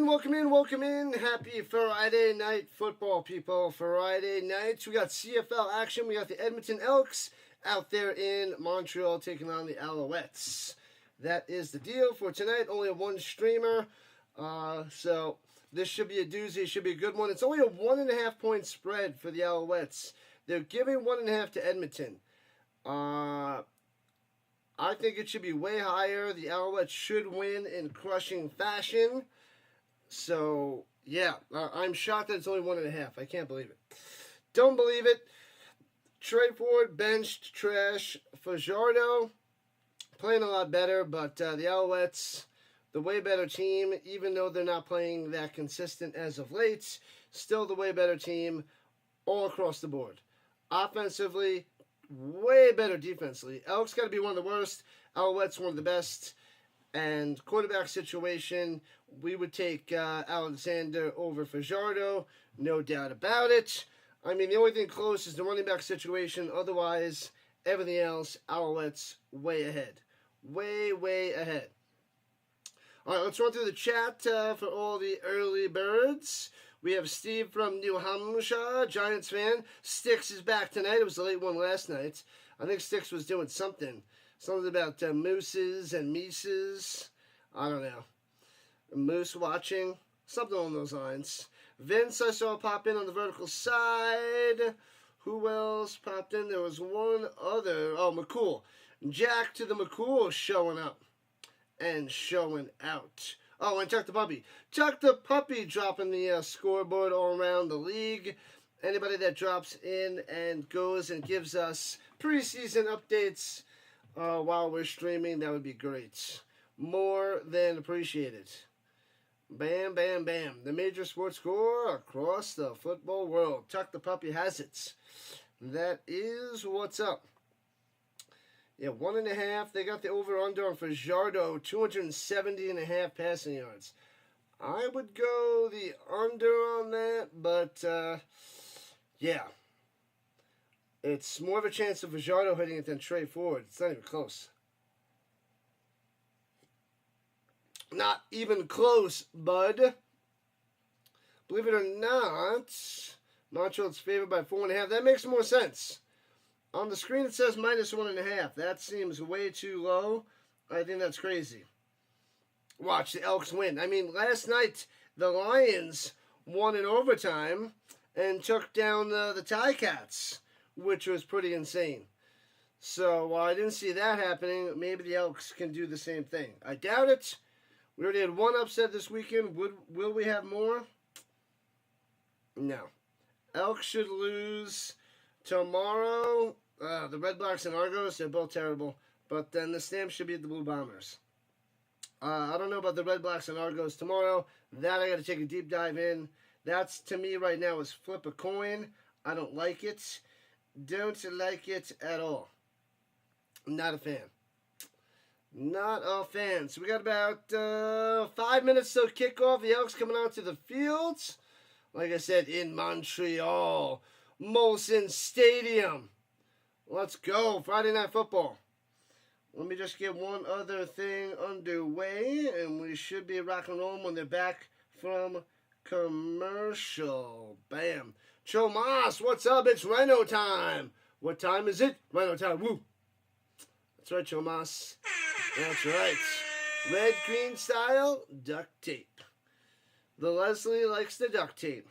welcome in. Happy Friday night football, people. Friday nights, we got CFL action. We got the Edmonton Elks out there in Montreal taking on the Alouettes. That is the deal for tonight. Only a one streamer. So this should be a doozy. It should be a good one. It's only a 1.5 point spread for the Alouettes. They're giving 1.5 to Edmonton. I think it should be way higher. The Alouettes should win in crushing fashion. So, yeah, I'm shocked that it's only 1.5. I can't believe it. Don't believe it. Trade forward, benched, trash. Fajardo, playing a lot better, but the Alouettes, the way better team, even though they're not playing that consistent as of late, still the way better team all across the board. Offensively, way better defensively. Elks got to be one of the worst. Alouettes one of the best. And quarterback situation, we would take Alexander over Fajardo. No doubt about it. I mean, the only thing close is the running back situation. Otherwise, everything else, Alouettes way ahead. Way, way ahead. All right, let's run through the chat for all the early birds. We have Steve from New Hampshire, Giants fan. Sticks is back tonight. It was the late one last night. I think Sticks was doing something. Something about mooses and mises. I don't know. Moose watching. Something along those lines. Vince, I saw pop in on the vertical side. Who else popped in? There was one other. Oh, McCool. Jack to the McCool showing up and showing out. Oh, and Chuck the Puppy. Chuck the Puppy dropping the scoreboard all around the league. Anybody that drops in and goes and gives us preseason updates while we're streaming, that would be great. More than appreciated. Bam, bam, bam. The major sports score across the football world. Chuck the Puppy has it. That is what's up. Yeah, 1.5. They got the over-under on Fajardo, 270.5 passing yards. I would go the under on that, but, yeah. It's more of a chance of Fajardo hitting it than Trey Ford. It's not even close. Not even close, bud. Believe it or not, Montreal's favored by 4.5. That makes more sense. On the screen it says -1.5. That seems way too low. I think that's crazy. Watch the Elks win. I mean, last night the Lions won in overtime and took down the Ticats, which was pretty insane. So while I didn't see that happening, maybe the Elks can do the same thing. I doubt it. We already had one upset this weekend. Will we have more? No. Elks should lose tomorrow. The Red Blacks and Argos, they're both terrible. But then the Stamps should beat the Blue Bombers. I don't know about the Red Blacks and Argos tomorrow. That I got to take a deep dive in. That's, to me, right now, is flip a coin. I don't like it. Don't like it at all. Not a fan. Not a fan. So we got about 5 minutes till kickoff. The Elks coming out to the fields. Like I said, in Montreal. Molson Stadium. Let's go. Friday Night Football. Let me just get one other thing underway, and we should be rock and roll when they're back from commercial. Bam. Chomas, what's up? It's Rhino time. What time is it? Rhino time. Woo. That's right, Chomas. That's right. Red, green style, duct tape. The Leslie likes the duct tape.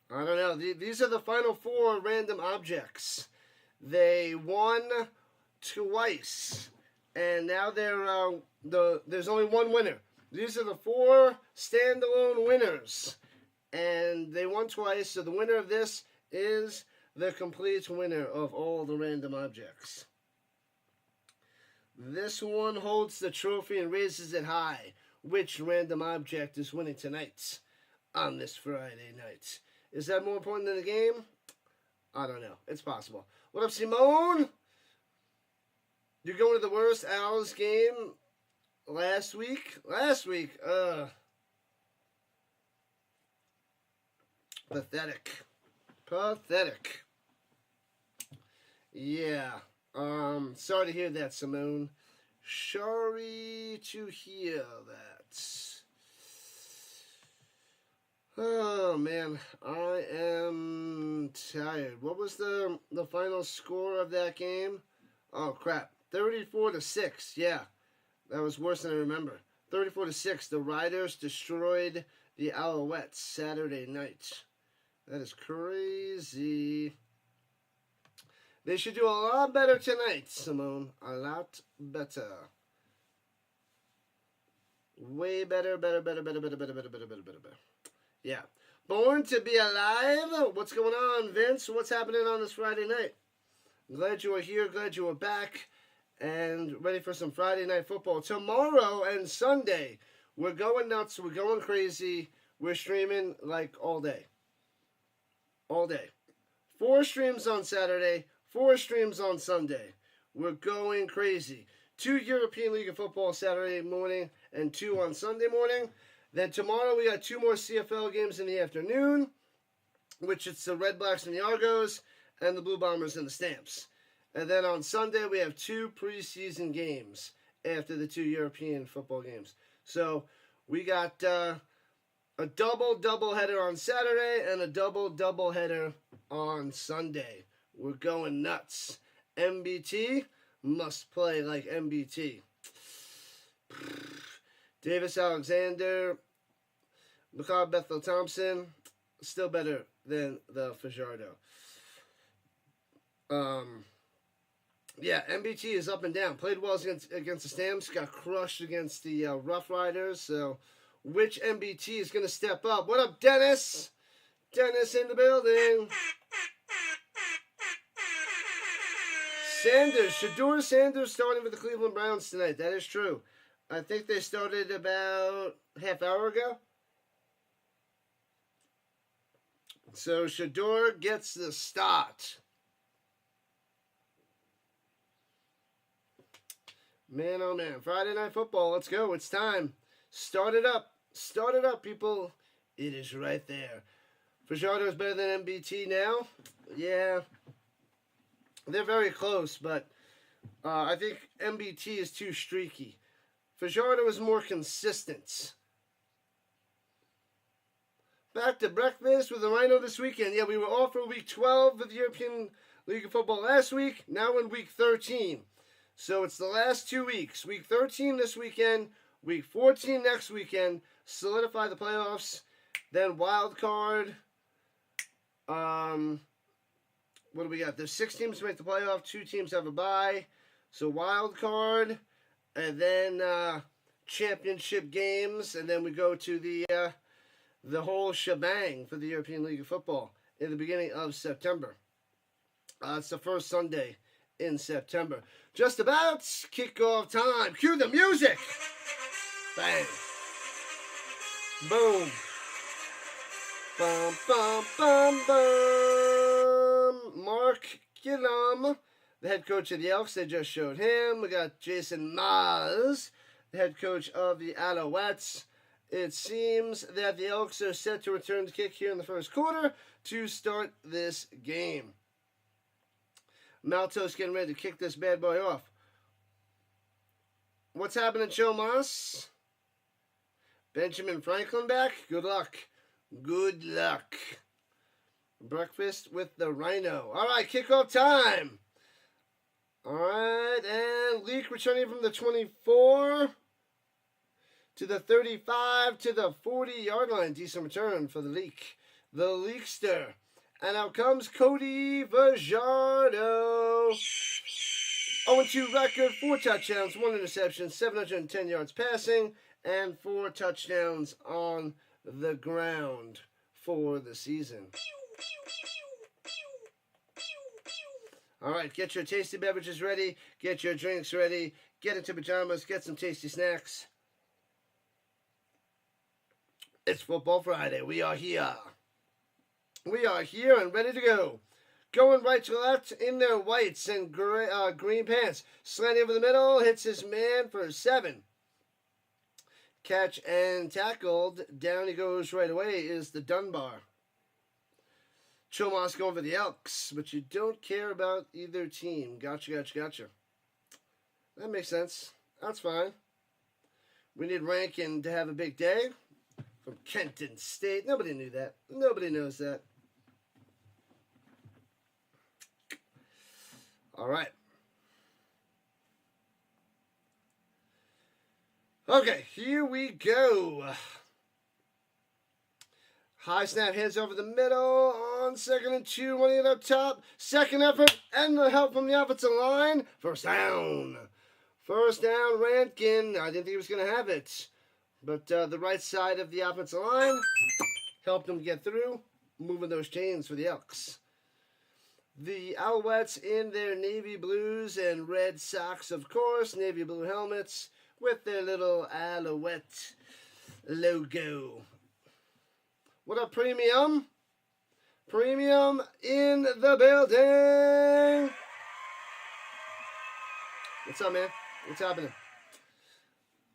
I don't know. These are the final 4 random objects. They won twice. And now there's only one winner. These are the 4 standalone winners. And they won twice. So the winner of this is the complete winner of all the random objects. This one holds the trophy and raises it high. Which random object is winning tonight on this Friday night? Is that more important than the game? I don't know. It's possible. What up, Simone? You're going to the worst Owls game last week? Pathetic. Pathetic. Yeah. Sorry to hear that, Simone. Sorry to hear that. Oh man, I am tired. What was the final score of that game? Oh crap, 34-6. Yeah, that was worse than I remember. 34-6. The Riders destroyed the Alouettes Saturday night. That is crazy. They should do a lot better tonight, Simone. A lot better. Way better. Yeah. Born to be alive. What's going on, Vince? What's happening on this Friday night? Glad you are here. Glad you are back. And ready for some Friday night football. Tomorrow and Sunday, we're going nuts. We're going crazy. We're streaming like all day. All day. 4 streams on Saturday. 4 streams on Sunday. We're going crazy. 2 European League of Football Saturday morning and 2 on Sunday morning. Then tomorrow we got 2 more CFL games in the afternoon, which it's the Red Blacks and the Argos and the Blue Bombers and the Stamps. And then on Sunday we have 2 preseason games after the 2 European football games. So we got a double header on Saturday and a double header on Sunday. We're going nuts. MBT must play like MBT. Davis Alexander, McCall Bethel Thompson, still better than the Fajardo. Yeah, MBT is up and down. Played well against the Stamps, got crushed against the Rough Riders. So, which MBT is going to step up? What up, Dennis? Dennis in the building. Shedeur Sanders starting with the Cleveland Browns tonight. That is true. I think they started about half hour ago. So Shedeur gets the start. Man, oh man. Friday Night Football. Let's go. It's time. Start it up. Start it up, people. It is right there. Fajardo is better than MBT now. Yeah. They're very close, but I think MBT is too streaky. Fajardo is more consistent. Back to breakfast with the Rhino this weekend. Yeah, we were off for week 12 of the European League of Football last week. Now in week 13. So it's the last 2 weeks. Week 13 this weekend. Week 14 next weekend. Solidify the playoffs. Then wild card. What do we got? There's 6 teams to make the playoff. 2 teams have a bye. So wild card. And then championship games. And then we go to the whole shebang for the European League of Football in the beginning of September. It's the first Sunday in September. Just about kickoff time. Cue the music. Bang. Boom. Bum, bum, bum, bum. Mark Gillum, the head coach of the Elks. They just showed him. We got Jason Maz, the head coach of the Alouettes. It seems that the Elks are set to return the kick here in the first quarter to start this game. Maltos getting ready to kick this bad boy off. What's happening, Joe Moss? Benjamin Franklin back? Good luck. Good luck. Breakfast with the Rhino. All right, kickoff time. All right, and Leak returning from the 24 to the 35 to the 40-yard line. Decent return for the Leak. The Leakster. And out comes Cody Fajardo. 0-2 record, 4 touchdowns, 1 interception, 710 yards passing, and 4 touchdowns on the ground for the season. All right, get your tasty beverages ready. Get your drinks ready. Get into pajamas. Get some tasty snacks. It's Football Friday. We are here. We are here and ready to go. Going right to left in their whites and green pants. Slanting over the middle. Hits his man for 7. Catch and tackled. Down he goes right away is the Dunbar. Chomas going for the Elks, but you don't care about either team. Gotcha. That makes sense. That's fine. We need Rankin to have a big day. from Kenton State. Nobody knew that. Nobody knows that. All right. Okay, here we go. High snap, hands over the middle on 2nd and 2, running it up top. Second effort, and the help from the offensive line. First down. First down, Rankin. I didn't think he was going to have it. But the right side of the offensive line helped him get through, moving those chains for the Elks. The Alouettes in their navy blues and red socks, of course. Navy blue helmets with their little Alouette logo. What up, Premium? Premium in the building. What's up, man? What's happening?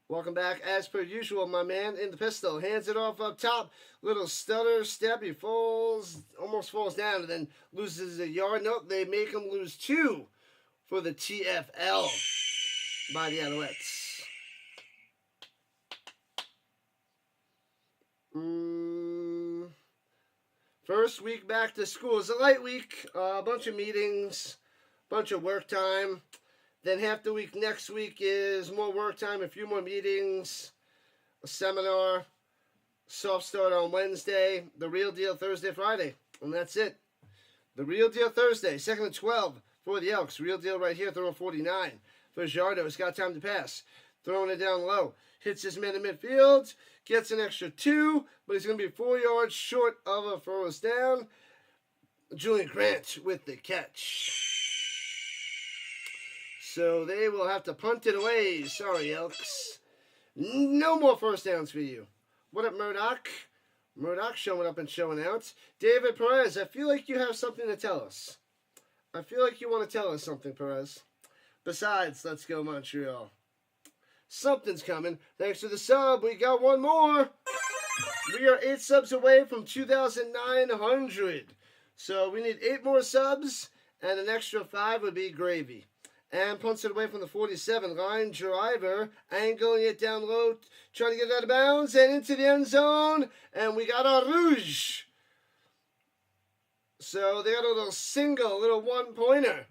Welcome back. As per usual, my man in the pistol. Hands it off up top. Little stutter step. He falls, almost falls down, and then loses a yard. Nope, they make him lose 2 for the TFL by the Alouettes. First week back to school is a light week. A bunch of meetings, bunch of work time. Then half the week next week is more work time, a few more meetings, a seminar, soft start on Wednesday, the real deal Thursday, Friday, and that's it. The real deal Thursday, 2nd and 12 for the Elks. Real deal right here, throwing 49 for Jardo. He's got time to pass. Throwing it down low. Hits his man in midfield. Gets an extra 2, but he's going to be 4 yards short of a first down. Julian Grant with the catch. So they will have to punt it away. Sorry, Elks. No more first downs for you. What up, Murdoch? Murdoch showing up and showing out. David Perez, I feel like you have something to tell us. I feel like you want to tell us something, Perez. Besides, let's go Montreal. Something's coming. Thanks to the sub, we got one more. We are 8 subs away from 2,900. So we need 8 more subs, and an extra 5 would be gravy. And punts it away from the 47. Line driver, angling it down low, trying to get it out of bounds, and into the end zone. And we got our Rouge. So they got a little single, little one-pointer.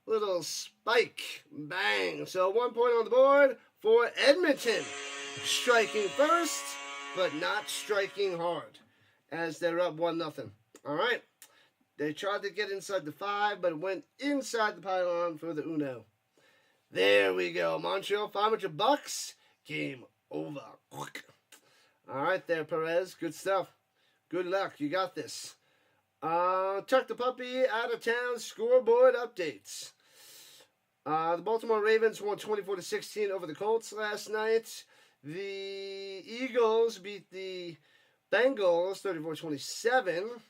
Little spike. Bang. So 1 point on the board for Edmonton. Striking first, but not striking hard, as they're up 1-0. All right. They tried to get inside the 5, but it went inside the pylon for the Uno. There we go. Montreal, $500. Game over. All right there, Perez. Good stuff. Good luck. You got this. Tuck the Puppy out of town. Scoreboard updates. The Baltimore Ravens won 24-16 over the Colts last night. The Eagles beat the Bengals 34-27.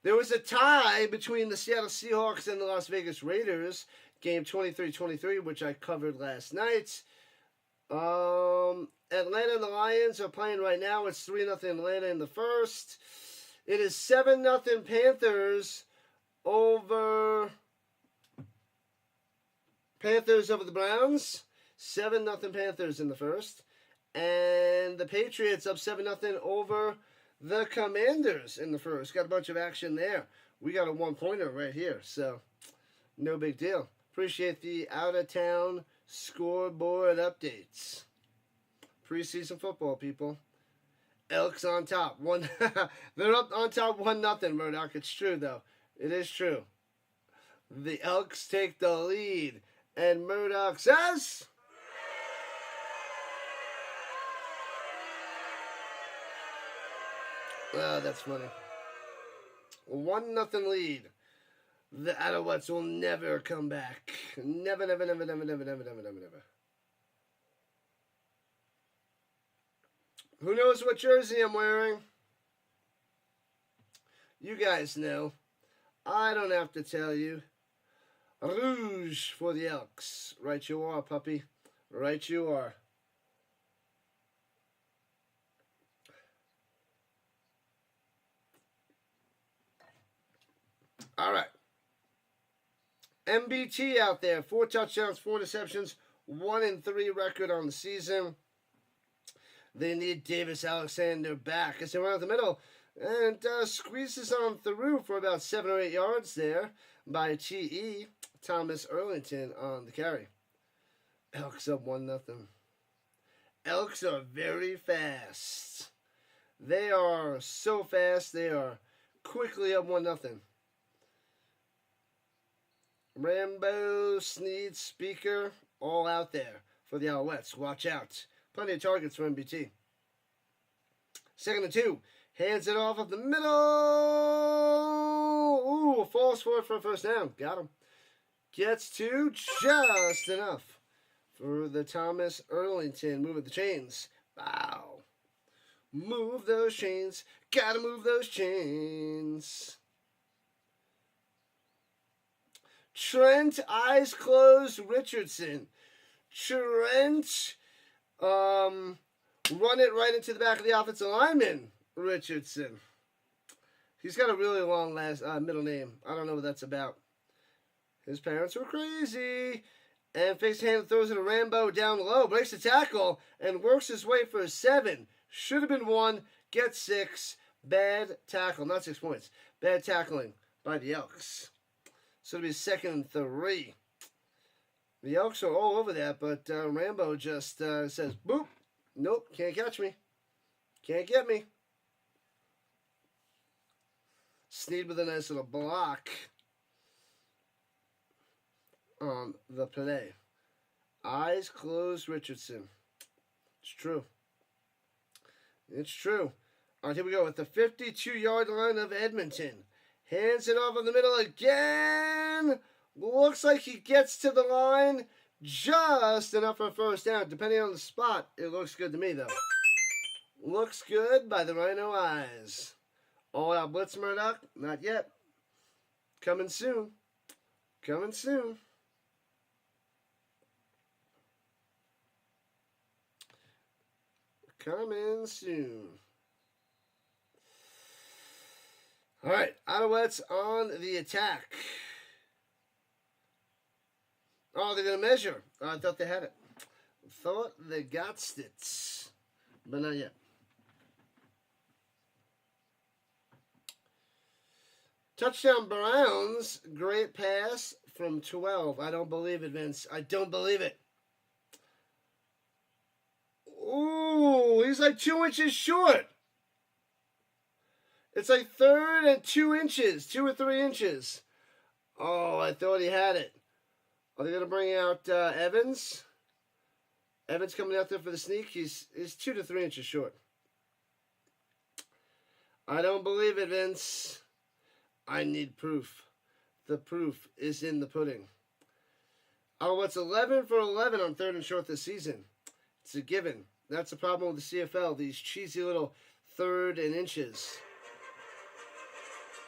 There was a tie between the Seattle Seahawks and the Las Vegas Raiders. Game 23-23, which I covered last night. Atlanta and the Lions are playing right now. It's 3-0 Atlanta in the first. It is 7-0 Panthers over the Browns. 7-0 Panthers in the first. And the Patriots up 7-0 over the Commanders in the first. Got a bunch of action there. We got a one-pointer right here, so no big deal. Appreciate the out-of-town scoreboard updates. Preseason football, people. Elks on top. They're up on top 1-0, Murdoch. It's true, though. It is true. The Elks take the lead. And Murdoch says... Oh, that's funny. 1-0 lead. The Alouettes will never come back. Never, never, never, never, never, never, never, never, never. Who knows what jersey I'm wearing? You guys know. I don't have to tell you. Rouge for the Elks. Right you are, puppy. Right you are. All right. MBT out there. 4 touchdowns, 4 interceptions, 1-3 record on the season. They need Davis Alexander back as they run out the middle and squeezes on through for about 7 or 8 yards there by T.E. Thomas Erlington on the carry. Elks up 1-0. Elks are very fast. They are so fast. They are quickly up 1-0. Rambo, Sneed, Speaker, all out there for the Alouettes. Watch out. Plenty of targets for MBT. 2nd and 2. Hands it off up the middle. Ooh, falls forward for a first down. Got him. Gets to just enough for the Thomas Erlington. Moving the chains. Wow. Move those chains. Gotta move those chains. Trent, eyes closed, Richardson. Trent, run it right into the back of the offensive lineman, Richardson. He's got a really long middle name. I don't know what that's about. His parents were crazy. And fakes hand, throws it to Rambo down low, breaks the tackle, and works his way for a 7. Should have been 1, gets 6. Bad tackle, not 6 points. Bad tackling by the Elks. So it'll be 2nd and 3. The Elks are all over that, but Rambo just says, boop, nope, can't catch me. Can't get me. Sneed with a nice little block on the play. Eyes closed, Richardson. It's true. It's true. All right, here we go at the 52-yard line of Edmonton. Hands it off in the middle again. Looks like he gets to the line just enough for a first down. Depending on the spot, it looks good to me, though. Looks good by the Rhino eyes. All out blitz, Murdoch? Not yet. Coming soon. Coming soon. Coming soon. All right, Alouettes on the attack. Oh, they're going to measure. Oh, I thought they had it. Thought they got it, but not yet. Touchdown Browns. Great pass from 12. I don't believe it, Vince. I don't believe it. Ooh, he's like 2 inches short. It's like 3rd and 2 inches, 2 or 3 inches. Oh, I thought he had it. Are they going to bring out Evans? Evans coming out there for the sneak. He's 2 to 3 inches short. I don't believe it, Vince. I need proof. The proof is in the pudding. Alouettes 11 for 11 on 3rd and short this season. It's a given. That's the problem with the CFL. These cheesy little 3rd and inches.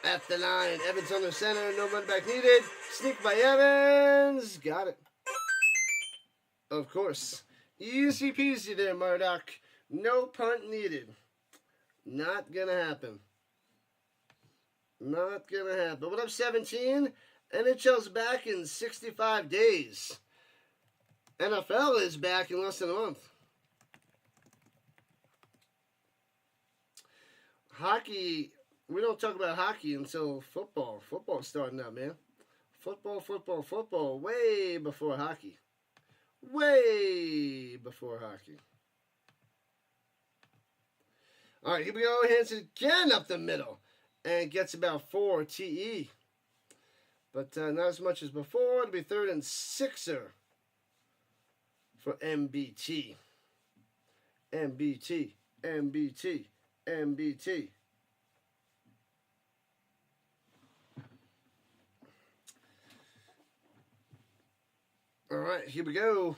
At the line, Evans on the center, no run back needed. Sneak by Evans, got it. Of course, easy peasy there, Murdoch. No punt needed. Not gonna happen. Not gonna happen. What up, 17? NHL's back in 65 days. NFL is back in less than a month. Hockey. We don't talk about hockey until football. Football's starting up, man. Football. Way before hockey. Way before hockey. All right, here we go. Hands it again up the middle. And gets about 4 TE. But not as much as before. It'll be 3rd and 6er for MBT. MBT. All right, here we go.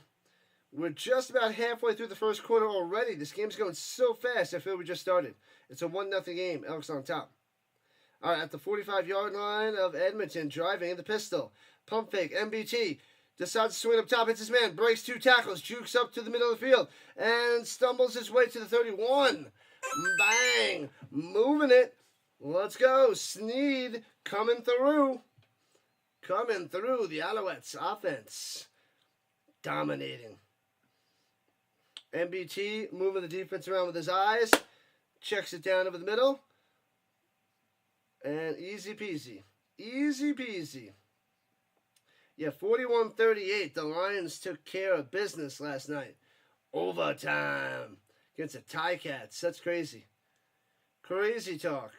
We're just about halfway through the first quarter already. This game's going so fast, I feel we just started. It's a 1-0 game. Elks on top. All right, at the 45-yard line of Edmonton, driving in the pistol. Pump fake, MBT. Decides to swing up top, hits his man, breaks 2 tackles, jukes up to the middle of the field, and stumbles his way to the 31. Bang! Moving it. Let's go. Sneed coming through. Coming through the Alouettes offense. Dominating. MBT moving the defense around with his eyes. Checks it down over the middle. And easy peasy. Easy peasy. Yeah, 41-38. The Lions took care of business last night. Overtime against the Ticats. That's crazy. Crazy talk.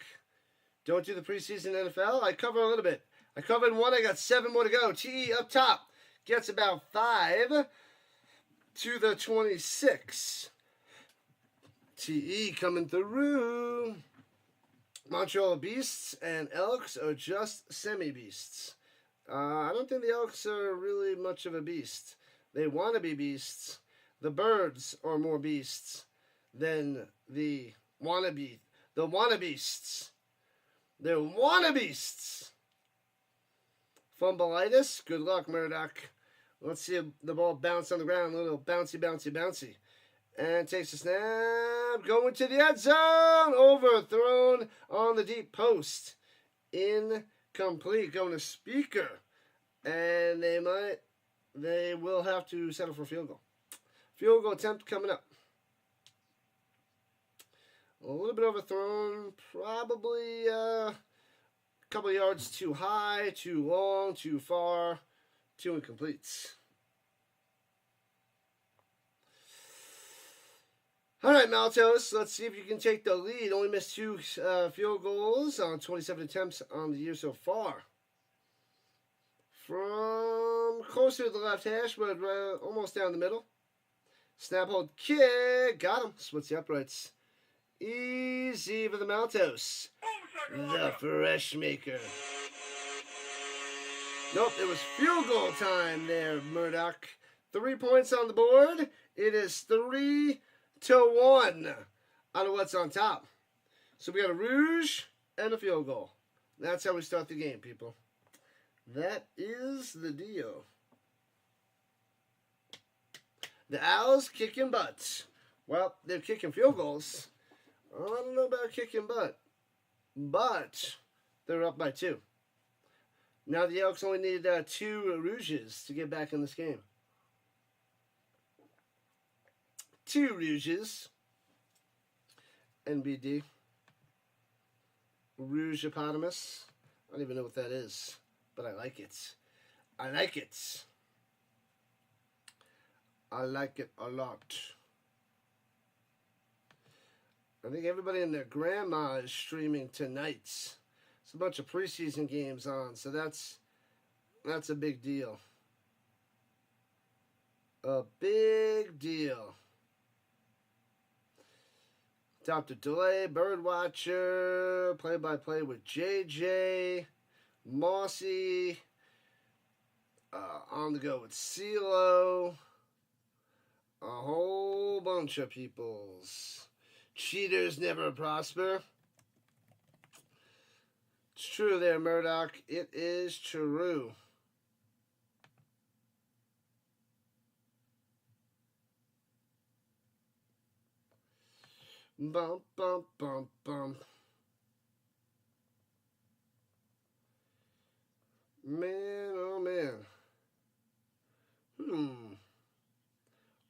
Don't do the preseason NFL? I cover a little bit. I covered one. I got 7 more to go. TE up top gets about 5 to the 26. TE coming through. Montreal Beasts and Elks are just semi-beasts. I don't think the Elks are really much of a beast. They want to be beasts. The Birds are more beasts than the wannabe. The wannabeasts. They're wannabeasts. Fumbleitis. Good luck, Murdoch. Let's see the ball bounce on the ground. A little bouncy, bouncy, bouncy. And takes a snap. Going to the end zone. Overthrown on the deep post. Incomplete. Going to Speaker. And they will have to settle for field goal. Field goal attempt coming up. A little bit overthrown. Probably a couple of yards too high, too long, too far. 2 incompletes. All right, Maltos, let's see if you can take the lead. Only missed 2 field goals on 27 attempts on the year so far. From closer to the left hash, but almost down the middle. Snap, hold, kick. Got him. Splits the uprights. Easy for the Maltos. The Fresh Maker. Nope, it was field goal time there, Murdoch. 3 points on the board. It is 3-1. Alouettes on top. So we got a rouge and a field goal. That's how we start the game, people. That is the deal. The Owls kicking butts. Well, they're kicking field goals. I don't know about kicking butt. But they're up by 2. Now the Elks only need 2 rouges to get back in this game. 2 rouges. NBD. Rougeopotamus. I don't even know what that is, but I like it. I like it. I like it a lot. I think everybody and their grandma is streaming tonight. It's a bunch of preseason games on, so that's a big deal. A big deal. Dr. Delay, Birdwatcher, play-by-play with JJ, Mossy, on the go with CeeLo, a whole bunch of peoples. Cheaters never prosper. It's true there, Murdoch. It is true. Bum, bum, bum, bum. Man, oh man.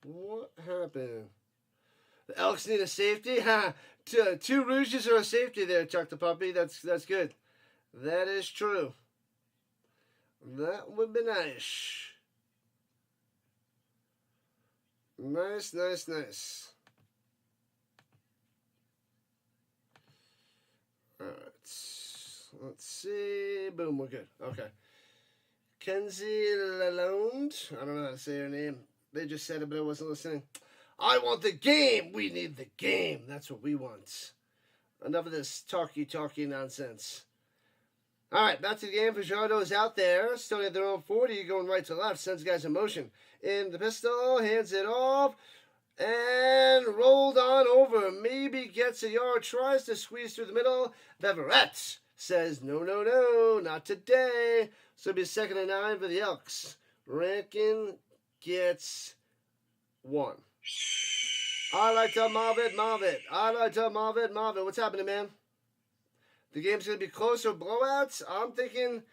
What happened? The Elks need a safety? Ha! 2 rouges are a safety there, Chuck the Puppy. That's good. That is true. That would be nice. Nice, nice, nice. Alright. Let's see. Boom, we're good. Okay. Kenzie Lalonde. I don't know how to say her name. They just said it, but I wasn't listening. I want the game. We need the game. That's what we want. Enough of this talky nonsense. All right, back to the game. Fajardo is out there. Still at their own 40, going right to left. Sends guys in motion. In the pistol, hands it off. And rolled on over. Maybe gets a yard. Tries to squeeze through the middle. Beverett says, no, no, no. Not today. So it'll be 2nd and 9 for the Elks. Rankin gets 1. I like to mob it. I like to mob it. What's happening, man? The game's going to be close or blowouts? I'm thinking,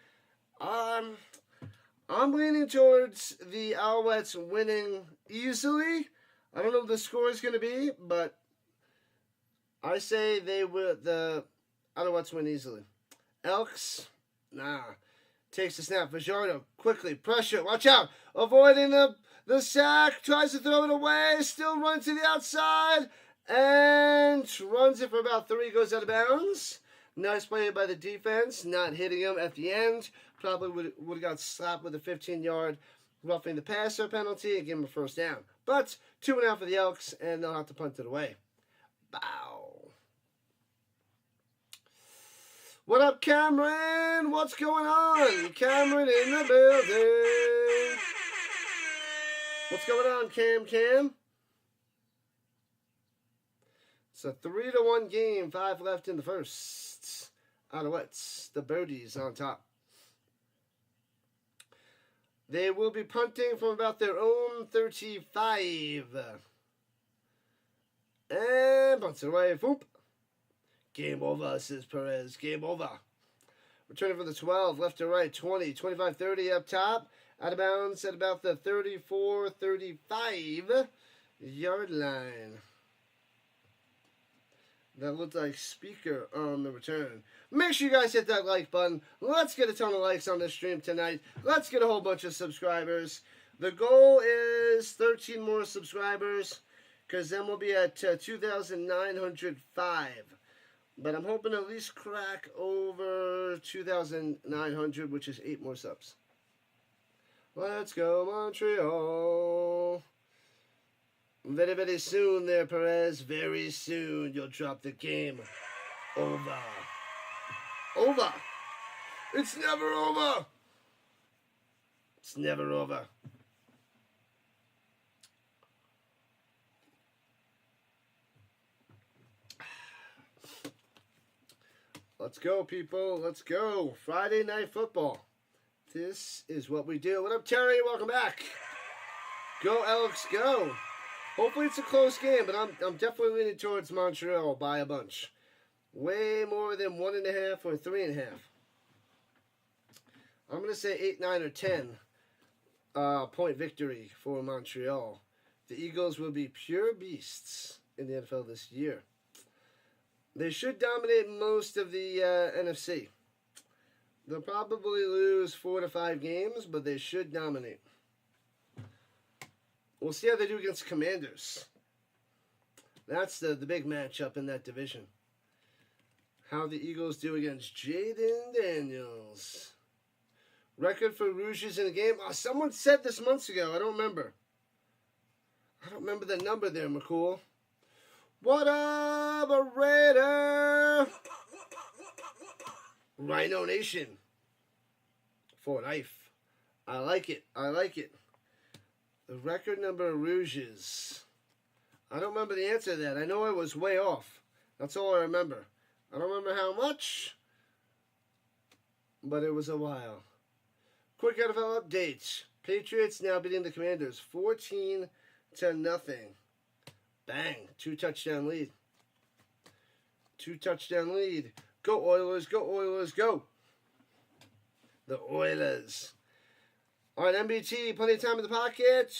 I'm leaning towards the Alouettes winning easily. I don't know what the score is going to be, but I say the Alouettes win easily. Elks, nah. Takes the snap. Fajardo, quickly, pressure, watch out. Avoiding the sack, tries to throw it away, still runs to the outside, and runs it for about 3, goes out of bounds. Nice play by the defense, not hitting him at the end. Probably would have got slapped with a 15-yard roughing the passer penalty and give him a first down. But 2-0 for the Elks, and they'll have to punt it away. Bow. What up, Cameron? What's going on? Cameron in the building. What's going on, Cam? It's a 3-1 game. 5 left in the first. Alouettes, the Birdies on top. They will be punting from about their own 35. And punts it away. Boop. Game over, says Perez. Game over. Returning from the 12, left to right, 20, 25, 30 up top. Out of bounds at about the 34, 35 yard line. That looked like Speaker on the return. Make sure you guys hit that like button. Let's get a ton of likes on this stream tonight. Let's get a whole bunch of subscribers. The goal is 13 more subscribers, because then we'll be at 2,905. But I'm hoping to at least crack over 2,900, which is 8 more subs. Let's go, Montreal. Very, very soon there, Perez. Very soon you'll drop the game. Over. Over. It's never over. It's never over. Let's go, people. Let's go. Friday Night Football. This is what we do. What up, Terry? Welcome back. Go, Elks, go. Hopefully it's a close game, but I'm definitely leaning towards Montreal by a bunch. Way more than 1.5 or 3.5. I'm going to say 8, 9, or 10 point victory for Montreal. The Eagles will be pure beasts in the NFL this year. They should dominate most of the NFC. They'll probably lose 4 to 5 games, but they should dominate. We'll see how they do against Commanders. That's the big matchup in that division. How the Eagles do against Jaden Daniels. Record for Rouges in a game. Oh, someone said this months ago. I don't remember. I don't remember the number there, McCool. What up, a Raider? Rhino Nation. For life. I like it. I like it. The record number of Rouges. I don't remember the answer to that. I know I was way off. That's all I remember. I don't remember how much, but it was a while. Quick NFL updates. Patriots now beating the Commanders 14-0. Bang. 2-touchdown lead. 2-touchdown lead. Go Oilers, go Oilers, go. The Oilers. All right, MBT, plenty of time in the pocket.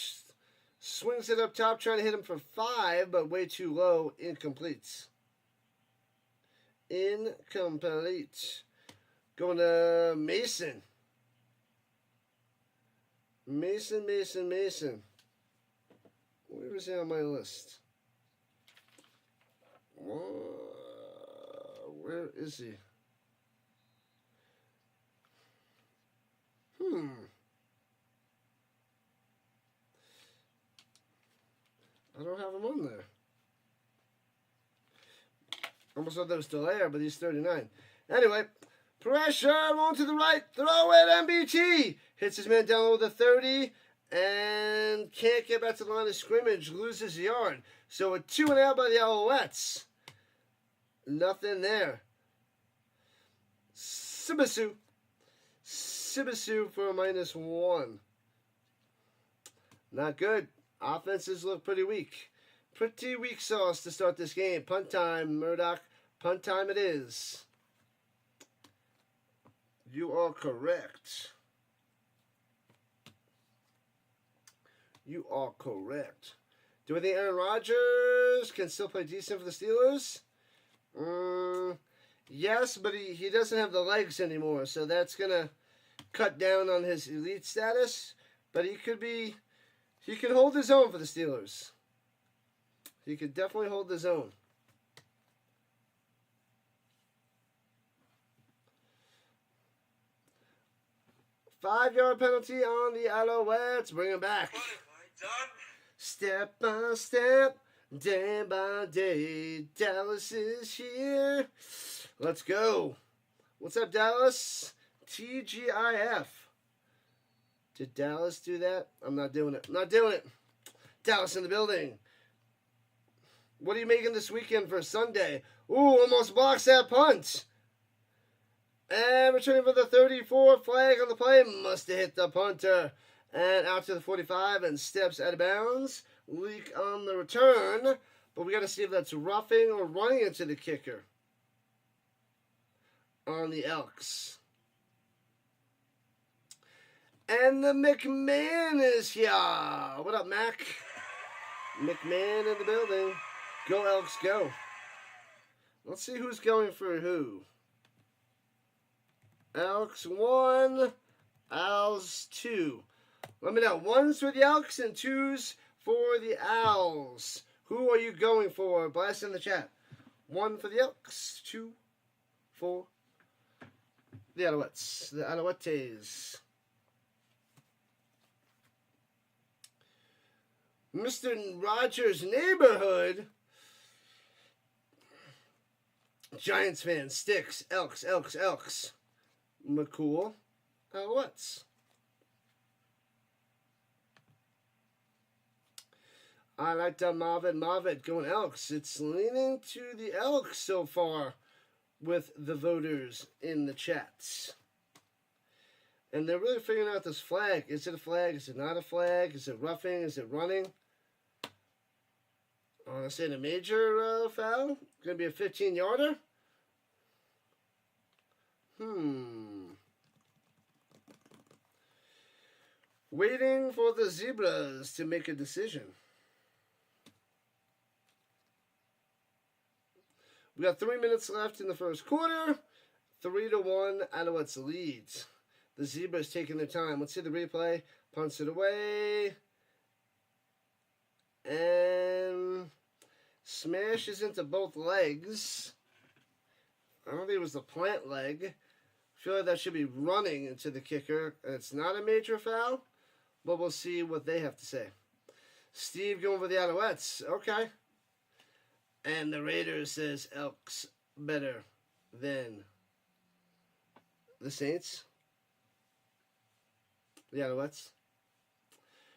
Swings it up top, trying to hit him for 5, but way too low. Incomplete. Incomplete. Going to Mason. Mason. Where is he on my list? Where is he? I don't have him on there. Almost thought that was still there, but he's 39. Anyway, pressure, on to the right, throw it, MBT! Hits his man down over the 30, and can't get back to the line of scrimmage, loses the yard. So a 2-and-out by the Alouettes. Nothing there. Sibasu for a -1. Not good. Offenses look pretty weak. Pretty weak sauce to start this game. Punt time, Murdoch. Punt time it is. You are correct. You are correct. Do we think Aaron Rodgers can still play decent for the Steelers? Yes, but he doesn't have the legs anymore, so that's going to cut down on his elite status. But he could hold his own for the Steelers. He could definitely hold his own. Five-yard penalty on the Alouettes. Bring him back. Step by step, day by day, Dallas is here. Let's go. What's up, Dallas? TGIF. Did Dallas do that? I'm not doing it. I'm not doing it. Dallas in the building. What are you making this weekend for Sunday? Ooh, almost blocks that punt. And returning for the 34, flag on the play. Must have hit the punter. And out to the 45 and steps out of bounds. Leak on the return. But we got to see if that's roughing or running into the kicker on the Elks. And the McMahon is here. What up, Mac? McMahon in the building. Go Elks, go. Let's see who's going for who. Elks 1, Owls 2. Let me know. 1's for the Elks and 2's for the Owls. Who are you going for? Blast in the chat. 1 for the Elks, 2 for the Alouettes. The Alouettes. Mr. Rogers' neighborhood. Giants fan. Sticks. Elks, Elks, Elks. McCool. Alouettes. I like that Marvin going Elks. It's leaning to the Elks so far with the voters in the chats. And they're really figuring out this flag. Is it a flag? Is it not a flag? Is it roughing? Is it running? I want to say a major foul. Going to be a 15-yarder. Waiting for the Zebras to make a decision. We got 3 minutes left in the first quarter. 3-1, Alouettes leads. The Zebras taking their time. Let's see the replay. Punts it away. And smashes into both legs. I don't think it was the plant leg. I feel like that should be running into the kicker. And it's not a major foul. But we'll see what they have to say. Steve going for the Alouettes. Okay. And the Raiders says Elks better than the Saints. The Alouettes.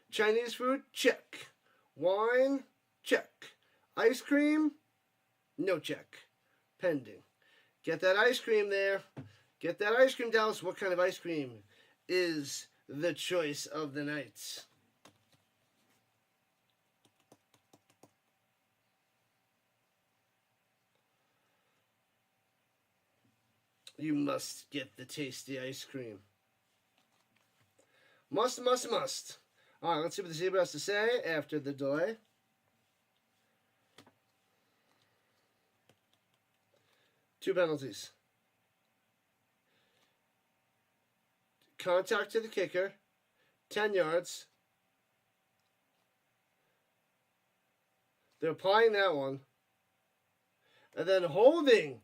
Chinese food? Check. Wine? Check. Ice cream? No check. Pending. Get that ice cream there. Get that ice cream, Dallas. What kind of ice cream is the choice of the night? You must get the tasty ice cream. Must, must, must. All right, let's see what the Zebra has to say after the delay. Two penalties. Contact to the kicker. 10 yards. They're applying that one. And then holding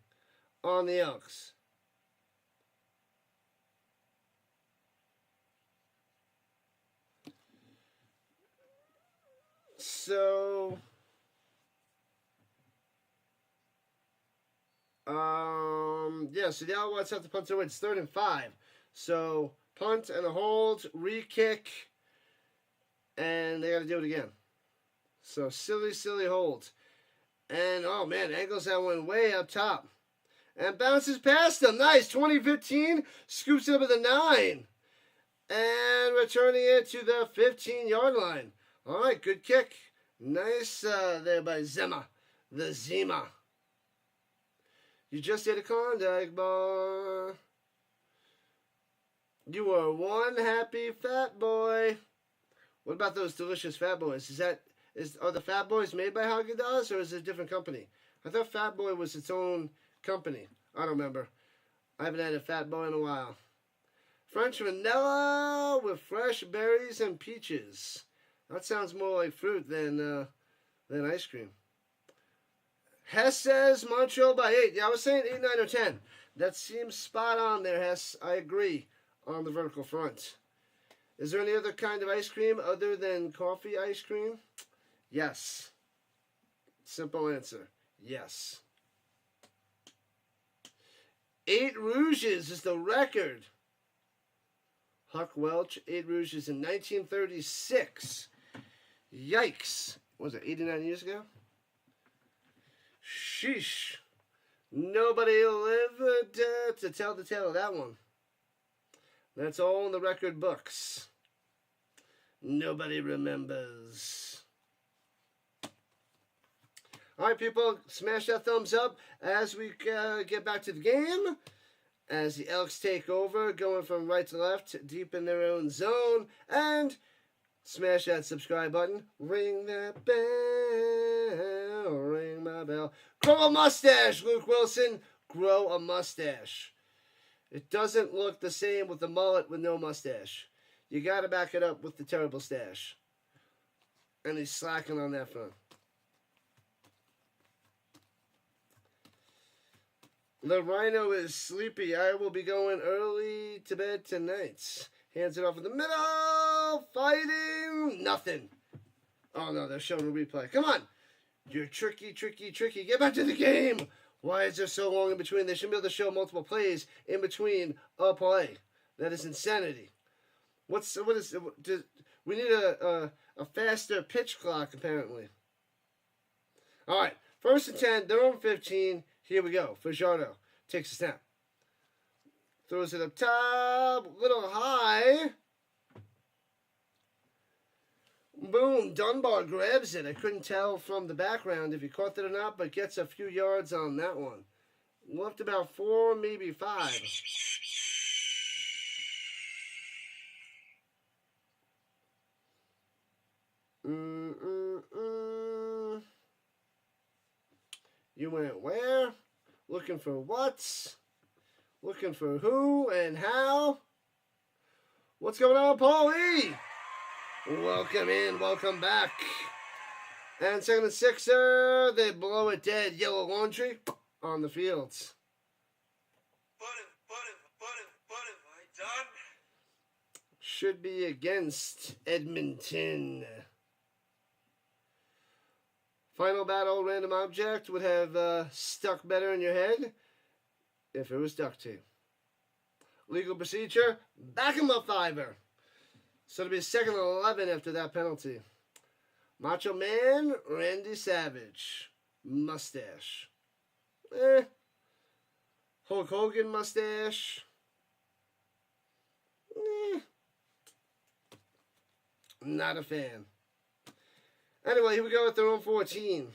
on the Elks. So, so the Alouettes have to punt away. It's 3rd and 5. So, punt and a hold, re-kick, and they got to do it again. So, silly, silly hold. And, oh man, angles that one way up top. And bounces past them. Nice, 2015, scoops it up at the 9. And returning it to the 15-yard line. All right, good kick. Nice there by Zema. The Zima. You just did a Klondike bar. You are one happy fat boy. What about those delicious fat boys? Is that Are the Fat Boys made by Haagen-Dazs, or is it a different company? I thought Fat Boy was its own company. I don't remember. I haven't had a Fat Boy in a while. French vanilla with fresh berries and peaches. That sounds more like fruit than ice cream. Hess says Montreal by 8. Yeah, I was saying 8, 9, or 10. That seems spot on there, Hess. I agree on the vertical front. Is there any other kind of ice cream other than coffee ice cream? Yes. Simple answer. Yes. 8 Rouges is the record. Huck Welch, 8 Rouges in 1936. Yikes. What was it, 89 years ago? Sheesh. Nobody lived to tell the tale of that one. That's all in the record books. Nobody remembers. All right, people, smash that thumbs up as we get back to the game. As the Elks take over, going from right to left, deep in their own zone. And smash that subscribe button. Ring that bell. Ring my bell. Grow a mustache, Luke Wilson. Grow a mustache. It doesn't look the same with the mullet with no mustache. You got to back it up with the terrible stash. And he's slacking on that front. The Rhino is sleepy. I will be going early to bed tonight. Hands it off in the middle. Fighting. Nothing. Oh, no, they're showing a replay. Come on. You're tricky, tricky, tricky. Get back to the game. Why is there so long in between? They should be able to show multiple plays in between a play. That is insanity. What is we need a faster pitch clock, apparently. All right. 1st and 10. They're on 15. Here we go. Fajardo takes a snap. Throws it up top. Little high. Boom. Dunbar grabs it. I couldn't tell from the background if he caught it or not, but gets a few yards on that one. Left about 4, maybe 5. You went where? Looking for what? Looking for who and how? What's going on, Paulie? Welcome in, welcome back. And 2nd and 6er, they blow it dead. Yellow laundry on the fields. Should be against Edmonton. Final battle random object would have stuck better in your head if it was duct tape. Legal procedure, back him up 5er. So it'll be 2nd and 11 after that penalty. Macho Man, Randy Savage. Mustache. Hulk Hogan mustache. Not a fan. Anyway, here we go with their own 14.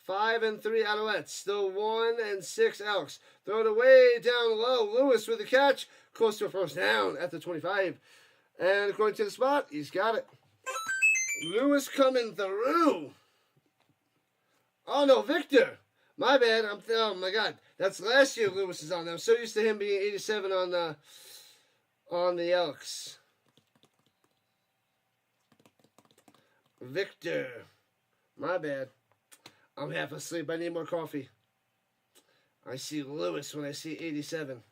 5 and 3 Alouettes. Still 1 and 6 Elks. Throw it away down low. Lewis with the catch. Close to a 1st down at the 25. And according to the spot, he's got it. Lewis coming through. Oh, no, Victor. My bad. Oh, my God. That's last year Lewis is on. I'm so used to him being 87 on the Elks. Victor. My bad. I'm half asleep. I need more coffee. I see Lewis when I see 87.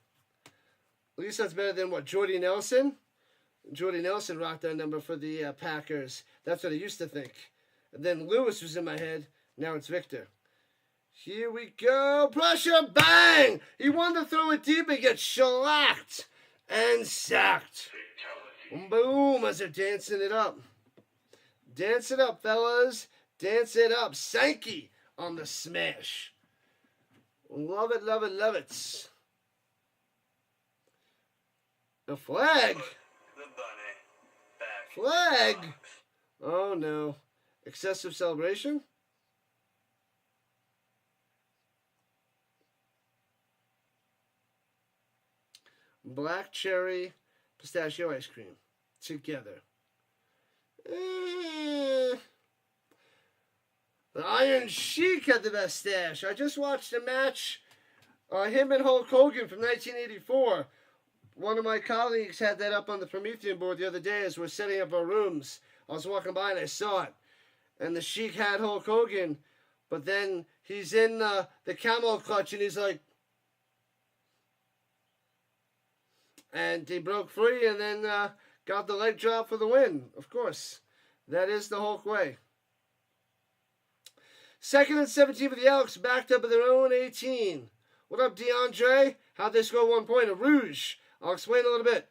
At least that's better than what, Jordy Nelson? Jordy Nelson rocked that number for the Packers. That's what I used to think. And then Lewis was in my head. Now it's Victor. Here we go. Pressure. Bang! He wanted to throw it deep and gets shellacked and sacked. Boom, as they're dancing it up. Dance it up, fellas. Dance it up. Sankey on the smash. Love it, love it, love it. The flag. The bunny. Back. Flag. Oh, no. Excessive celebration? Black cherry pistachio ice cream. Together. The Iron Sheik had the best stash. I just watched a match, him and Hulk Hogan from 1984. One of my colleagues had that up on the Promethean board the other day as we're setting up our rooms. I was walking by and I saw it. And the Sheik had Hulk Hogan, but then he's in the camel clutch and he's like, and he broke free and then got the leg drop for the win. Of course, that is the Hulk way. 2nd and 17 for the Elks, backed up at their own 18. What up, DeAndre? How'd they score 1 point? A Rouge. I'll explain a little bit.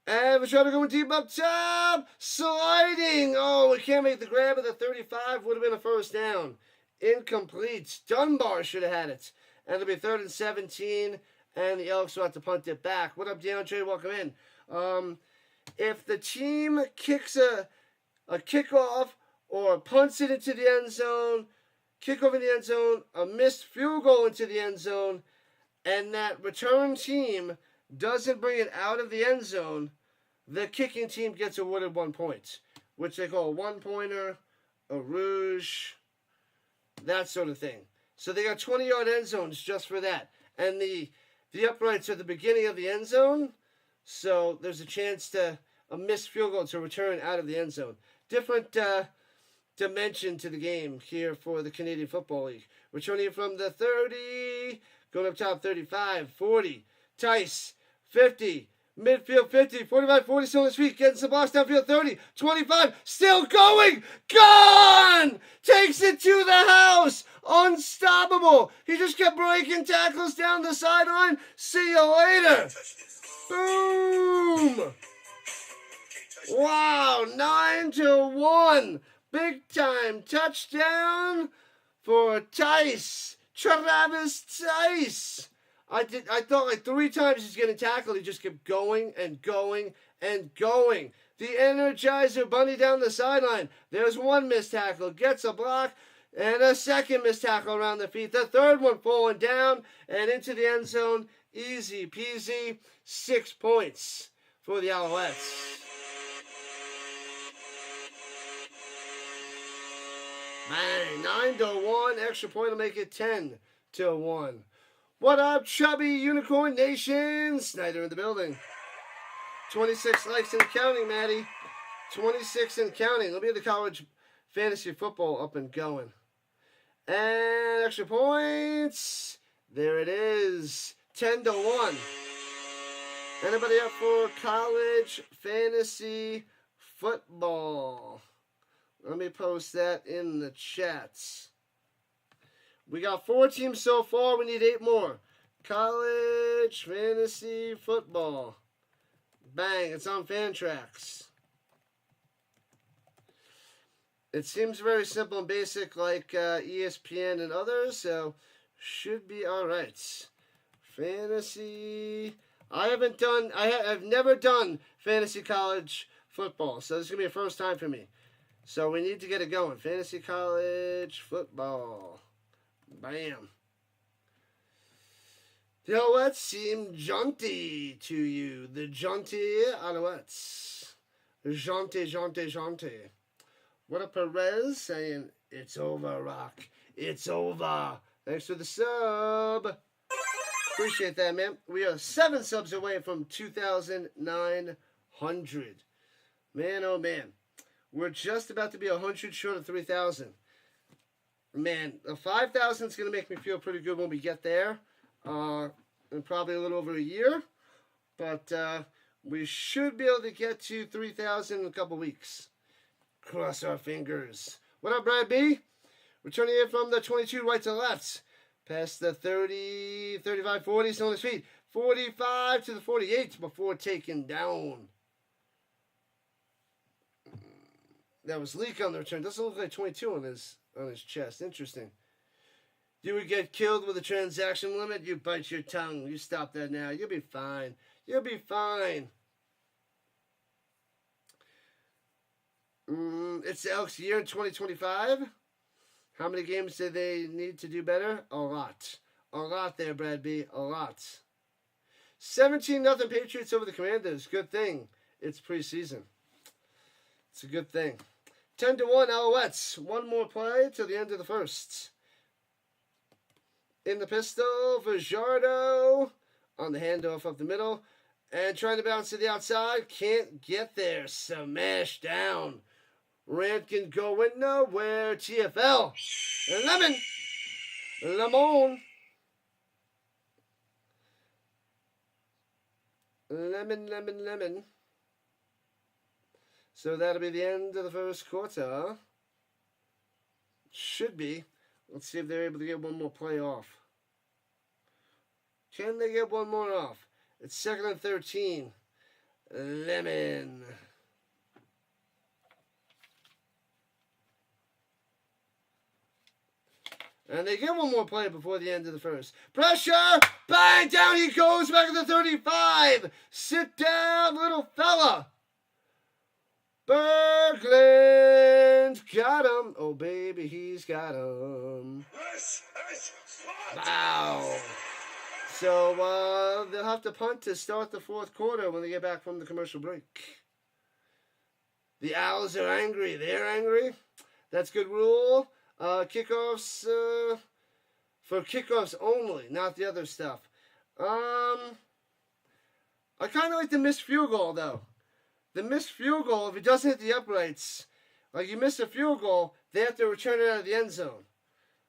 And we're trying to go deep up top. Sliding. Oh, we can't make the grab at the 35. Would have been a first down. Incomplete. Dunbar should have had it. And it'll be 3rd and 17. And the Elks will have to punt it back. What up, DeAndre? Welcome in. If the team kicks a kickoff or punts it into the end zone, kickoff in the end zone, a missed field goal into the end zone, and that return team doesn't bring it out of the end zone, the kicking team gets awarded 1 point, which they call a one-pointer, a Rouge, that sort of thing. So they got 20-yard end zones just for that. And the uprights are the beginning of the end zone, so there's a chance to a missed field goal to return out of the end zone. Different dimension to the game here for the Canadian Football League. Returning from the 30, going up top 35, 40, Tice, 50, midfield 50, 45, 40, still on his feet, getting some blocks downfield 30, 25, still going, gone! Takes it to the house, unstoppable. He just kept breaking tackles down the sideline. See you later. Boom! Wow, 9-1. Big time touchdown for Tice. Travis Tice. I thought like 3 times he's getting tackled. He just kept going and going and going. The Energizer Bunny down the sideline. There's 1 missed tackle. Gets a block. And a 2nd missed tackle around the feet. The 3rd one falling down and into the end zone. Easy peasy. 6 points for the Alouettes. Bang, 9-1. Extra point will make it 10-1. What up, Chubby Unicorn Nation? Snyder in the building. 26 likes and counting, Maddie. 26 and counting. Let me get the college fantasy football up and going. And extra points. There it is. 10-1. Anybody up for college fantasy football? Let me post that in the chats. We got 4 teams so far. We need 8 more. College fantasy football. Bang. It's on Fantrax. It seems very simple and basic like ESPN and others. So should be all right. Fantasy. I've never done fantasy college football. So this is going to be a first time for me. So we need to get it going. Fantasy college football. Bam. The Alouettes seem jaunty to you. The jaunty Alouettes. Jaunty. What up, Perez? Saying, it's over, Rock. It's over. Thanks for the sub. Appreciate that, man. We are 7 subs away from 2,900. Man, oh, man. We're just about to be 100 short of 3,000. Man, the 5,000 is going to make me feel pretty good when we get there. In probably a little over a year. But we should be able to get to 3,000 in a couple weeks. Cross our fingers. What up, Brad B? Returning in from the 22 right to left. Past the 30, 35, 40, still on his feet. 45 to the 48 before taken down. That was Leak on the return. Doesn't look like 22 on his chest. Interesting. You would get killed with a transaction limit. You bite your tongue. You stop that now. You'll be fine. You'll be fine. It's the Elks' year in 2025. How many games do they need to do better? A lot. A lot there, Brad B. A lot. 17-0 Patriots over the Commanders. Good thing. It's preseason. It's a good thing. 10-1 Alouettes. One more play till the end of the first. In the pistol, Fajardo on the handoff up the middle. And trying to bounce to the outside. Can't get there. Smash down. Rankin going nowhere. TFL. Lemon. Lemon. So that'll be the end of the first quarter. Should be. Let's see if they're able to get one more play off. Can they get one more off? It's 2nd and 13. Lemon. And they get one more play before the end of the first. Pressure! Bang! Down he goes back at the 35. Sit down, little fella. Berglund got him. Oh, baby, he's got him. Wow. So they'll have to punt to start the fourth quarter when they get back from the commercial break. The Owls are angry. They're angry. That's good rule. Kickoffs for kickoffs only, not the other stuff. I kind of like the missed field goal, though. The missed field goal, if it doesn't hit the uprights, like you miss a field goal, they have to return it out of the end zone.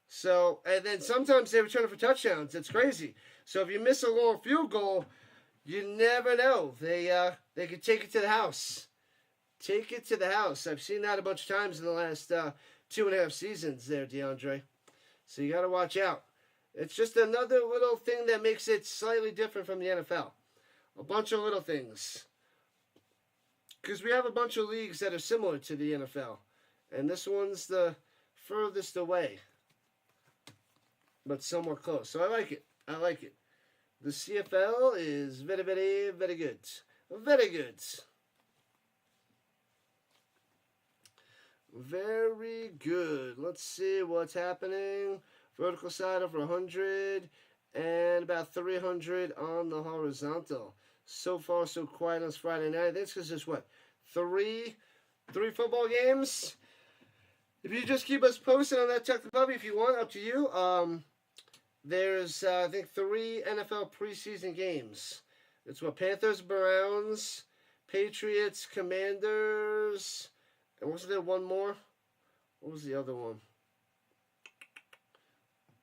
So, and then sometimes they return it for touchdowns. It's crazy. So if you miss a long field goal, you never know. They could take it to the house. Take it to the house. I've seen that a bunch of times in the last 2.5 seasons there, DeAndre. So you got to watch out. It's just another little thing that makes it slightly different from the NFL. A bunch of little things. Because we have a bunch of leagues that are similar to the NFL. And this one's the furthest away. But somewhat close. So I like it. I like it. The CFL is very, very, very good. Very good. Very good. Let's see what's happening. Vertical side over 100. And about 300 on the horizontal. So far, so quiet on this Friday night. I think it's because there's, what, three football games? If you just keep us posted on that, Chuck the Puppy, if you want, up to you. There's, I think, 3 NFL preseason games. It's what, Panthers, Browns, Patriots, Commanders, and wasn't there one more? What was the other one?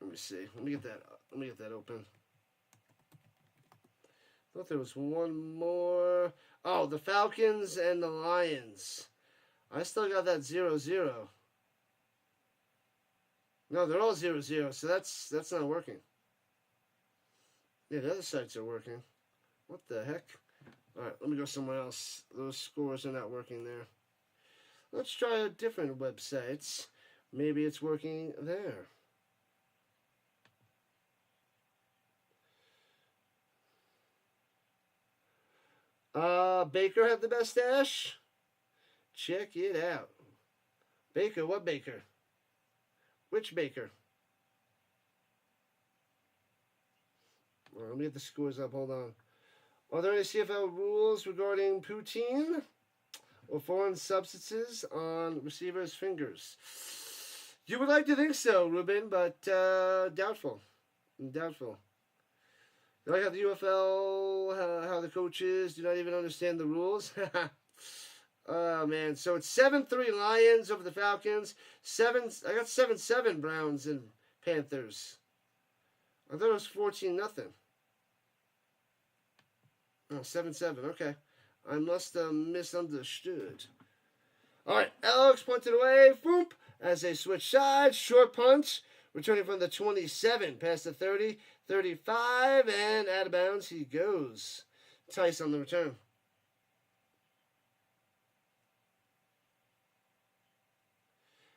Let me see. Let me get that open. I thought there was one more. Oh, the Falcons and the Lions. I still got that 0-0. No, they're all 0-0, so that's not working. Yeah, the other sites are working. What the heck? Alright, let me go somewhere else. Those scores are not working there. Let's try a different website. Maybe it's working there. Baker had the best stash? Check it out. Baker, what Baker? Which Baker? Well, let me get the scores up. Hold on. Are there any CFL rules regarding poutine or foreign substances on receivers' fingers? You would like to think so, Ruben, but doubtful. Doubtful. You like how the UFL, how the coaches do not even understand the rules? Oh, man. So it's 7-3 Lions over the Falcons. I got 7-7 Browns and Panthers. I thought it was 14-0. Oh, 7-7. Okay. I must have misunderstood. All right. Elks punted away. Boop. As they switch sides. Short punch. Returning from the 27. Past the 30. 35. And out of bounds he goes. Tice on the return.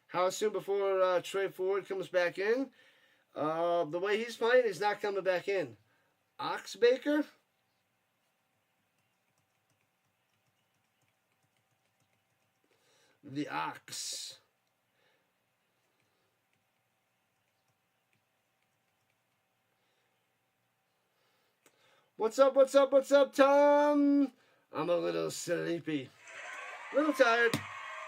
How soon before Trey Ford comes back in? The way he's playing, he's not coming back in. Ox Baker? The Ox. What's up, Tom? I'm a little sleepy. A little tired.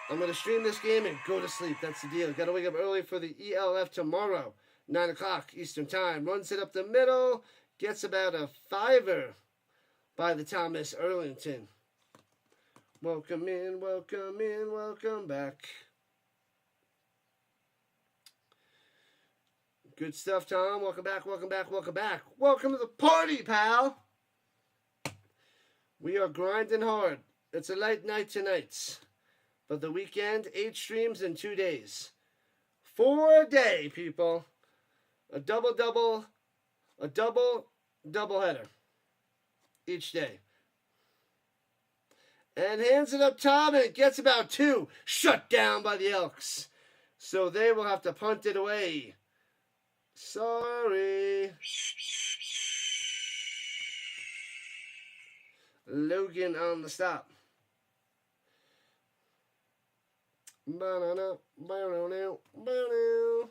I'm going to stream this game and go to sleep. That's the deal. Got to wake up early for the ELF tomorrow. 9 o'clock Eastern Time. Runs it up the middle. Gets about a $5 by the Thomas Erlington. Welcome in, welcome back. Good stuff, Tom. Welcome back. Welcome to the party, pal. We are grinding hard. It's a late night tonight. But the weekend, 8 streams in 2 days. 4 a day, people. A double header each day. And hands it up top, and it gets about 2. Shut down by the Elks. So they will have to punt it away. Sorry. Logan on the stop. Ba-na-na, ba-na-na, ba-na.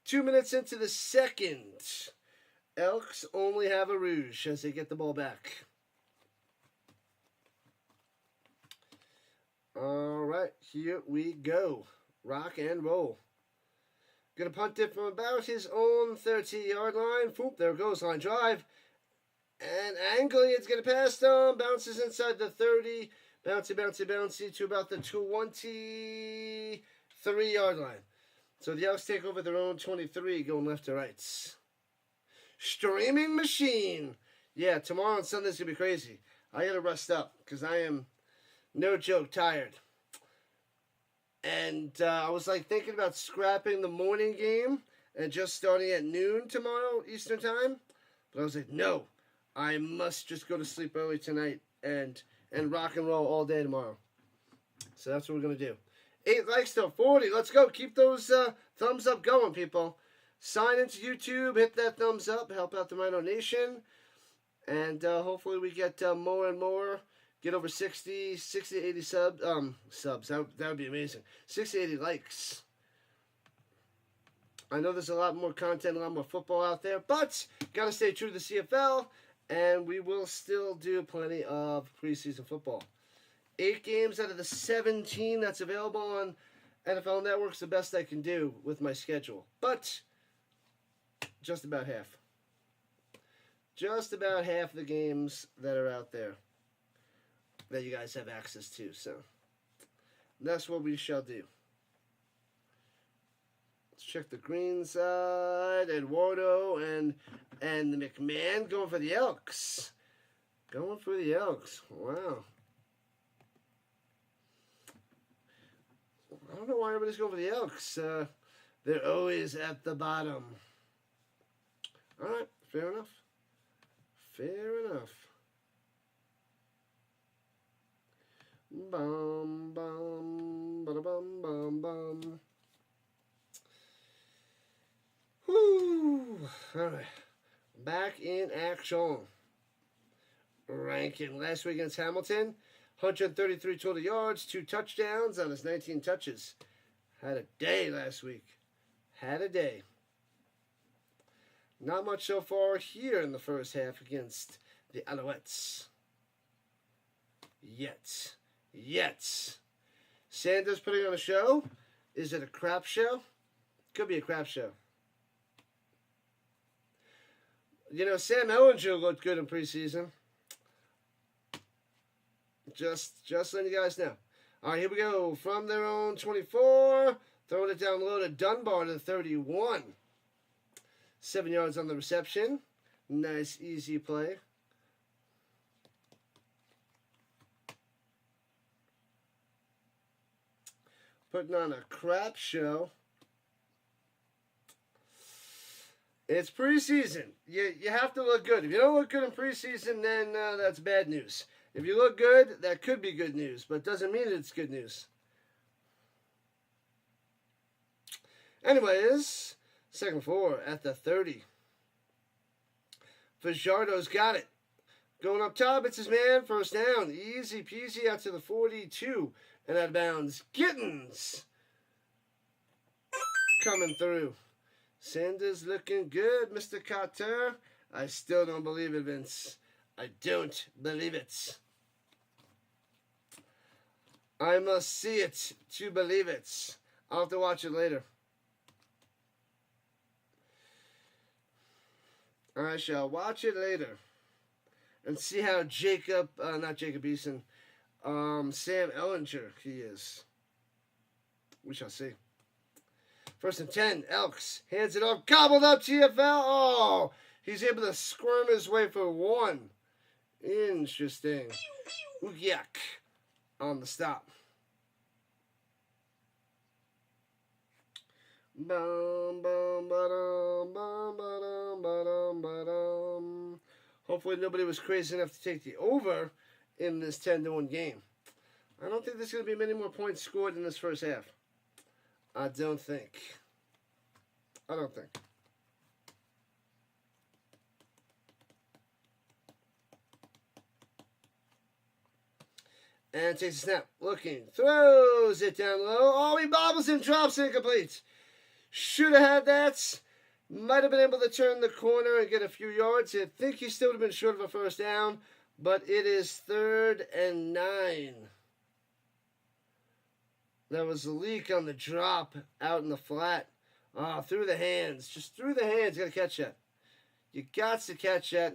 2 minutes into the second. Elks only have a rouge as they get the ball back. All right, here we go. Rock and roll. Gonna punt it from about his own 30-yard line. Boop, there it goes, line drive. And angling, it's gonna pass down. Bounces inside the 30. Bouncy to about the 23-yard line. So the Elks take over their own 23, going left to right. Streaming machine. Yeah, tomorrow and Sunday's gonna be crazy. I gotta rest up because I am, no joke, tired. And I was like thinking about scrapping the morning game and just starting at noon tomorrow Eastern Time. But I was like, no, I must just go to sleep early tonight and rock and roll all day tomorrow. So that's what we're going to do. 8 likes to 40. Let's go. Keep those thumbs up going, people. Sign into YouTube. Hit that thumbs up. Help out the Rhino Nation. And hopefully we get more and more. Get over 60 to 80 subs. That would be amazing. 60 to 80 likes. I know there's a lot more content, a lot more football out there, but gotta stay true to the CFL, and we will still do plenty of preseason football. 8 games out of the 17 that's available on NFL Network's the best I can do with my schedule, but just about half. Just about half the games that are out there that you guys have access to, so that's what we shall do. Let's check the green side. Eduardo and the McMahon going for the Elks. Going for the Elks. Wow. I don't know why everybody's going for the Elks. They're always at the bottom. All right, fair enough. Fair enough. Bum, bum, ba-da-bum, bum, bum. Whew. All right. Back in action. Ranking last week against Hamilton. 133 total yards, 2 touchdowns on his 19 touches. Had a day last week. Had a day. Not much so far here in the first half against the Alouettes. Yet. Sanders putting on a show. Is it a crap show? Could be a crap show. You know, Sam Ellinger looked good in preseason. Just letting you guys know. All right, here we go. From their own 24. Throwing it down low to Dunbar to 31. 7 yards on the reception. Nice, easy play. Putting on a crap show. It's preseason. You have to look good. If you don't look good in preseason, then that's bad news. If you look good, that could be good news, but doesn't mean it's good news. Anyways, second 4 at the 30. Fajardo's got it. Going up top, it's his man. First down. Easy peasy out to the 42. And out of bounds. Gittins coming through. Sanders looking good, Mr. Carter. I still don't believe it, Vince. I don't believe it. I must see it to believe it. I'll have to watch it later. I shall watch it later and see how not Jacob Eason, Sam Ellinger he is. We shall see. 1st and 10, Elks hands it off, gobbled up CFL. Oh, he's able to squirm his way for 1. Interesting. Yuck on the stop. Bum, bum, ba-dum, bum, ba-dum, ba-dum, ba-dum. Hopefully nobody was crazy enough to take the over in this 10-1 game. I don't think there's going to be many more points scored in this first half. I don't think. And takes a snap. Looking. Throws it down low. Oh, he bobbles and drops it incomplete. Should have had that. Might have been able to turn the corner and get a few yards. I think he still would have been short of a first down. But it is 3rd and 9. There was a leak on the drop out in the flat. Through the hands. Just through the hands. Got to catch that. You got to catch that.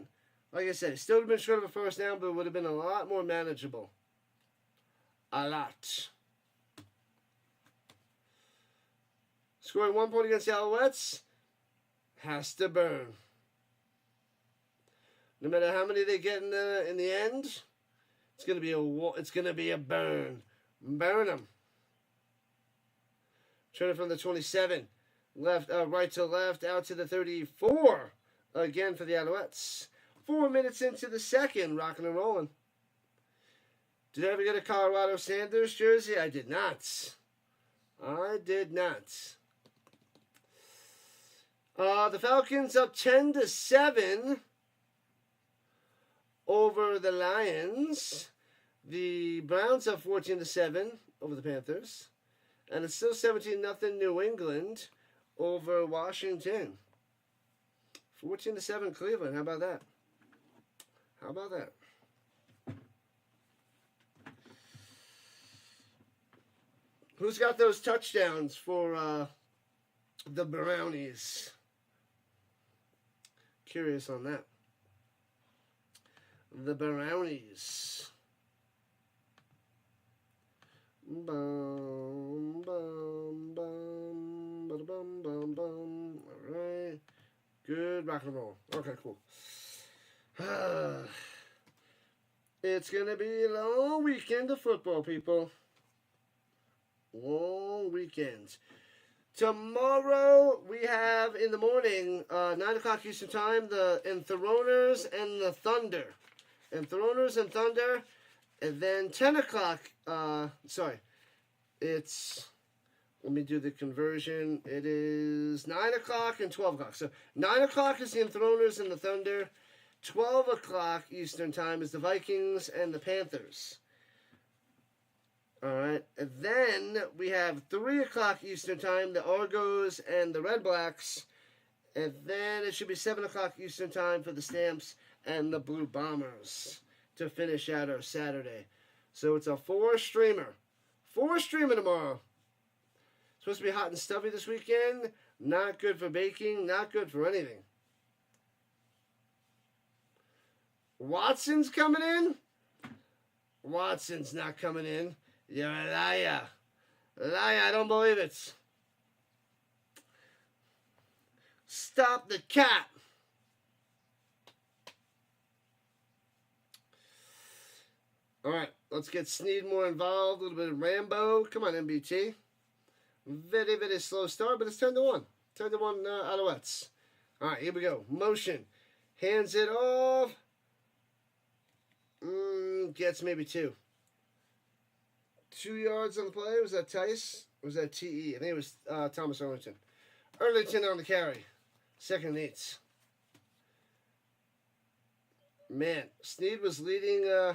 Like I said, it still would have been short of a first down, but it would have been a lot more manageable. A lot. Scoring 1 point against the Alouettes has to burn. No matter how many they get in the end, it's gonna be a burn. Burn them. Turning from the 27, right to left, out to the 34. Again for the Alouettes. 4 minutes into the second, rocking and rolling. Did I ever get a Colorado Sanders jersey? I did not. The Falcons up 10-7 over the Lions. The Browns up 14-7 over the Panthers. And it's still 17-0 New England over Washington. 14-7 Cleveland. How about that? Who's got those touchdowns for the Brownies? Curious on that. The Brownies. Bum, bum, bum, ba-da-bum, bum, bum. All right. Good rock and roll. Okay, cool. It's going to be a long weekend of football, people. Long weekend. Tomorrow we have in the morning, 9 o'clock Eastern Time, the Enthroners and the Thunder. Enthroners and Thunder. And then 10 o'clock, let me do the conversion. It is 9 o'clock and 12 o'clock. So 9 o'clock is the Enthroners and the Thunder. 12 o'clock Eastern Time is the Vikings and the Panthers. All right. And then we have 3 o'clock Eastern Time, the Argos and the Red Blacks. And then it should be 7 o'clock Eastern Time for the Stamps and the Blue Bombers to finish out our Saturday. So it's a 4-streamer. 4-streamer tomorrow. Supposed to be hot and stuffy this weekend. Not good for baking. Not good for anything. Watson's coming in? Watson's not coming in. You're a liar. Liar, I don't believe it. Stop the cat. All right, let's get Sneed more involved. A little bit of Rambo. Come on, MBT. Very, very slow start, but it's 10-1. 10-1 Alouettes. All right, here we go. Motion. Hands it off. Gets maybe 2. 2 yards on the play. Was that Tice? Or was that TE? I think it was Thomas Arlington. Arlington on the carry. 2nd and 8. Man, Sneed was leading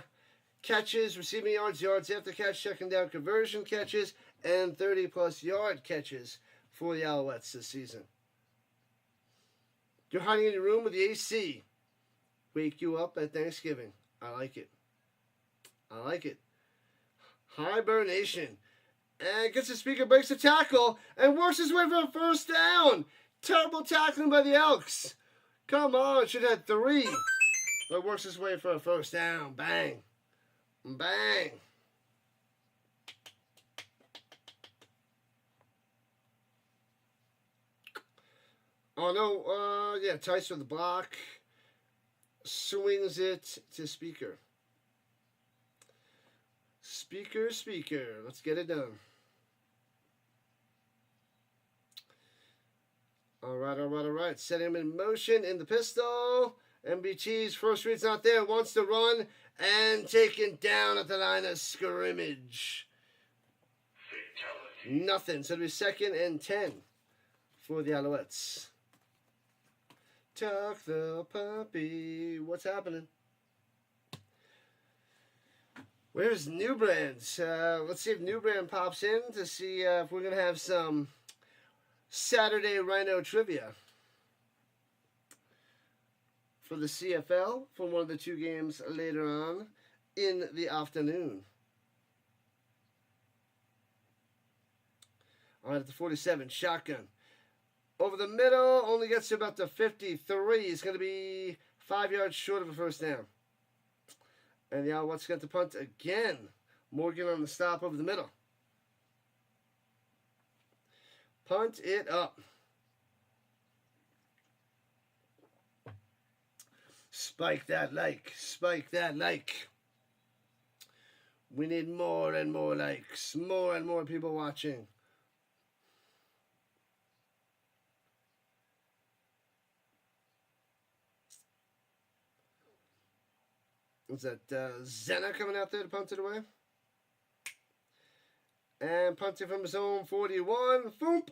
catches, receiving yards after catch, 2nd down conversion catches, and 30-plus yard catches for the Alouettes this season. You're hiding in your room with the AC. Wake you up at Thanksgiving. I like it. I like it. Hibernation. And gets the speaker, breaks the tackle, and works his way for a first down. Terrible tackling by the Elks. Come on, should have had 3. But works his way for a first down. Bang. Bang. Oh, no. Yeah, Tice with the block. Swings it to speaker. Speaker. Let's get it done. All right. Set him in motion in the pistol. MBT's first read's not there. Wants to run and taken down at the line of scrimmage. Fatality. Nothing. So it'll be 2nd and 10 for the Alouettes. Tuck the puppy. What's happening? Where's Newbrands? Let's see if Newbrand pops in to see if we're going to have some Saturday Rhino trivia for the CFL for one of the 2 games later on in the afternoon. All right, at the 47, shotgun. Over the middle, only gets to about the 53. It's going to be 5 yards short of a first down. And the Alouettes got the punt again. Morgan on the stop over the middle. Punt it up. Spike that like. We need more and more likes. More and more people watching. What's that? Zena coming out there to punt it away. And punting from his own 41. Foomp.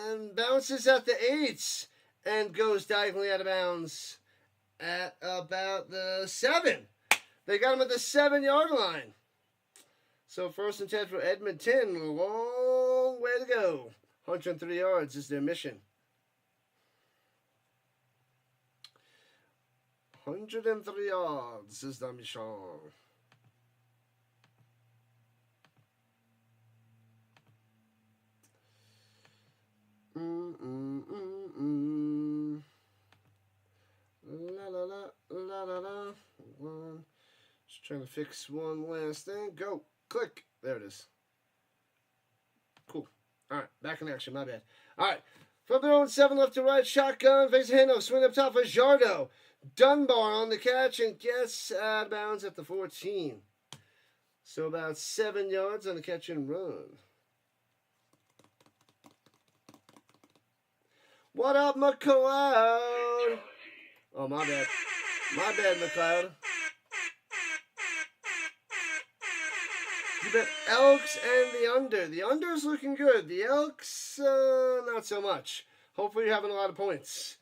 And bounces at the 8s. And goes diagonally out of bounds at about the 7. They got him at the 7-yard line. So 1st and 10 for Edmonton. A long way to go. 103 yards is their mission. 103 yards is the mission. La. Just trying to fix one last thing. Go. Click. There it is. Cool. All right. Back in action. My bad. All right. From their own 7 left to right. Shotgun. Face handoff. Swing up top for Jardo. Dunbar on the catch and gets out of bounds at the 14. So about 7 yards on the catch and run. What up, McLeod? Oh, my bad. My bad, McLeod. You bet Elks and the under. The under's looking good. The Elks, not so much. Hopefully you're having a lot of points.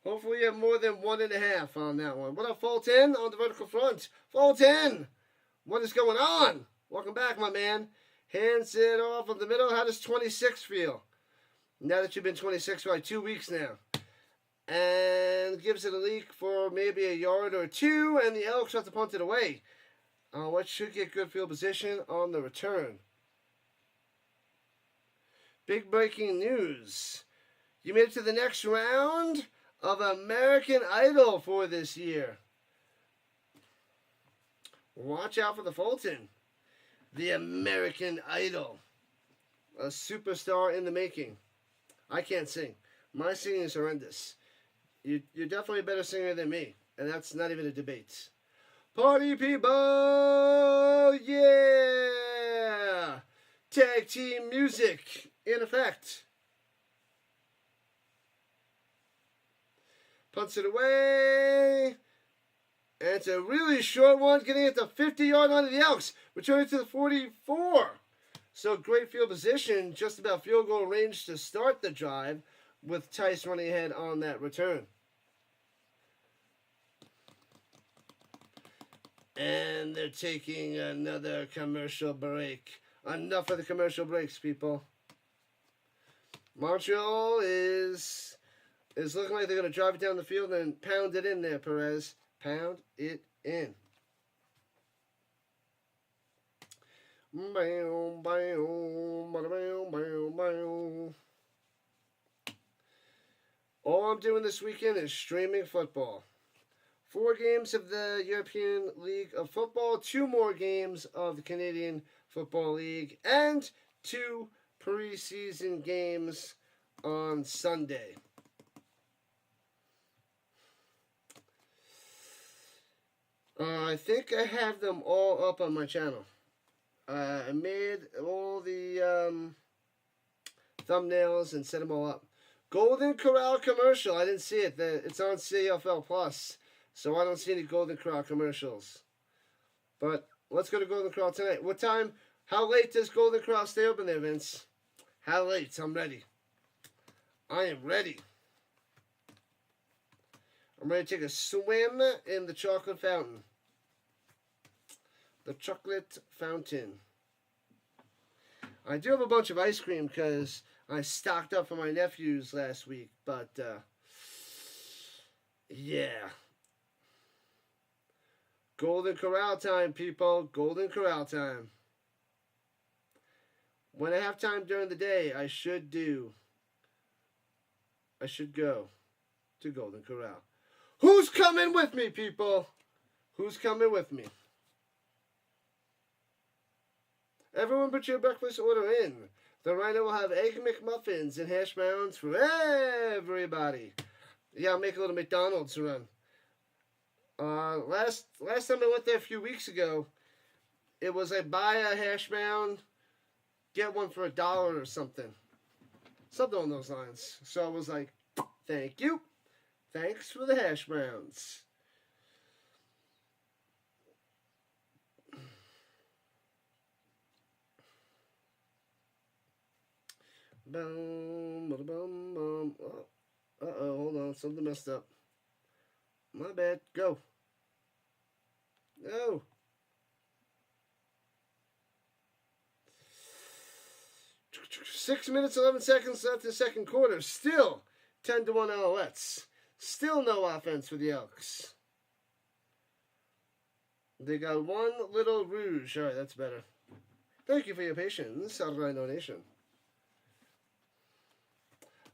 Hopefully you have more than 1.5 on that one. What up, Fulton on the vertical front? Fulton! What is going on? Welcome back, my man. Hands it off of the middle. How does 26 feel? Now that you've been 26 for like 2 weeks now. And gives it a leak for maybe a yard or 2. And the Elks have to punt it away. What should get good field position on the return. Big breaking news. You made it to the next round of American Idol for this year. Watch out for the Fulton. The American Idol. A superstar in the making. I can't sing. My singing is horrendous. You're definitely a better singer than me. And that's not even a debate. Party people! Yeah! Tag team music in effect. Punts it away. And it's a really short one, getting at the 50-yard line of the Elks. Returning to the 44. So great field position, just about field goal range to start the drive, with Tice running ahead on that return. And they're taking another commercial break. Enough of the commercial breaks, people. Montreal is It's looking like they're going to drive it down the field and pound it in there, Perez. Pound it in. All I'm doing this weekend is streaming football. 4 games of the European League of Football, 2 more games of the Canadian Football League, and 2 preseason games on Sunday. I think I have them all up on my channel. I made all the thumbnails and set them all up. Golden Corral commercial. I didn't see it. It's on CFL Plus, so I don't see any Golden Corral commercials. But let's go to Golden Corral tonight. What time? How late does Golden Corral stay open there, Vince? How late? I'm ready. I am ready. I'm ready to take a swim in the chocolate fountain. The chocolate fountain. I do have a bunch of ice cream because I stocked up for my nephews last week. But, yeah. Golden Corral time, people. Golden Corral time. When I have time during the day, I should go to Golden Corral. Who's coming with me, people? Who's coming with me? Everyone put your breakfast order in. The Rhino will have Egg McMuffins and hash browns for everybody. Yeah, I'll make a little McDonald's run. Last time I went there a few weeks ago, it was like buy a hash brown, get one for $1 or something. Something along those lines. So I was like, thank you. Thanks for the hash browns. Boom, boom, boom. Uh-oh, hold on. Something messed up. My bad. Go. No. Six minutes, 11 seconds left in the second quarter. Still 10-1 Alouettes. Still no offense for the Elks. They got one little rouge. All right, that's better. Thank you for your patience, Rhino Nation.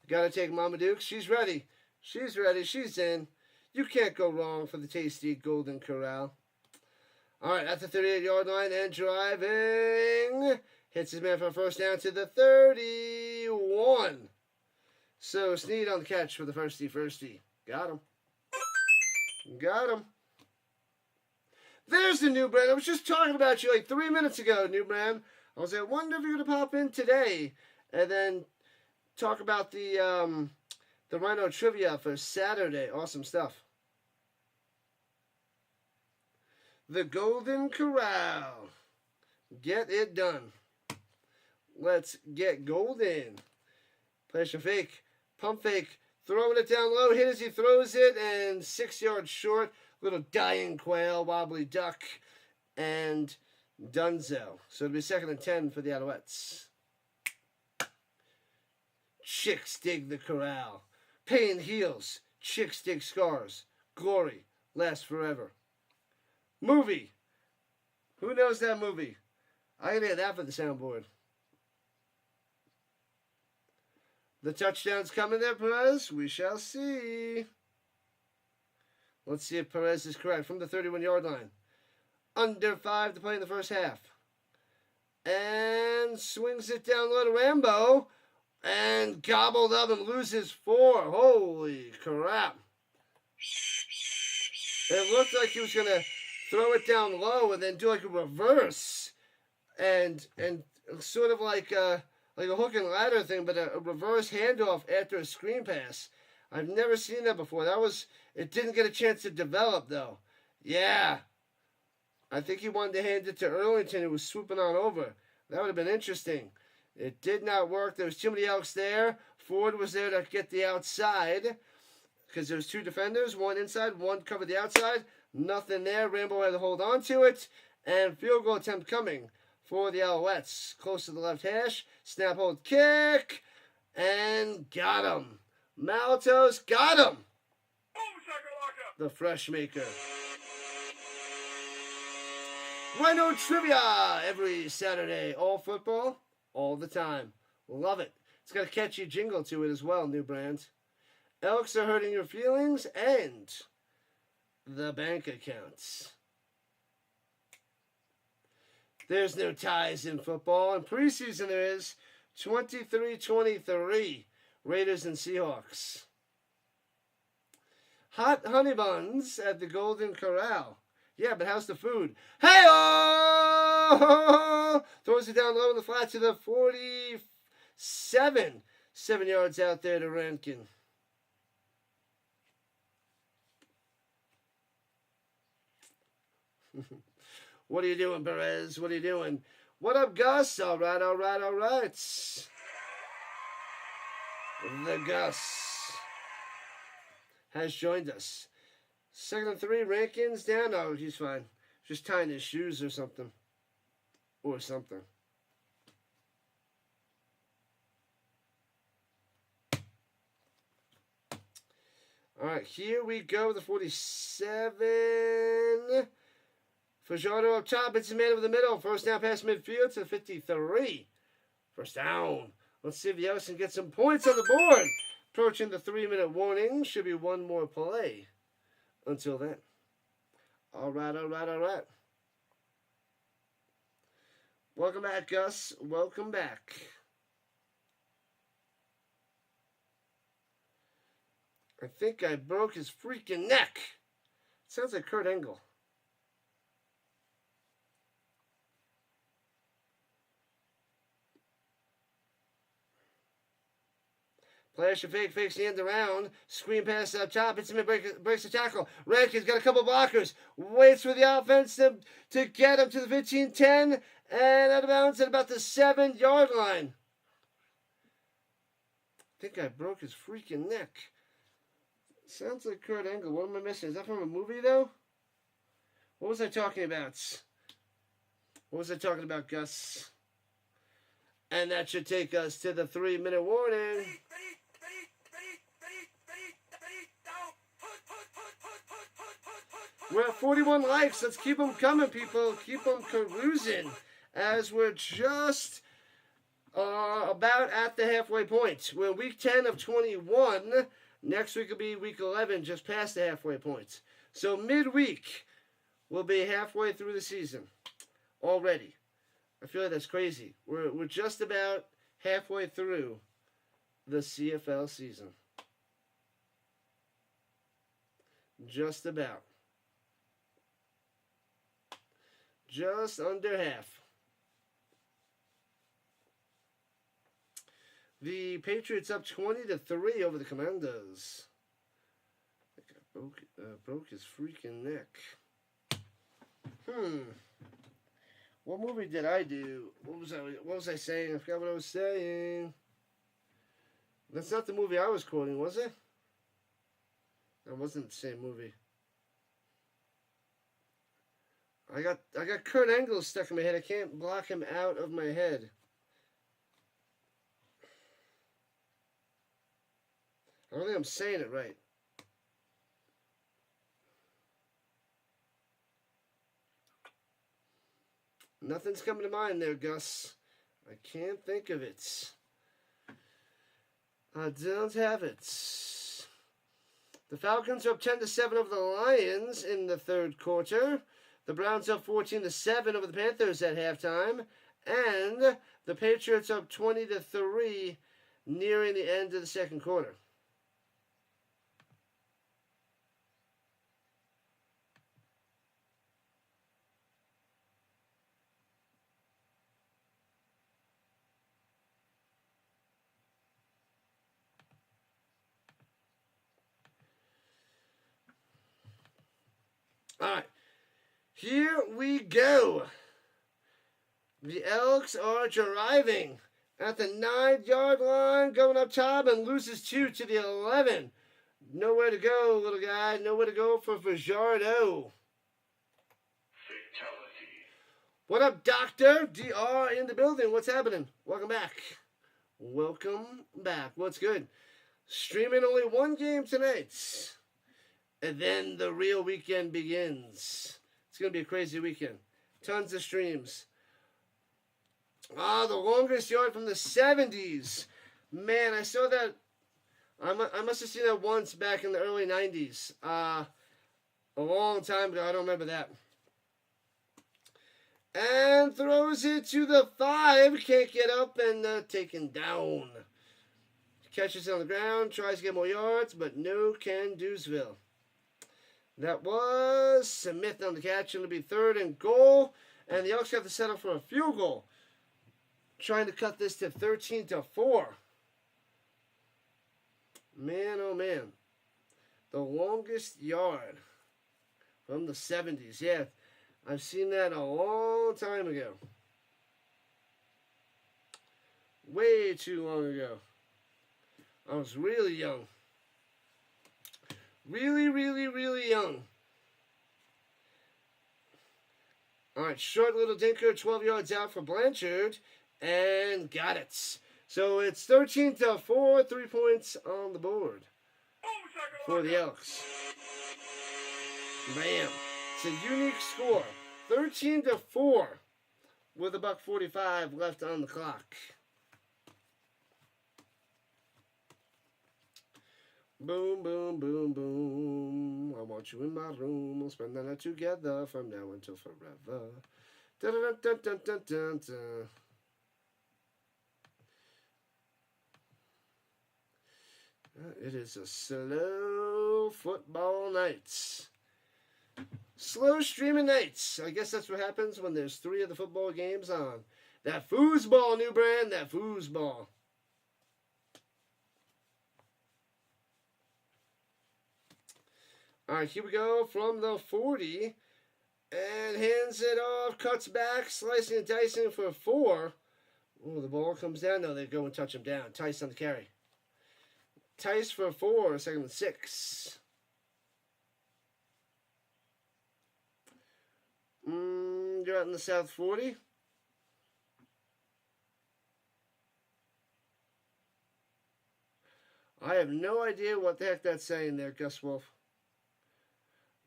Gotta take Mama Duke. She's ready. She's ready. She's in. You can't go wrong for the tasty Golden Corral. All right, at the 38-yard line and driving. Hits his man for a first down to the 31. So Snead on the catch for the firsty. Got him. Got him. There's the new brand. I was just talking about you like 3 minutes ago, new brand. I was like, I wonder if you're going to pop in today. And then talk about the Rhino trivia for Saturday. Awesome stuff. The Golden Corral. Get it done. Let's get golden. Pressure fake. Pump fake. Throwing it down low. Hit as he throws it. And 6 yards short. Little dying quail. Wobbly duck. And Dunzo. So it'll be 2nd and 10 for the Alouettes. Chicks dig the corral. Pain heals. Chicks dig scars. Glory lasts forever. Movie. Who knows that movie? I gotta get that for the soundboard. The touchdown's coming there, Perez. We shall see. Let's see if Perez is correct. From the 31-yard line. Under 5 to play in the first half. And swings it down low to Rambo. And gobbled up and loses 4. Holy crap. It looked like he was going to throw it down low and then do like a reverse. And sort of like a hook and ladder thing, but a reverse handoff after a screen pass. I've never seen that before. It didn't get a chance to develop, though. Yeah. I think he wanted to hand it to Erlington, who was swooping on over. That would have been interesting. It did not work. There was too many Elks there. Ford was there to get the outside because there was 2 defenders, one inside, one covered the outside. Nothing there. Rambo had to hold on to it. And field goal attempt coming for the Alouettes. Close to the left hash. Snap, hold, kick. And got him. Maltos got him. The Fresh Maker. Rhino Trivia every Saturday. All football, all the time. Love it. It's got a catchy jingle to it as well, new brand. Elks are hurting your feelings and the bank accounts. There's no ties in football. In preseason there is 23-23. Raiders and Seahawks. Hot honey buns at the Golden Corral. Yeah, but how's the food? Hey-oh! Throws it down low in the flat to the 47. 7 yards out there to Rankin. What are you doing, Perez? What are you doing? What up, Gus? All right. The Gus has joined us. 2nd and 3, Rankin's down. Oh, he's fine. Just tying his shoes or something. All right, here we go. The 47. Fajardo up top. It's a man over the middle. First down past midfield to 53. First down. Let's see if the Elks can get some points on the board. Approaching the 3-minute warning. Should be one more play until then. All right. Welcome back, Gus. Welcome back. I think I broke his freaking neck. Sounds like Kurt Angle. Player should fakes the end around. Screen pass up top. It's him, breaks the tackle. Rankin's got a couple blockers. Waits for the offense to get him to the 15-10. And out of bounds at about the 7-yard line. I think I broke his freaking neck. Sounds like Kurt Angle. What am I missing? Is that from a movie, though? What was I talking about? Gus? And that should take us to the 3-minute warning. We're at 41 likes. Let's keep them coming, people. Keep them carousing as we're just about at the halfway point. We're week 10 of 21. Next week will be week 11, just past the halfway point. So midweek, we'll be halfway through the season already. I feel like that's crazy. We're just about halfway through the CFL season. Just about. Just under half. The Patriots up 20-3 over the Commanders. I think I broke his freaking neck. What movie did I do? What was I saying? I forgot what I was saying. That's not the movie I was quoting, was it? That wasn't the same movie. I got Kurt Angle stuck in my head. I can't block him out of my head. I don't think I'm saying it right. Nothing's coming to mind there, Gus. I can't think of it. I don't have it. The Falcons are up 10-7 over the Lions in the third quarter. The Browns up 14-7 over the Panthers at halftime. And the Patriots up 20-3 nearing the end of the second quarter. All right, here we go. The Elks are driving at the 9-yard line, going up top, and loses 2 to the 11. Nowhere to go, little guy. Nowhere to go for Fajardo. Fatality. What up, Doctor? DR in the building. What's happening? Welcome back. What's good? Streaming only one game tonight. And then the real weekend begins. It's going to be a crazy weekend. Tons of streams. The longest yard from the 70s. Man, I saw that. I must have seen that once back in the early 90s. A long time ago. I don't remember that. And throws it to the 5. Can't get up and taken down. Catches it on the ground. Tries to get more yards, but no can do'sville. That was Smith on the catch. It'll be 3rd and goal. And the Elks have to settle for a field goal. Trying to cut this to 13-4. Man, oh man. The longest yard from the 70s. Yeah, I've seen that a long time ago. Way too long ago. I was really young. Really, really, really young. All right, short little dinker, 12 yards out for Blanchard, and got it. So it's 13-4, 3 points on the board for the Elks. Bam. It's a unique score. 13-4 with $1:45 left on the clock. Boom, boom, boom, boom. I want you in my room. We'll spend the night together from now until forever. Dun, dun, dun, dun, dun, dun, dun. It is a slow football night. Slow streaming nights. I guess that's what happens when there's 3 of the football games on. That foosball, new brand, that foosball. All right, here we go from the 40. And hands it off, cuts back, slicing and dicing for 4. Oh, the ball comes down. No, they go and touch him down. Tice on the carry. Tice for 4, 2nd and 6. You're out in the South 40. I have no idea what the heck that's saying there, Gus Wolf.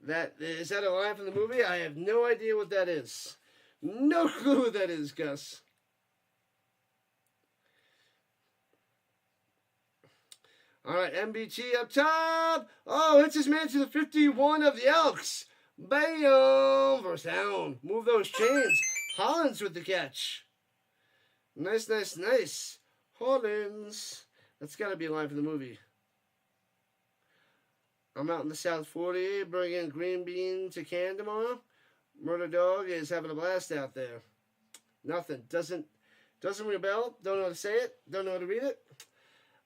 Is that a line from the movie? I have no idea what that is. No clue what that is, Gus. All right, MBT up top. Oh, hits his man to the 51 of the Elks. Bam! First down. Move those chains. Hollins with the catch. Nice, nice, nice. Hollins. That's got to be a line from the movie. I'm out in the South 40, bringing green bean to can tomorrow. Murder Dog is having a blast out there. Nothing. Doesn't ring a bell. Don't know how to say it. Don't know how to read it.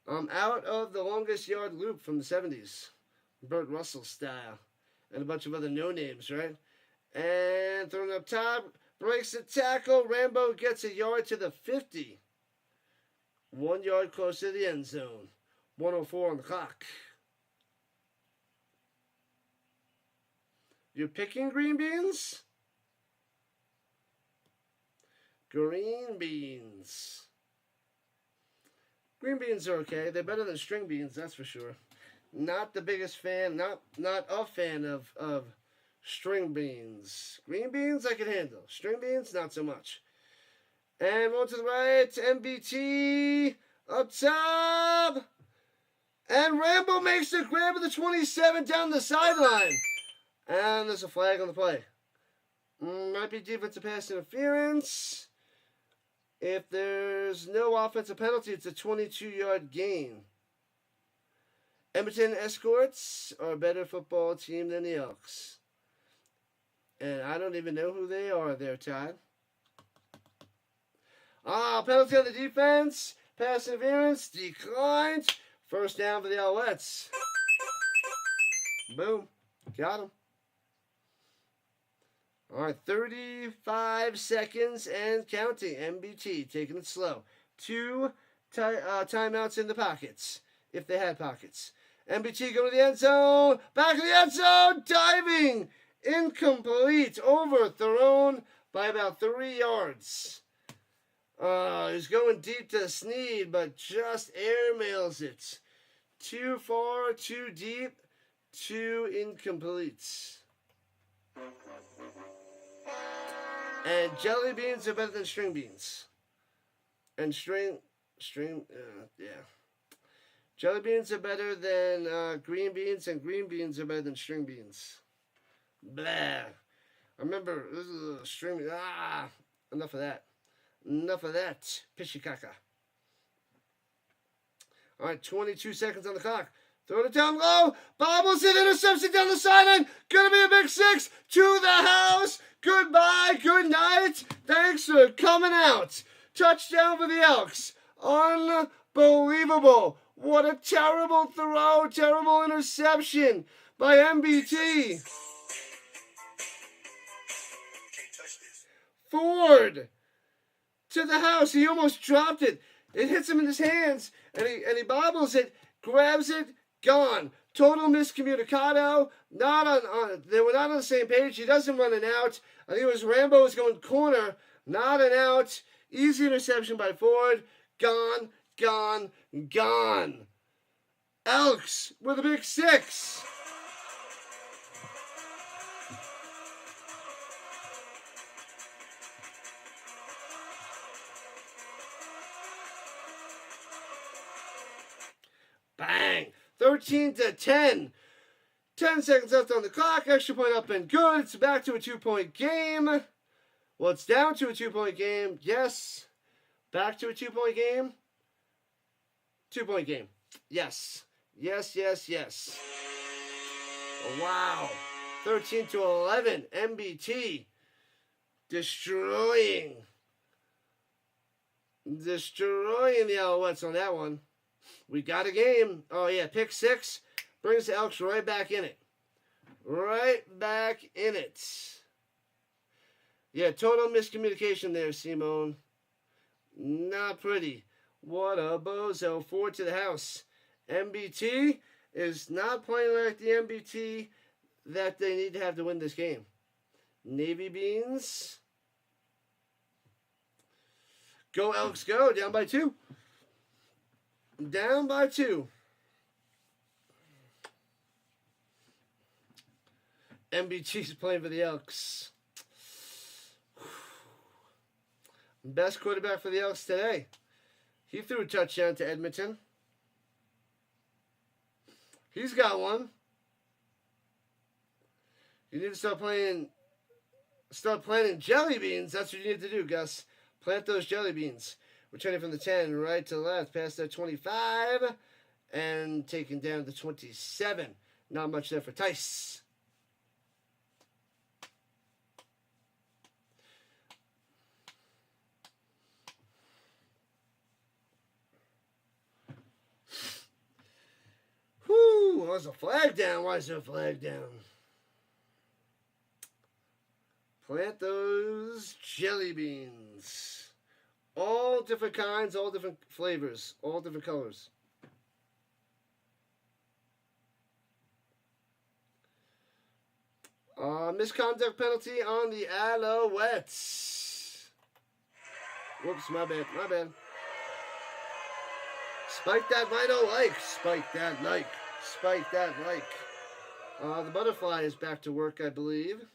I'm out of the longest yard loop from the 70s. Burt Russell style. And a bunch of other no-names, right? And thrown up top. Breaks the tackle. Rambo gets a yard to the 50. 1 yard closer to the end zone. 1:04 on the clock. You're picking green beans? Green beans. Green beans are okay. They're better than string beans, that's for sure. Not the biggest fan, not a fan of string beans. Green beans I can handle. String beans, not so much. And one to the right, MBT up top. And Rambo makes the grab of the 27 down the sideline. And there's a flag on the play. Might be defensive pass interference. If there's no offensive penalty, it's a 22-yard gain. Edmonton Escorts are a better football team than the Elks. And I don't even know who they are there, Todd. Penalty on the defense. Pass interference declined. First down for the Alouettes. Boom. Got him. All right, 35 seconds and counting. MBT taking it slow. 2 timeouts in the pockets, if they had pockets. MBT going to the end zone. Back of the end zone. Diving. Incomplete. Overthrown by about 3 yards. He's going deep to Sneed, but just airmails it Too far, too deep, too incomplete. And jelly beans are better than string beans. And yeah. Jelly beans are better than green beans, and green beans are better than string beans. Blah. I remember, string beans. Enough of that. Enough of that. Pishy caca. All right, 22 seconds on the clock. Throw it down low. Bobbles it. Interception down the sideline. Gonna be a big 6 to the house. Goodbye. Good night. Thanks for coming out. Touchdown for the Elks. Unbelievable. What a terrible throw. Terrible interception by MBT. Ford to the house. He almost dropped it. It hits him in his hands, and he bobbles it, grabs it, gone. Total miscommunicado. Not on. They were not on the same page. He doesn't run an out. I think it was Rambo was going corner. Not an out. Easy interception by Ford. Gone. Gone. Gone. Elks with a big 6. Bang! 13-10. 10 seconds left on the clock. Extra point up and good. It's back to a 2-point game. Well, it's down to a 2-point game. Yes. Back to a 2-point game. 2-point game. Yes. Yes, yes, yes. Wow. 13-11. MBT. Destroying the Alouettes on that one. We got a game. Oh, yeah. Pick 6 brings the Elks right back in it. Right back in it. Yeah, total miscommunication there, Simone. Not pretty. What a bozo. Ford to the house. MBT is not playing like the MBT that they need to have to win this game. Navy Beans. Go Elks, go. Down by 2. Down by 2. MBT's playing for the Elks. Best quarterback for the Elks today. He threw a touchdown to Edmonton. He's got one. You need to start planting jelly beans. That's what you need to do, Gus. Plant those jelly beans. Returning from the 10, right to left, past the 25, and taking down the 27. Not much there for Tice. Whew, there's a flag down. Why is there a flag down? Plant those jelly beans. All different kinds, all different flavors, all different colors. Misconduct penalty on the Alouettes. Whoops, my bad, my bad. Spike that Rhino like. Spike that like. Spike that like. The butterfly is back to work, I believe.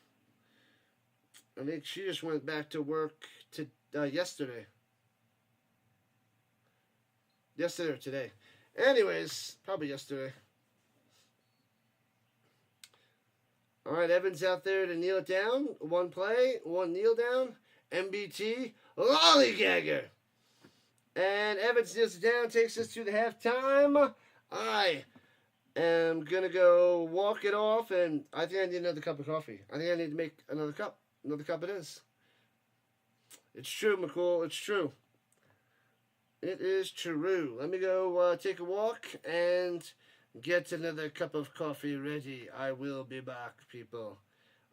I think she just went back to work yesterday. Yesterday or today. Anyways, probably yesterday. All right, Evans out there to kneel it down. One play, one kneel down. MBT, lollygagger. And Evans kneels it down, takes us to the halftime. I am going to go walk it off, and I think I need another cup of coffee. I think I need to make another cup. Another cup it is. It's true, McCool. It's true. It is true. Let me go take a walk and get another cup of coffee ready. I will be back, people.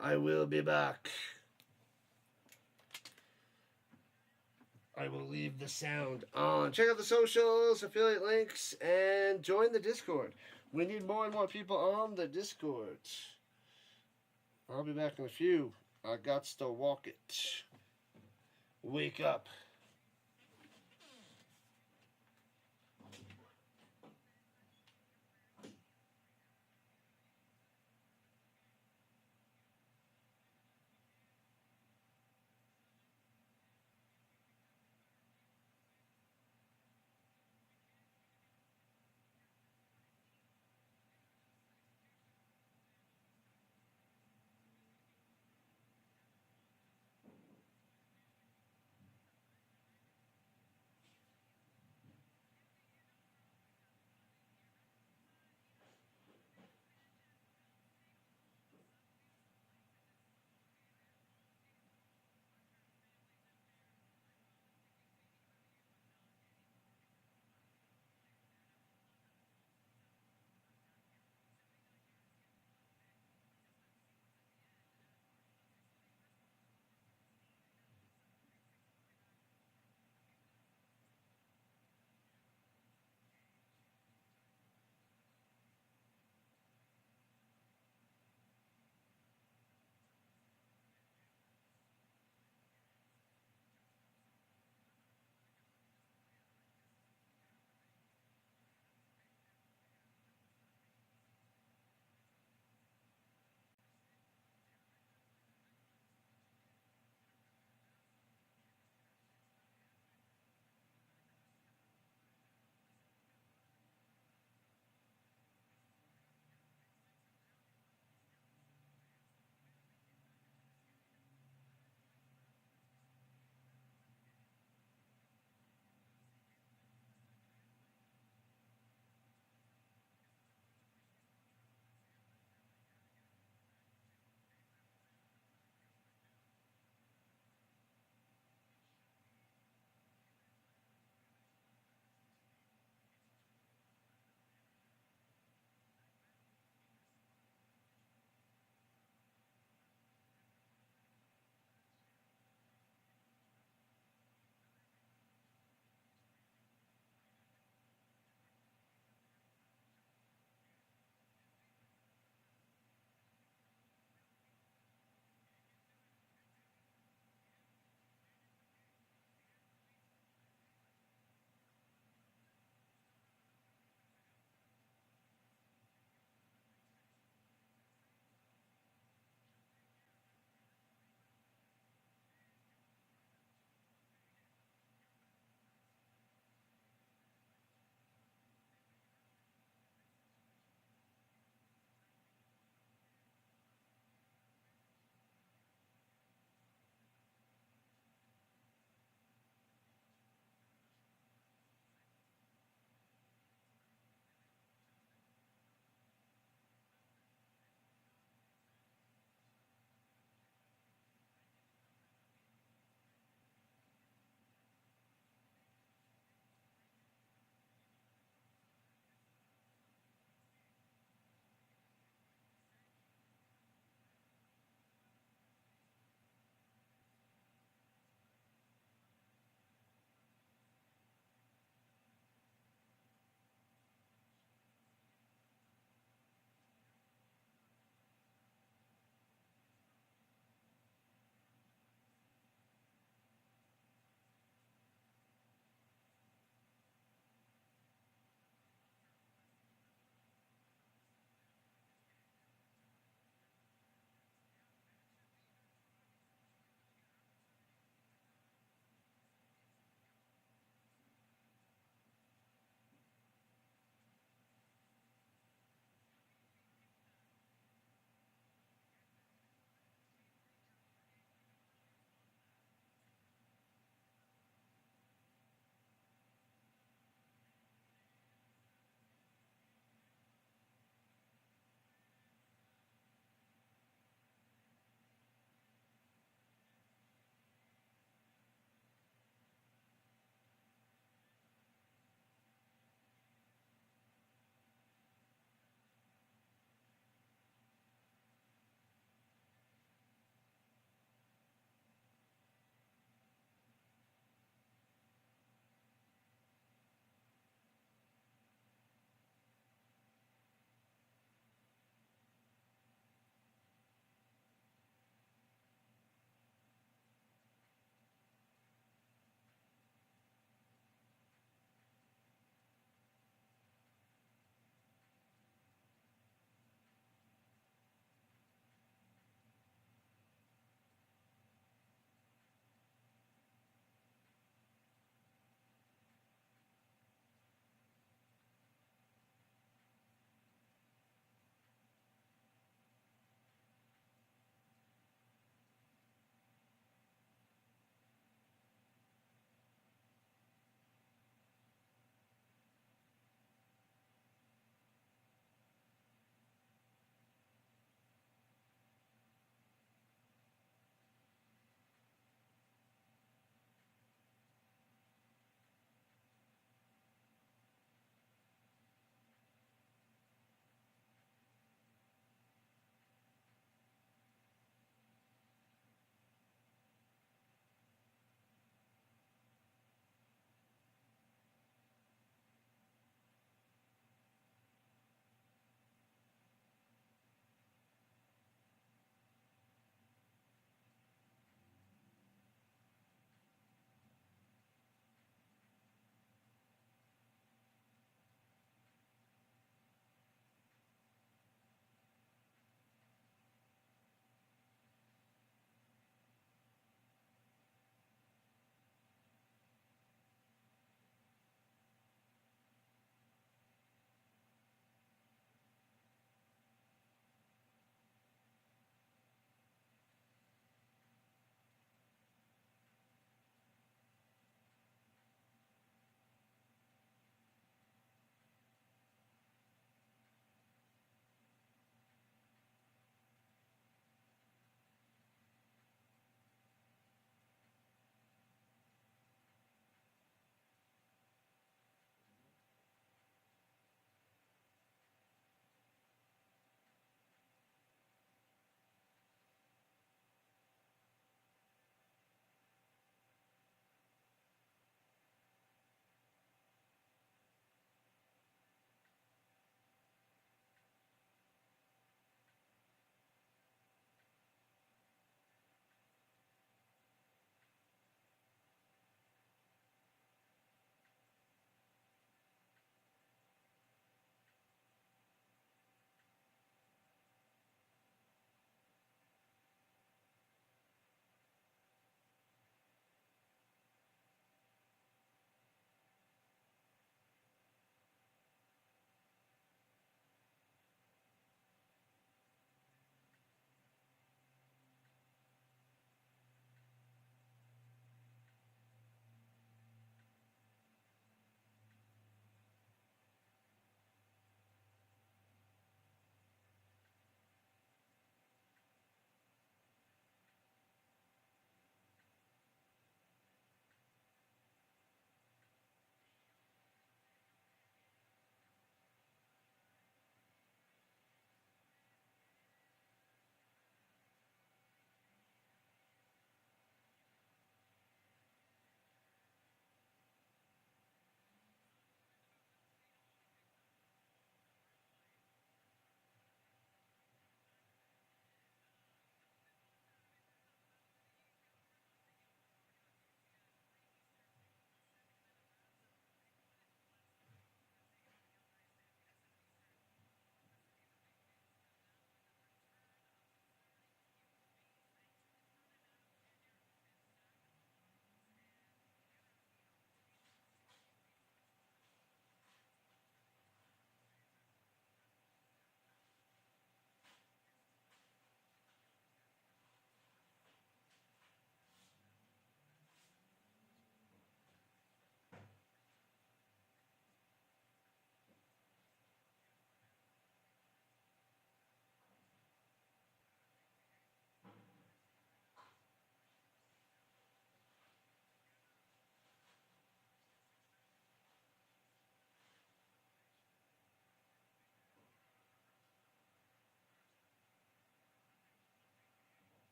I will be back. I will leave the sound on. Check out the socials, affiliate links, and join the Discord. We need more and more people on the Discord. I'll be back in a few. I got to walk it. Wake up.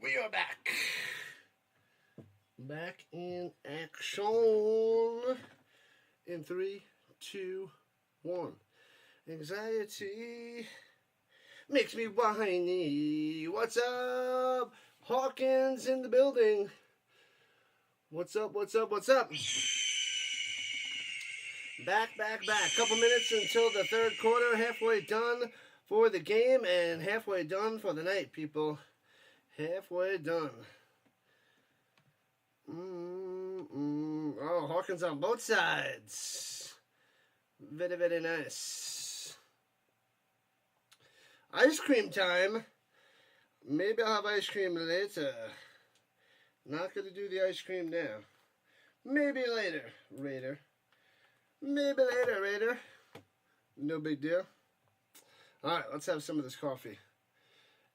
We are back. Back in action. In 3, 2, 1. Anxiety makes me whiny. What's up? Hawkins in the building. What's up, what's up, what's up? Back. Couple minutes until the third quarter. Halfway done for the game and halfway done for the night, people. Halfway done. Oh, Hawkins on both sides. Very, very nice. Ice cream time. Maybe I'll have ice cream later. Not going to do the ice cream now. Maybe later, Raider. Maybe later, Raider. No big deal. Alright, let's have some of this coffee.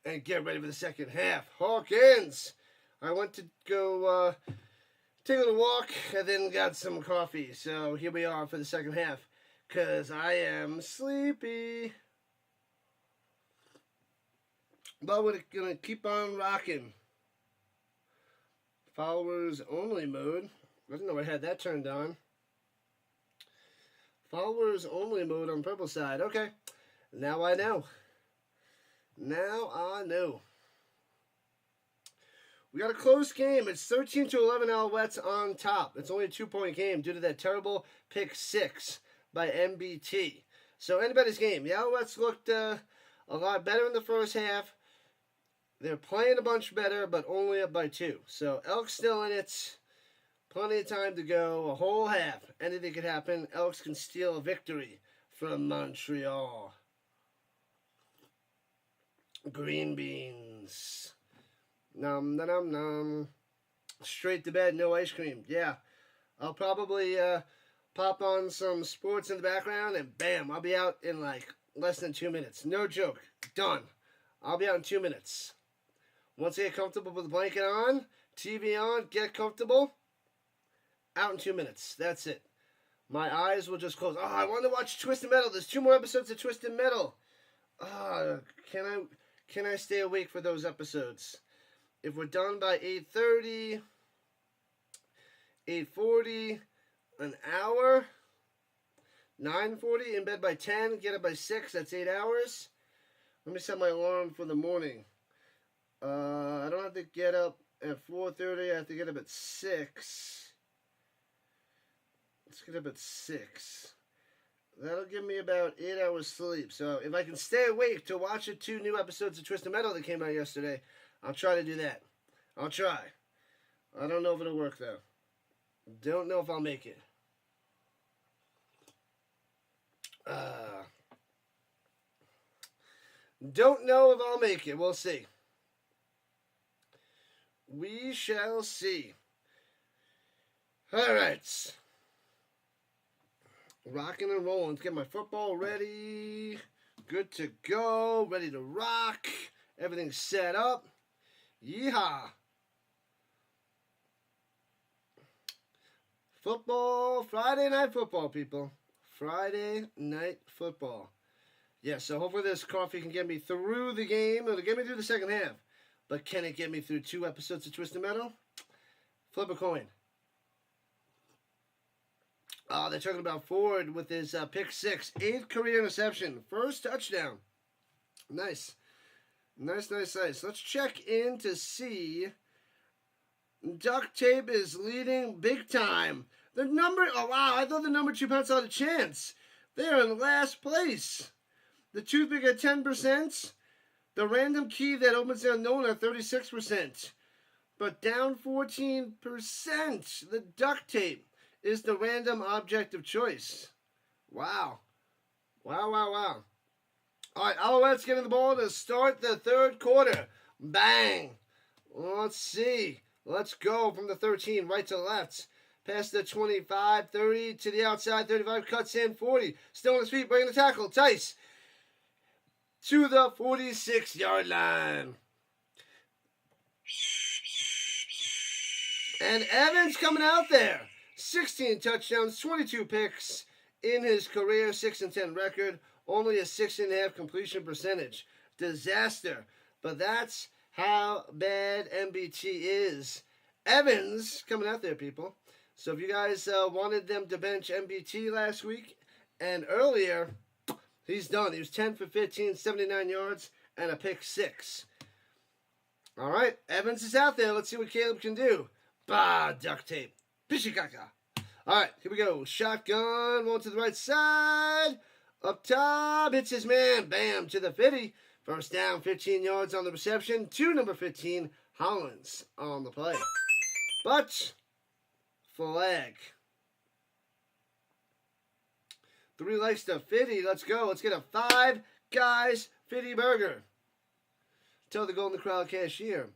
And get ready for the second half. Hawkins! I went to go take a little walk and then got some coffee. So here we are for the second half. Because I am sleepy. But we're going to keep on rocking. Followers only mode. I didn't know I had that turned on. Followers only mode on purple side. Okay. Now I know. Now I know. We got a close game. It's 13-11 Alouettes on top. It's only a 2-point game due to that terrible pick 6 by MBT. So anybody's game. The Alouettes looked a lot better in the first half. They're playing a bunch better, but only up by 2. So Elks still in it. Plenty of time to go. A whole half. Anything could happen. Elks can steal a victory from Montreal. Green beans. Nom, nom, nom. Straight to bed, no ice cream. Yeah. I'll probably pop on some sports in the background and bam, I'll be out in like less than 2 minutes. No joke. Done. I'll be out in 2 minutes. Once I get comfortable with the blanket on, TV on, get comfortable, out in 2 minutes. That's it. My eyes will just close. Oh, I want to watch Twisted Metal. There's 2 more episodes of Twisted Metal. Can I stay awake for those episodes? If we're done by 8:30, 8:40, an hour, 9:40, in bed by 10, get up by 6, that's 8 hours. Let me set my alarm for the morning. I don't have to get up at 4:30, I have to get up at 6. Let's get up at 6. That'll give me about 8 hours sleep. So if I can stay awake to watch the 2 new episodes of Twisted Metal that came out yesterday, I'll try to do that. I'll try. I don't know if it'll work, though. Don't know if I'll make it. Don't know if I'll make it. We'll see. We shall see. All right. Rocking and rolling. Let's get my football ready. Good to go. Ready to rock. Everything's set up. Yeehaw. Football. Friday night football, people. Friday night football. Yeah, so hopefully this coffee can get me through the game. It'll get me through the second half. But can it get me through 2 episodes of Twisted Metal? Flip a coin. They're talking about Ford with his pick 6. 8th career interception. First touchdown. Nice. Nice. Let's check in to see. Duct tape is leading big time. The number... Oh, wow. I thought the number 2 Pets had a chance. They're in last place. The toothpick at 10%. The random key that opens the unknown at 36%. But down 14%. The duct tape is the random object of choice. Wow. Wow. All right, Alouettes getting the ball to start the third quarter. Bang. Let's see. Let's go from the 13, right to left. Past the 25, 30 to the outside, 35, cuts in, 40. Still on his feet, breaking the tackle. Tice to the 46-yard line. And Evans coming out there. 16 touchdowns, 22 picks in his career, 6-10 record. Only a 6.5 completion percentage. Disaster. But that's how bad MBT is. Evans coming out there, people. So if you guys wanted them to bench MBT last week and earlier, he's done. He was 10 for 15, 79 yards, and a pick 6. All right, Evans is out there. Let's see what Caleb can do. Bah, duct tape. Pishikaka. All right, here we go. Shotgun, one to the right side. Up top, hits his man. Bam, to the 50. First down, 15 yards on the reception. To number 15, Hollins on the play. But, flag. 3 likes to 50. Let's go. Let's get a 5 guys 50 burger. Tell the Golden Corral cashier,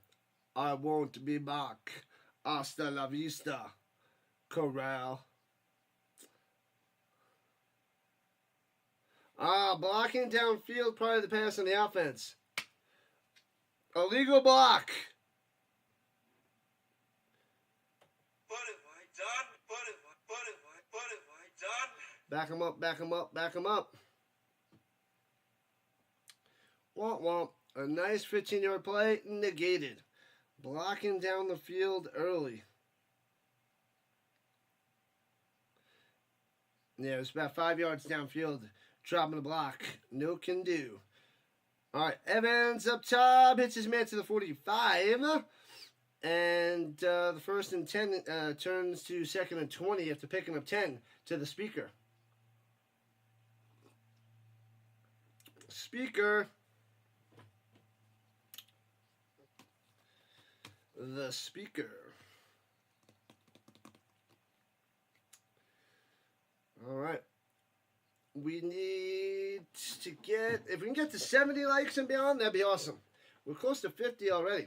I won't be back. Hasta la vista, Corral. Blocking downfield prior to the pass on the offense. Illegal block. Back him up, back him up, back him up. Womp womp. A nice 15-yard play, negated. Blocking down the field early. Yeah, it was about 5 yards downfield. Dropping the block. No can do. All right, Evans up top. Hits his man to the 45. And the 1st and 10 turns to 2nd and 20 after picking up 10 to the speaker. Speaker. The speaker. All right. We need to get, if we can get to 70 likes and beyond, that'd be awesome. We're close to 50 already.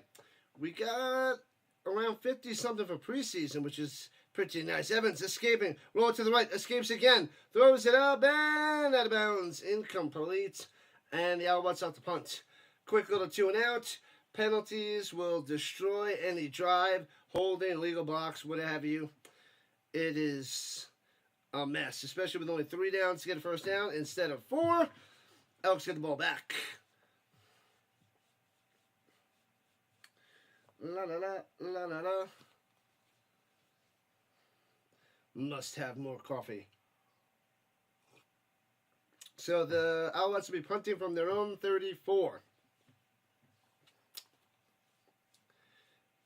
We got around 50 something for preseason, which is pretty nice. Evans escaping, roll to the right, escapes again, throws it up and out of bounds, incomplete, and the Alouettes off the punt. Quick little 2 and out. Penalties will destroy any drive, holding, legal blocks, what have you. It is a mess, especially with only 3 downs to get a first down instead of 4. Elks get the ball back. La la la la la la. Must have more coffee. So the Alouettes will be punting from their own 34.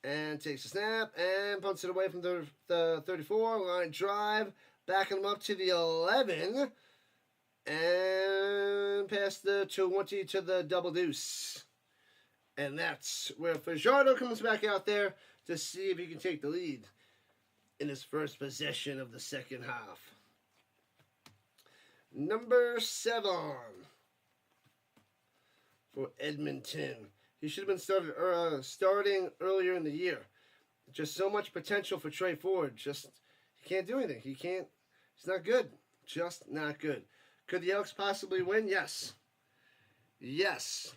And takes a snap and punts it away from the 34. Line drive. Backing them up to the 11. And past the 20 to the double deuce. And that's where Fajardo comes back out there to see if he can take the lead in his first possession of the second half. Number 7 for Edmonton. He should have been starting earlier in the year. Just so much potential for Trey Ford. Just, he can't do anything. He's not good. Just not good. Could the Elks possibly win? Yes. Yes.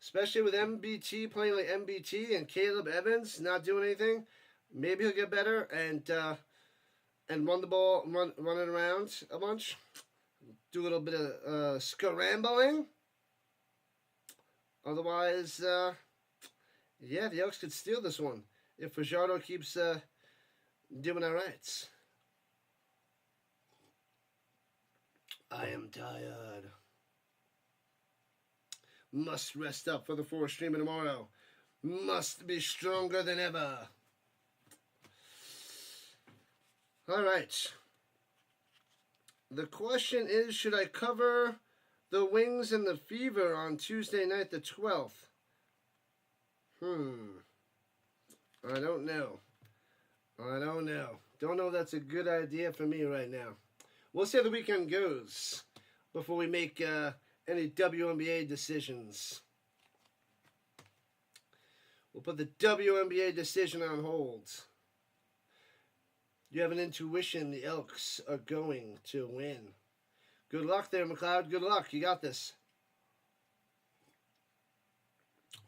Especially with MBT playing like MBT and Caleb Evans not doing anything. Maybe he'll get better and run the ball, run it around a bunch. Do a little bit of scrambling. Otherwise, yeah, the Elks could steal this one if Fajardo keeps doing all right. I am tired. Must rest up for the 4 streaming tomorrow. Must be stronger than ever. All right. The question is, should I cover the Wings and the Fever on Tuesday night the 12th? I don't know. Don't know if that's a good idea for me right now. We'll see how the weekend goes before we make any WNBA decisions. We'll put the WNBA decision on hold. You have an intuition the Elks are going to win. Good luck there, McLeod. Good luck. You got this.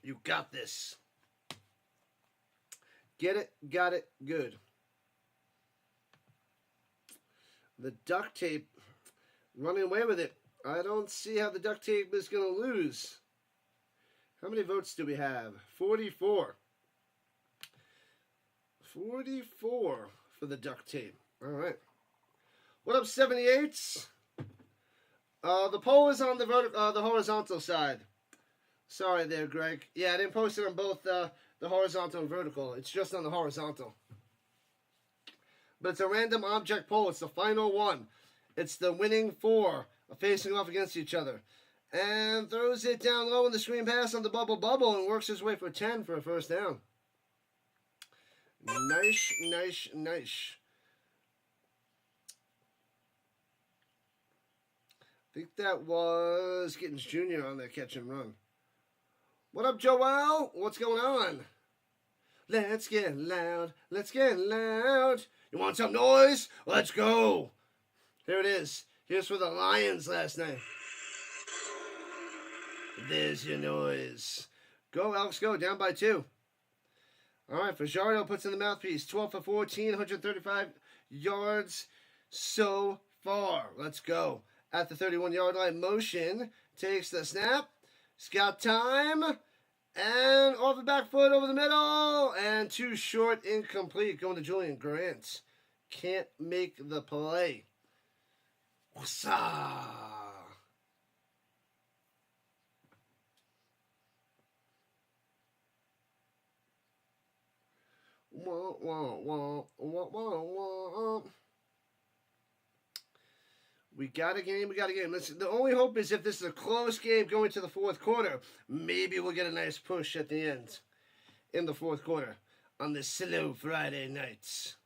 You got this. Get it, got it, good. The duct tape, running away with it. I don't see how the duct tape is going to lose. How many votes do we have? 44. 44 for the duct tape. All right. What up, 78s? The poll is on the horizontal side. Sorry there, Greg. Yeah, I didn't post it on both the horizontal and vertical. It's just on the horizontal. But it's a random object poll. It's the final one. It's the winning 4 facing off against each other. And throws it down low in the screen pass on the bubble and works his way for 10 for a first down. Nice, nice, nice. I think that was Gittins Jr. on that catch and run. What up, Joel? What's going on? Let's get loud. Let's get loud. You want some noise? Let's go. Here it is. Here's for the Lions last night. There's your noise. Go, Elks, go. Down by 2. All right, Fajardo puts in the mouthpiece. 12 for 14, 135 yards so far. Let's go. At the 31-yard line, motion. Takes the snap. Scout time. And off the back foot over the middle. And too short, incomplete. Going to Julian Grant. Can't make the play. Wassa. Wah, wah, wah, wah, wah, wah. We got a game. Listen, the only hope is if this is a close game going to the fourth quarter, maybe we'll get a nice push at the end in the fourth quarter on this slow Friday nights.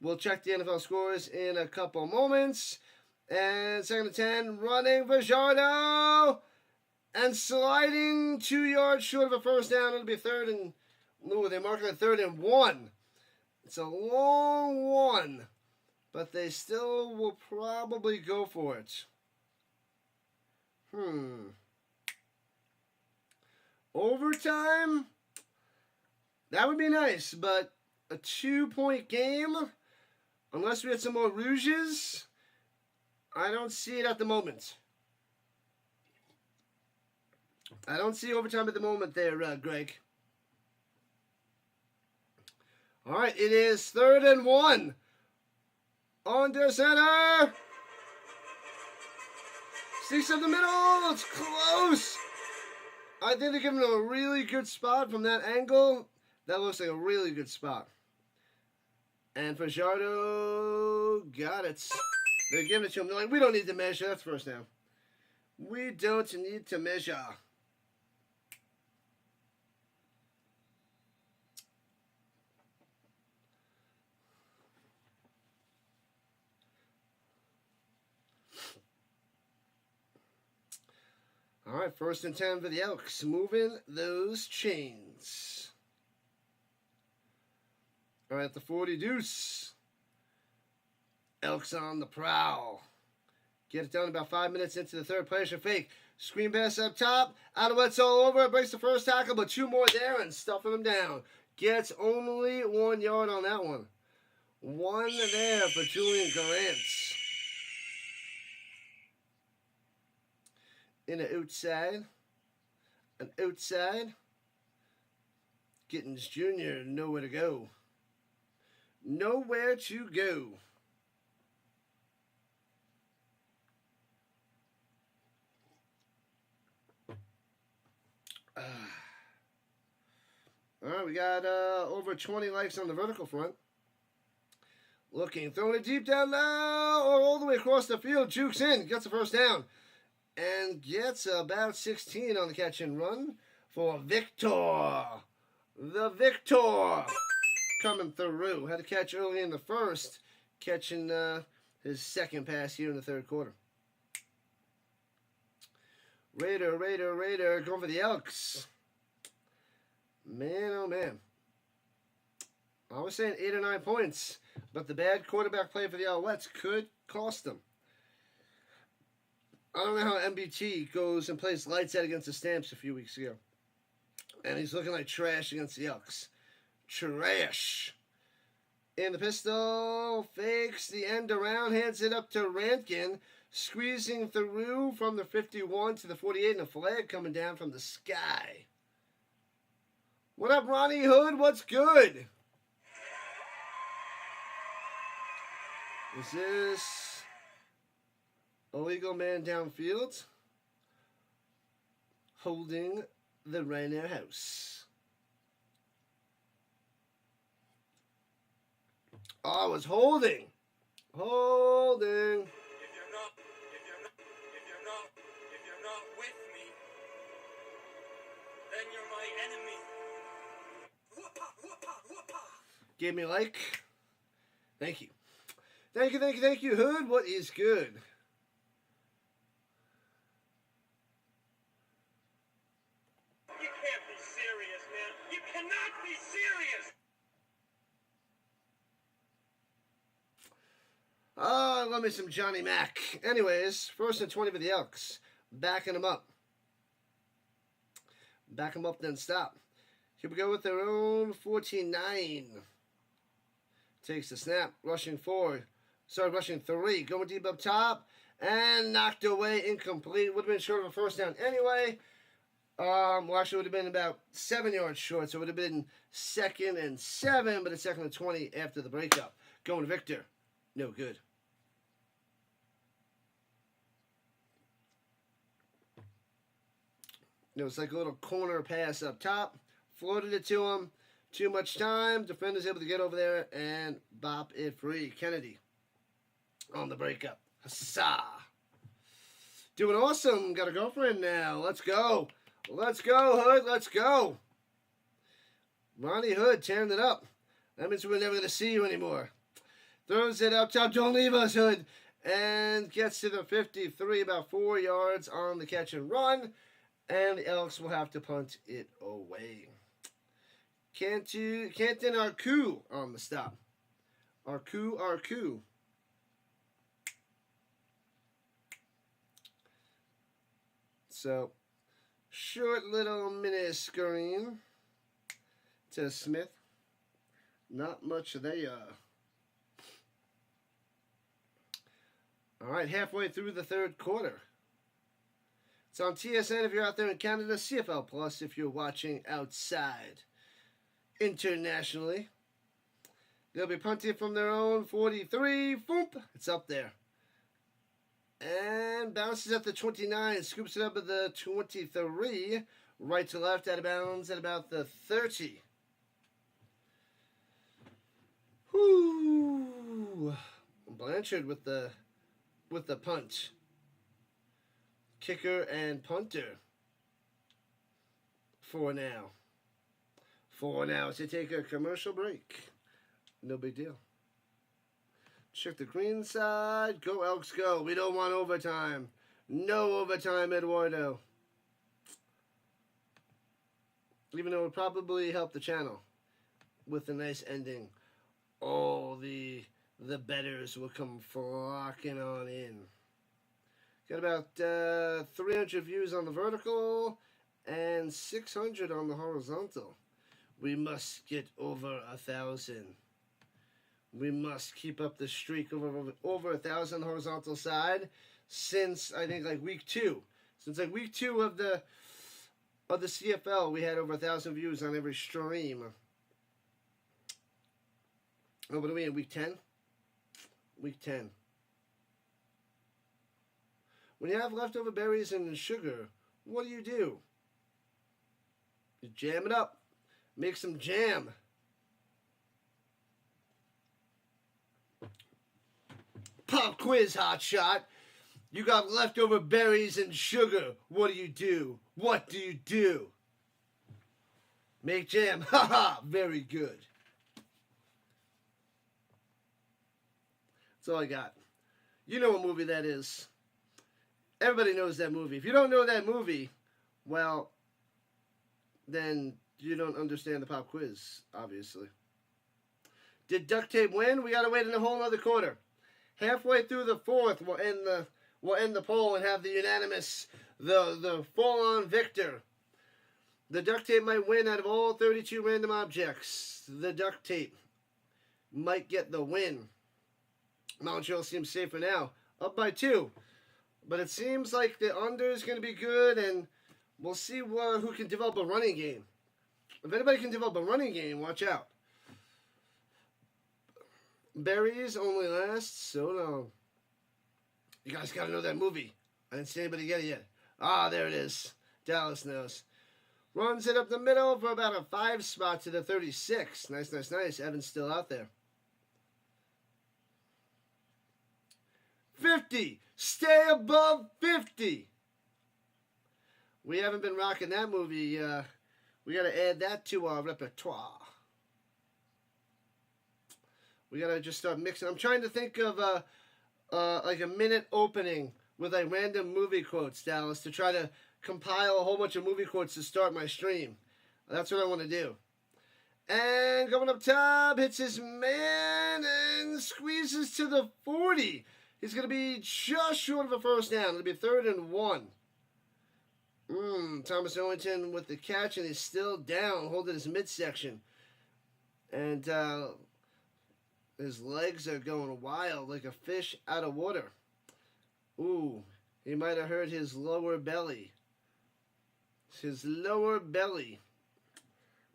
We'll check the NFL scores in a couple moments. And 2nd and 10, running Fajardo. And sliding 2 yards short of a first down. It'll be third and... Ooh, they mark it at 3rd and 1. It's a long one. But they still will probably go for it. Overtime? That would be nice, but a 2-point game, unless we had some more rouges, I don't see it at the moment. I don't see overtime at the moment there, Greg. All right, it is 3rd and 1. Under center. Sticks up the middle. It's close. I think they're giving him a really good spot from that angle. That looks like a really good spot. And Fajardo got it. They're giving it to him. They're like, we don't need to measure. That's first down. We don't need to measure. All right, 1st and 10 for the Elks. Moving those chains. All right, the 40 deuce. Elks on the prowl. Get it done about 5 minutes into the third. Pressure fake. Screen pass up top. Alouettes all over. Breaks the first tackle, but 2 more there and stuffing them down. Gets only 1 yard on that one. 1 there for Julian Grant. In an outside. An outside. Gittins Jr. nowhere to go. Nowhere to go. All right, we got over 20 likes on the vertical front. Looking, throwing it deep down low, or all the way across the field. Jukes in, gets the first down. And gets about 16 on the catch and run for Victor. The Victor coming through. Had a catch early in the first, catching his second pass here in the third quarter. Raider, going for the Elks. Man, oh man. I was saying 8 or 9 points, but the bad quarterback play for the Alouettes could cost them. I don't know how MBT goes and plays lights out against the Stamps a few weeks ago. And he's looking like trash against the Elks. Trash. In the pistol, fakes the end around, hands it up to Rantkin. Squeezing through from the 51 to the 48, and a flag coming down from the sky. What up, Ronnie Hood? What's good? Is this illegal man downfield? Holding the Rhino house. Oh, it's holding. Holding. If you're not with me, then you're my enemy. Whoop-a, whoop-a, whoop-a. Give me a like. Thank you. Thank you, Hood. What is good? You can't be serious, man. You cannot be serious. I love me some Johnny Mac. Anyways, 1st and 20 for the Elks. Backing them up. Back them up, then stop. Here we go with their own 14-9. Takes the snap. Rushing 3. Going deep up top. And knocked away. Incomplete. Would have been short of a first down anyway. Well, actually, it would have been about 7 yards short. So it would have been 2nd and 7. But it's 2nd and 20 after the breakup. Going to Victor. No good. It was like a little corner pass up top. Floated it to him. Too much time. Defender's able to get over there and bop it free. Kennedy on the breakup. Huzzah. Doing awesome. Got a girlfriend now. Let's go. Let's go, Hood. Let's go. Ronnie Hood tearing it up. That means we're never going to see you anymore. Throws it up top. Don't leave us, Hood. And gets to the 53. About 4 yards on the catch and run. And the Elks will have to punt it away. Canton Arcu on the stop. Arcu. So, short little mini screen to Smith. Not much there. All right, halfway through the 3rd quarter. It's on TSN if you're out there in Canada, CFL Plus if you're watching outside internationally. They'll be punting from their own 43. Boom! It's up there. And bounces at the 29. Scoops it up at the 23. Right to left, out of bounds at about the 30. Whoo! Blanchard with the punt. Kicker and punter. For now. To take a commercial break. No big deal. Check the green side. Go Elks, go. We don't want overtime. No overtime, Eduardo. Even though it would probably help the channel with a nice ending. All the bettors will come flocking on in. Got about 300 views on the vertical and 600 on the horizontal. We must get over 1,000. We must keep up the streak over 1,000 horizontal side since I think like week 2. Since like week 2 of the CFL, we had over 1,000 views on every stream. Oh, what are we in week 10? Week 10. When you have leftover berries and sugar, what do? You jam it up. Make some jam. Pop quiz, hot shot. You got leftover berries and sugar. What do? What do? Make jam. Haha, very good. That's all I got. You know what movie that is. Everybody knows that movie. If you don't know that movie, well, then you don't understand the pop quiz, obviously. Did duct tape win? We gotta wait in a whole other quarter. Halfway through the 4th, we'll end the poll and have the unanimous, the full-on victor. The duct tape might win out of all 32 random objects. The duct tape might get the win. Montreal seems safer now. Up by 2. But it seems like the under is going to be good, and we'll see who can develop a running game. If anybody can develop a running game, watch out. Berries only last so long. You guys got to know that movie. I didn't see anybody get it yet. Ah, there it is. Dallas knows. Runs it up the middle for about a 5 spot to the 36. Nice, nice, nice. Evan's still out there. 50. Stay above 50. We haven't been rocking that movie. We got to add that to our repertoire. We got to just start mixing. I'm trying to think of like a minute opening with like random movie quotes, Dallas, to try to compile a whole bunch of movie quotes to start my stream. That's what I want to do. And going up top, hits his man and squeezes to the 40. He's going to be just short of a first down. It'll be 3rd and 1. Thomas Owington with the catch, and he's still down, holding his midsection. And his legs are going wild like a fish out of water. Ooh, he might have hurt his lower belly. His lower belly.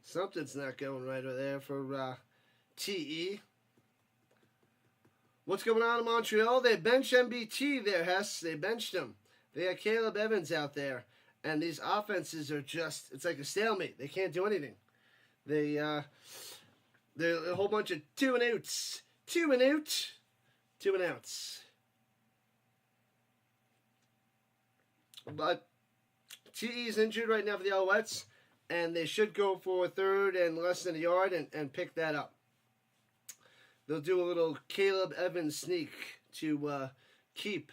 Something's not going right over there for TE. What's going on in Montreal? They benched MBT there, Hess. They benched him. They got Caleb Evans out there. And these offenses are just, it's like a stalemate. They can't do anything. They're a whole bunch of 2 and outs. 2 and out. 2 and outs. But TE is injured right now for the Alouettes, and they should go for 3rd and less than a yard and pick that up. They'll do a little Caleb Evans sneak to keep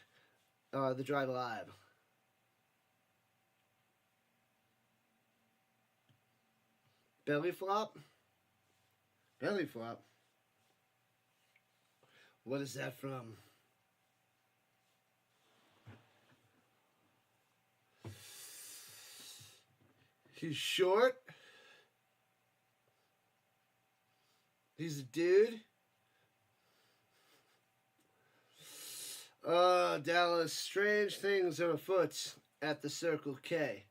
the drive alive. Belly flop? Belly flop? What is that from? He's short. He's a dude. Dallas, strange things are afoot at the Circle K.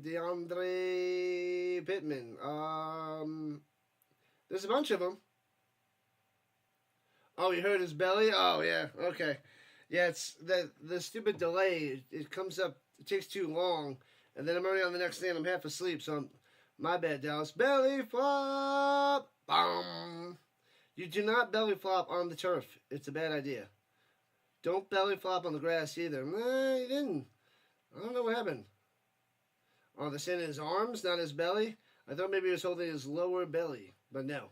DeAndre Pittman. There's a bunch of them. Oh, you heard his belly? Oh, yeah. Okay. Yeah, it's the stupid delay. It comes up. It takes too long, and then I'm already on the next thing. And I'm half asleep, so my bad, Dallas. Belly flop. Bum. You do not belly flop on the turf. It's a bad idea. Don't belly flop on the grass either. Nah, he didn't. I don't know what happened. Oh, they're saying his arms, not his belly? I thought maybe he was holding his lower belly, but no.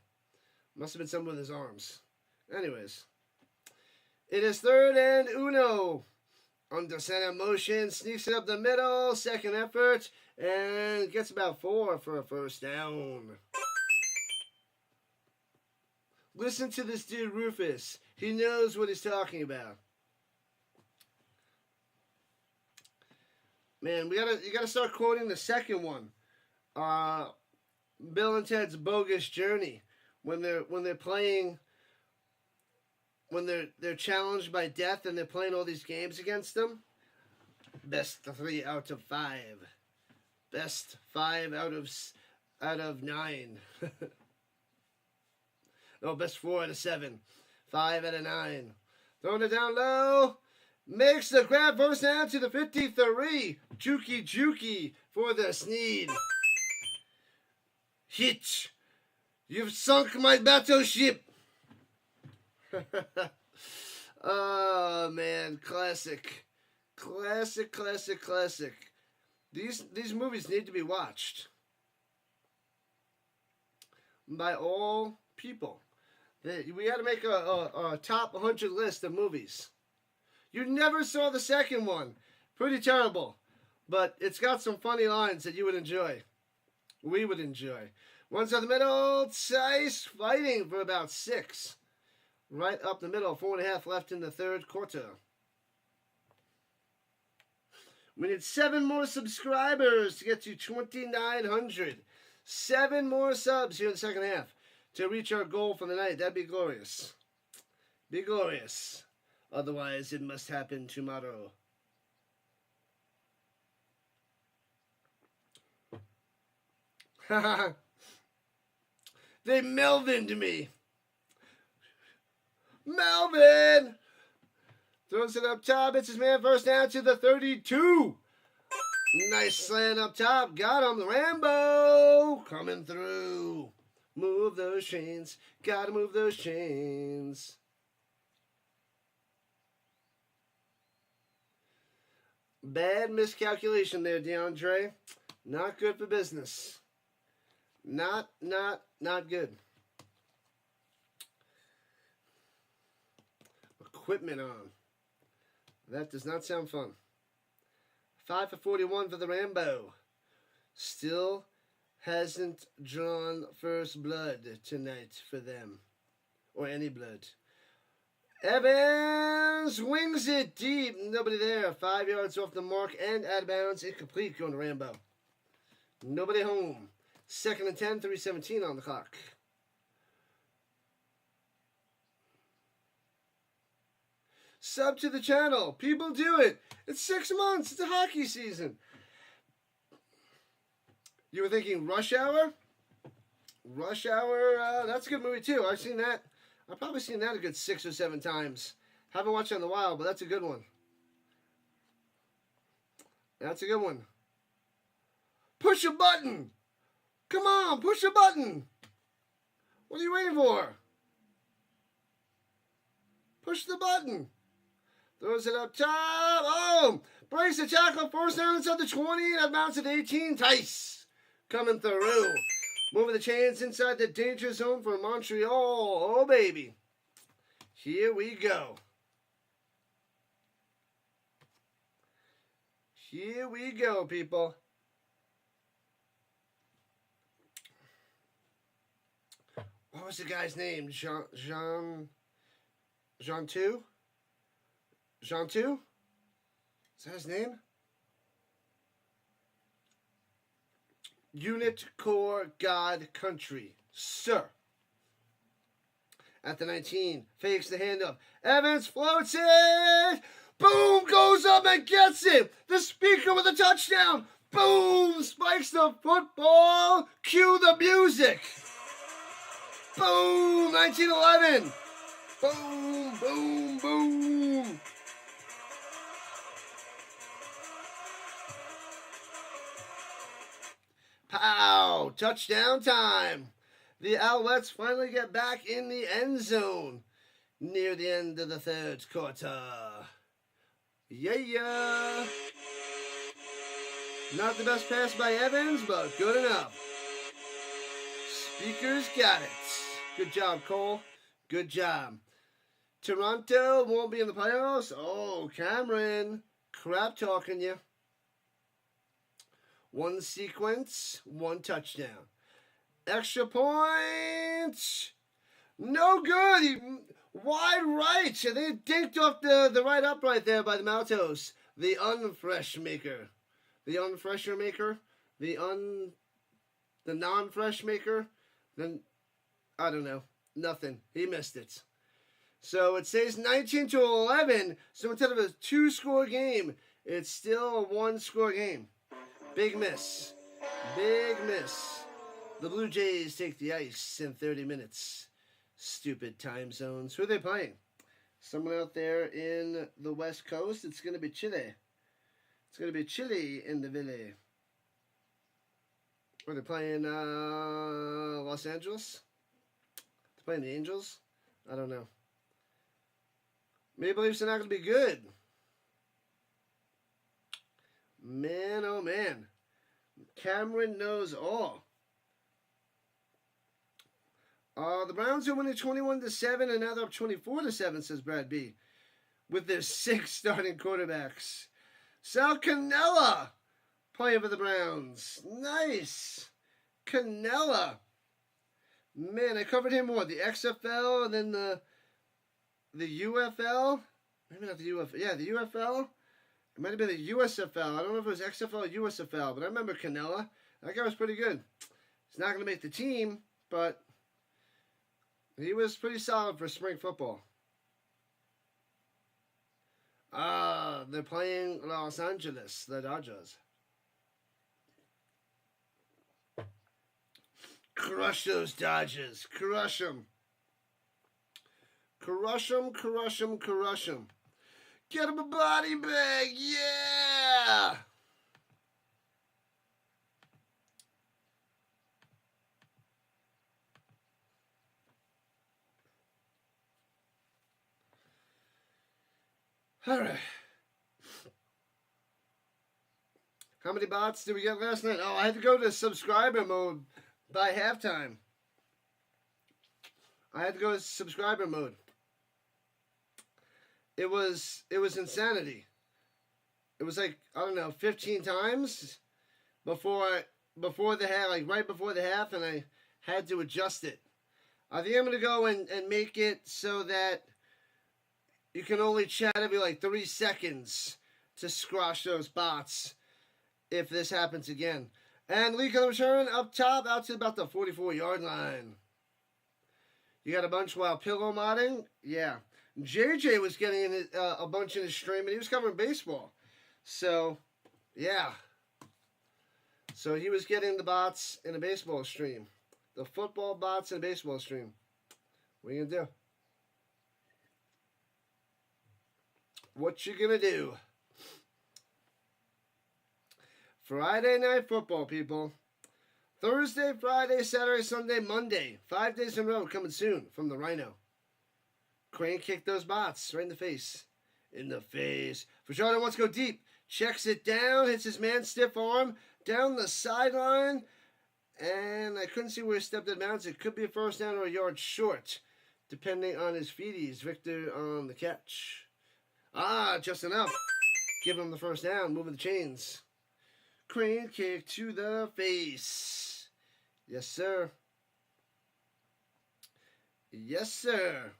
Must have been something with his arms. Anyways. It is 3rd and uno. Under center motion, sneaks it up the middle, second effort, and gets about 4 for a first down. Listen to this dude, Rufus. He knows what he's talking about. Man, you gotta start quoting the second one. Bill and Ted's Bogus Journey. When they're playing, when they're challenged by death and they're playing all these games against them. Best 3 out of 5. Best 5 out of 9. No, best 4 out of 7. 5 out of 9. Throwing it down low. Makes the grab, first down to the 53. Jukey for the Sneed. Hitch. You've sunk my battleship. Oh, man. Classic. These movies need to be watched by all people. We got to make a top 100 list of movies. You never saw the second one. Pretty terrible. But it's got some funny lines that you would enjoy. We would enjoy. One's up the middle. Tice fighting for about 6. Right up the middle. 4.5 left in the third quarter. We need 7 more subscribers to get to 2,900. 7 more subs here in the second half to reach our goal for the night. That'd be glorious. Be glorious. Otherwise, it must happen tomorrow. They Melvin'd me. Melvin! Throws it up top. It's his man first down to the 32. Nice slant up top. Got him. Rambo coming through. Move those chains. Gotta move those chains. Bad miscalculation there, DeAndre. Not good for business. Not good. Equipment on. That does not sound fun. 5 for 41 for the Rambo. Still hasn't drawn first blood tonight for them. Or any blood. Evans wings it deep. Nobody there. 5 yards off the mark and out of bounds. Incomplete going to Rambo. Nobody home. 2nd and 10, 3:17 on the clock. Sub to the channel. People do it. It's 6 months. It's a hockey season. You were thinking Rush Hour? Rush Hour, that's a good movie too. I've seen that. I've probably seen that a good 6 or 7 times. Haven't watched it in a while, but that's a good one. That's a good one. Push a button. Come on, push a button. What are you waiting for? Push the button. Throws it up top. Oh, brace the tackle. First down inside the 20. That bounce at 18. Tice coming through. Moving the chains inside the danger zone for Montreal. Oh, baby. Here we go. Here we go, people. What was the guy's name? Jean 2? Jean 2? Is that his name? Unit Core God Country. Sir. At the 19. Fakes the handoff. Evans floats it. Boom! Goes up and gets it. The speaker with a touchdown. Boom! Spikes the football. Cue the music. Boom! 1911. Boom! Boom! Boom! Pow! Touchdown time. The Alouettes finally get back in the end zone near the end of the third quarter. Yeah. Not the best pass by Evans, but good enough. Speakers got it. Good job, Cole. Good job. Toronto won't be in the playoffs. Oh, Cameron. Crap talking you. 1 sequence, 1 touchdown. Extra point. No good. Wide right. They dinked off the right upright there by the Maltos. The unfresh maker. The unfresher maker. The non-fresh maker. Then I don't know. Nothing. He missed it. So it stays 19-11. So instead of a 2-score game, it's still a 1-score game. Big miss. Big miss. The Blue Jays take the ice in 30 minutes. Stupid time zones. Who are they playing? Someone out there in the West Coast. It's going to be Chile. It's going to be Chile in the Ville. Are they playing Los Angeles? They're playing the Angels? I don't know. Maple Leafs are not going to be good. Man, oh man. Cameron knows all. The Browns are winning 21-7, and now they're up 24-7, says Brad B. With their 6 starting quarterbacks. Sal Cannella playing for the Browns. Nice. Cannella. Man, I covered him what? The XFL and then the UFL? Maybe not the UFL. Yeah, the UFL. It might have been the USFL. I don't know if it was XFL or USFL, but I remember Canella. That guy was pretty good. He's not going to make the team, but he was pretty solid for spring football. They're playing Los Angeles, the Dodgers. Crush those Dodgers. Crush them. Crush them, crush them, crush them. Get him a body bag. Yeah! All right. How many bots did we get last night? Oh, I had to go to subscriber mode by halftime. I had to go to subscriber mode. It was insanity. It was like, I don't know, 15 times before the half, like right before the half, and I had to adjust it. I think I'm going to go and make it so that you can only chat every like 3 seconds to squash those bots if this happens again. And leak on the return up top out to about the 44-yard line. You got a bunch while pillow modding? Yeah. JJ was getting a bunch in his stream, and he was covering baseball. So, yeah. So he was getting the bots in a baseball stream. The football bots in a baseball stream. What are you going to do? What you going to do? Friday night football, people. Thursday, Friday, Saturday, Sunday, Monday. 5 days in a row coming soon from the Rhino. Crane kicked those bots right in the face. In the face. Fajardo wants to go deep. Checks it down. Hits his man stiff arm. Down the sideline. And I couldn't see where he stepped in bounds. It could be a first down or a yard short. Depending on his feeties. Victor on the catch. Just enough. Give him the first down. Moving the chains. Crane kick to the face. Yes, sir. Yes, sir.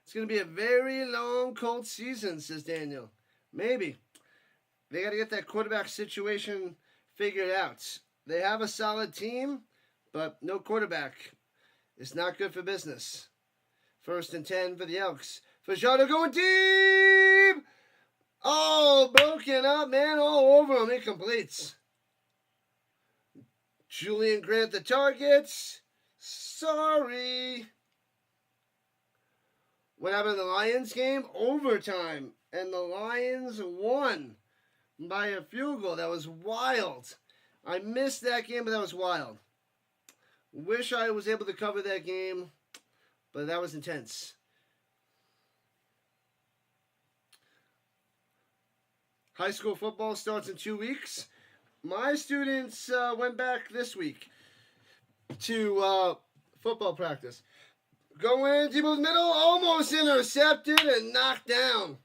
It's going to be a very long, cold season, says Daniel. Maybe. They got to get that quarterback situation figured out. They have a solid team, but no quarterback. It's not good for business. 1st and 10 for the Elks. Fajardo going deep! Oh, broken up, man, all over him. Incompletes. Julian Grant the targets. Sorry. What happened in the Lions game? Overtime. And the Lions won by a field goal. That was wild. I missed that game, but that was wild. Wish I was able to cover that game, but that was intense. High school football starts in 2 weeks. My students went back this week to football practice. Go in, Tebow's middle, almost intercepted and knocked down.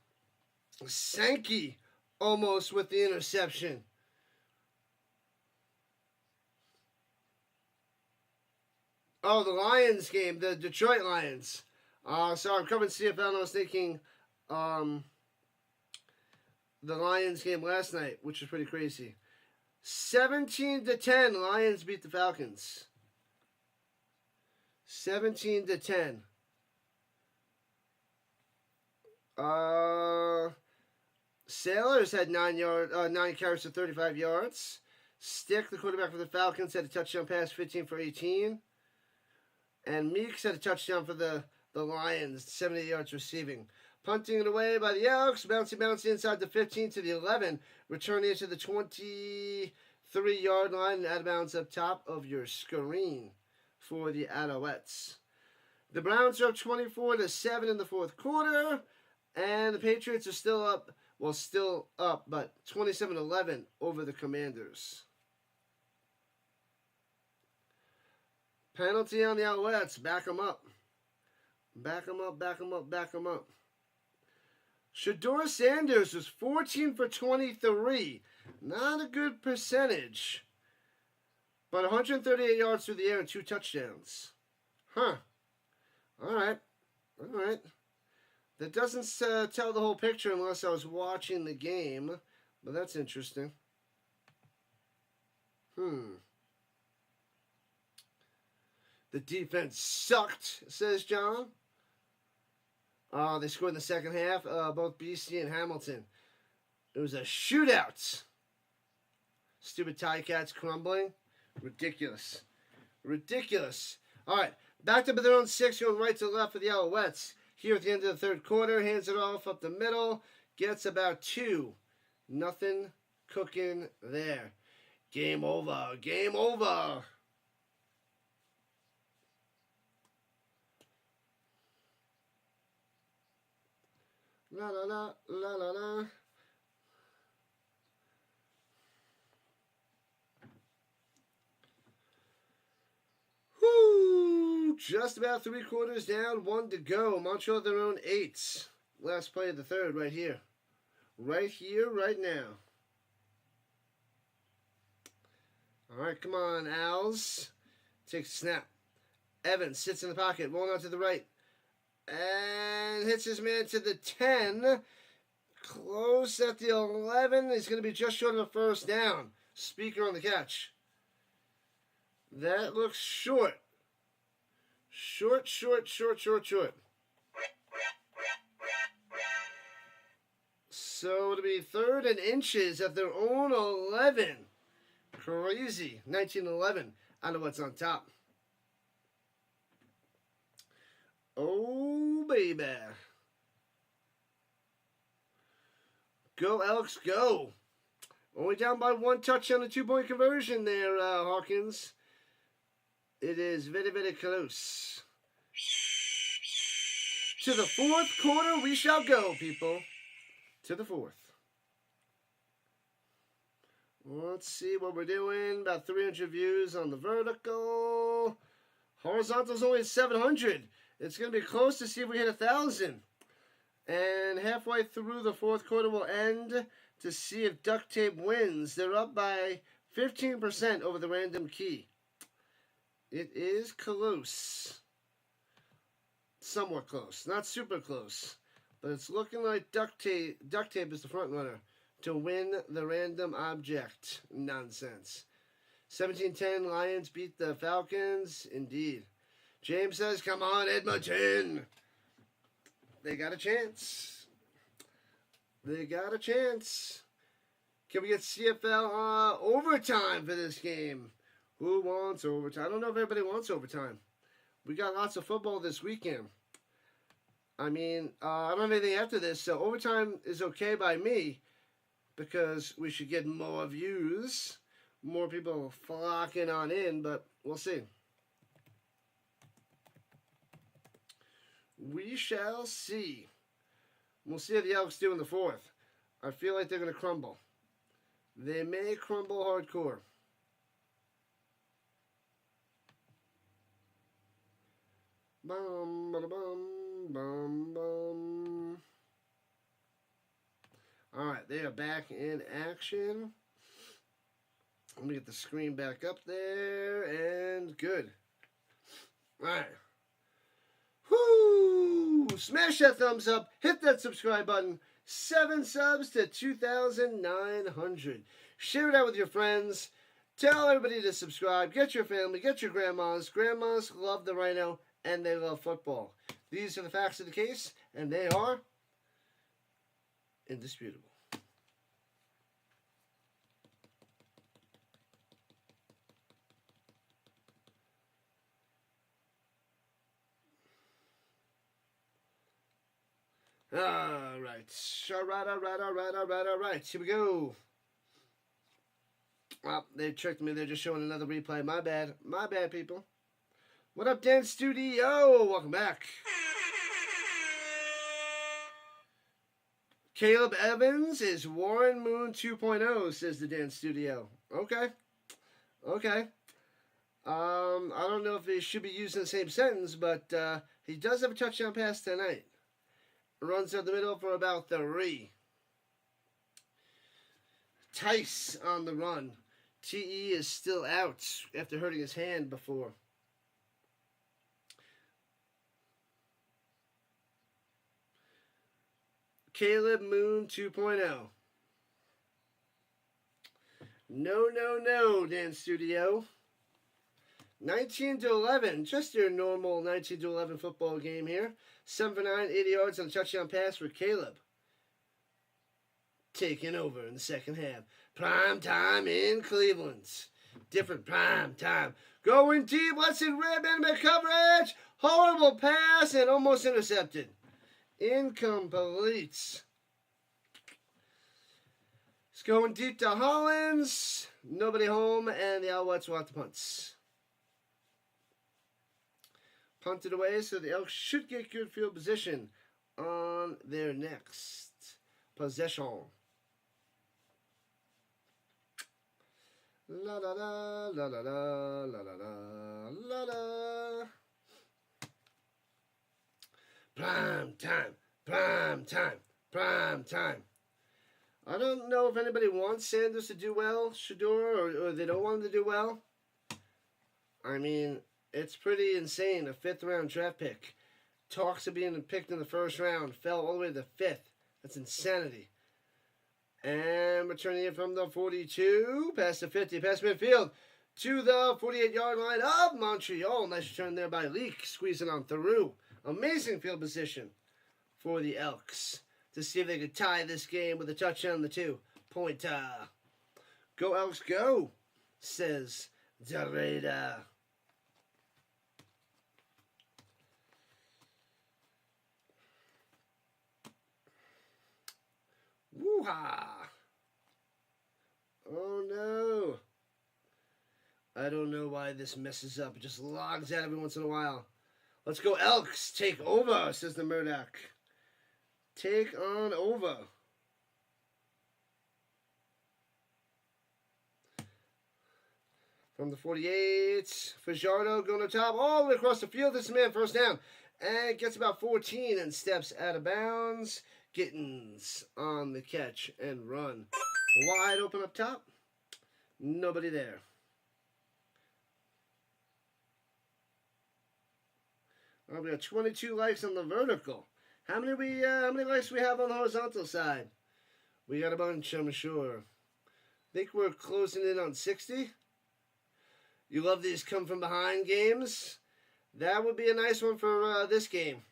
Sankey almost with the interception. Oh, the Lions game, the Detroit Lions. So I'm covering CFL and I was thinking the Lions game last night, which was pretty crazy. 17-10, Lions beat the Falcons. 17-10. Sailors had 9 carries for 35 yards. Stick, the quarterback for the Falcons, had a touchdown pass, 15 for 18. And Meeks had a touchdown for the Lions, 78 yards receiving. Punting it away by the Elks, bouncy inside the 15 to the 11, returning it to the 23-yard line and out of bounds up top of your screen for the Alouettes. The Browns are up 24-7 in the fourth quarter, and the Patriots are still up, but 27-11 over the Commanders. Penalty on the Alouettes. Back them up. Back them up, back them up, back them up. Shador Sanders was 14 for 23. Not a good percentage. But 138 yards through the air and 2 touchdowns. Huh. All right. That doesn't tell the whole picture unless I was watching the game, but that's interesting. The defense sucked, says John. They scored in the second half, both BC and Hamilton. It was a shootout. Stupid Ticats crumbling. Ridiculous. Ridiculous. All right, backed up at their own 6, going right to left for the Alouettes. Here at the end of the third quarter, hands it off up the middle. Gets about 2. Nothing cooking there. Game over. Game over. La la la la la la. Whoo! Just about 3 quarters down, 1 to go. Montreal their own 8. Last play of the third, right here. Right here, right now. All right, come on, Owls. Takes a snap. Evans sits in the pocket, rolling out to the right. And hits his man to the 10. Close at the 11. He's going to be just short of a first down. Speaker on the catch. That looks short. Short. So it'll be 3rd and inches at their own 11. Crazy. 19-11. Alouettes on top. Oh, baby. Go, Elks, go. Only down by 1 touchdown and 2-point conversion there, Hawkins. It is very, very close. To the 4th quarter we shall go, people. To the 4th. Let's see what we're doing. About 300 views on the vertical. Horizontal's only at 700. It's going to be close to see if we hit 1,000. And halfway through the 4th quarter will end to see if Duct Tape wins. They're up by 15% over the random key. It is close. Somewhat close. Not super close. But it's looking like Duct Tape is the front runner to win the random object nonsense. 17-10, Lions beat the Falcons. Indeed. James says, come on, Edmonton. They got a chance. They got a chance. Can we get CFL overtime for this game? Who wants overtime? I don't know if everybody wants overtime. We got lots of football this weekend. I mean, I don't have anything after this, so overtime is okay by me because we should get more views, more people flocking on in, but we'll see. We shall see. We'll see how the Elks do in the 4th. I feel like they're going to crumble. They may crumble hardcore. Bum, bada, bum, bum, bum. Alright, they are back in action. Let me get the screen back up there, and good. Alright. Whoo! Smash that thumbs up, hit that subscribe button. 7 subs to 2,900. Share it out with your friends. Tell everybody to subscribe. Get your family, get your grandmas. Grandmas love the Rhino, and they love football. These are the facts of the case, and they are indisputable. All right. Here we go. Well, they tricked me. They're just showing another replay. My bad. My bad, people. What up, Dan Studio? Welcome back. Caleb Evans is Warren Moon 2.0, says the Dan Studio. Okay. Okay. I don't know if they should be used in the same sentence, but he does have a touchdown pass tonight. Runs up the middle for about 3. Tice on the run. TE is still out after hurting his hand before. Caleb Moon 2.0. No, Dan Studio. 19-11, just your normal 19-11 football game here. 7 for 9, 80 yards on a touchdown pass for Caleb. Taking over in the second half. Prime time in Cleveland. Different prime time. Going deep, let's see ribbon coverage. Horrible pass and almost intercepted. Incomplete. It's going deep to Hollins. Nobody home, and the Alouettes will have to punt. Punted away, so the Elks should get good field position on their next possession. La la la la la la la la la la. Prime time, prime time, prime time. I don't know if anybody wants Sanders to do well, Shador, or they don't want him to do well. I mean, it's pretty insane. A 5th round draft pick. Talks of being picked in the 1st round. Fell all the way to the 5th. That's insanity. And returning it from the 42. Past the 50. Past midfield. To the 48-yard line of Montreal. Nice return there by Leak. Squeezing on through. Amazing field position for the Elks. To see if they could tie this game with a touchdown on the 2-point. Go Elks, go, says Dareda. Woo-ha! Oh no! I don't know why this messes up. It just logs out every once in a while. Let's go Elks, take over, says the Murdoch. Take on over. From the 48, Fajardo going to top all the way across the field. This man first down. And gets about 14 and steps out of bounds. Gittins on the catch and run. Wide open up top. Nobody there. Oh, we got 22 likes on the vertical. How many likes we have on the horizontal side? We got a bunch, I'm sure. Think we're closing in on 60. You love these come from behind games. That would be a nice one for this game.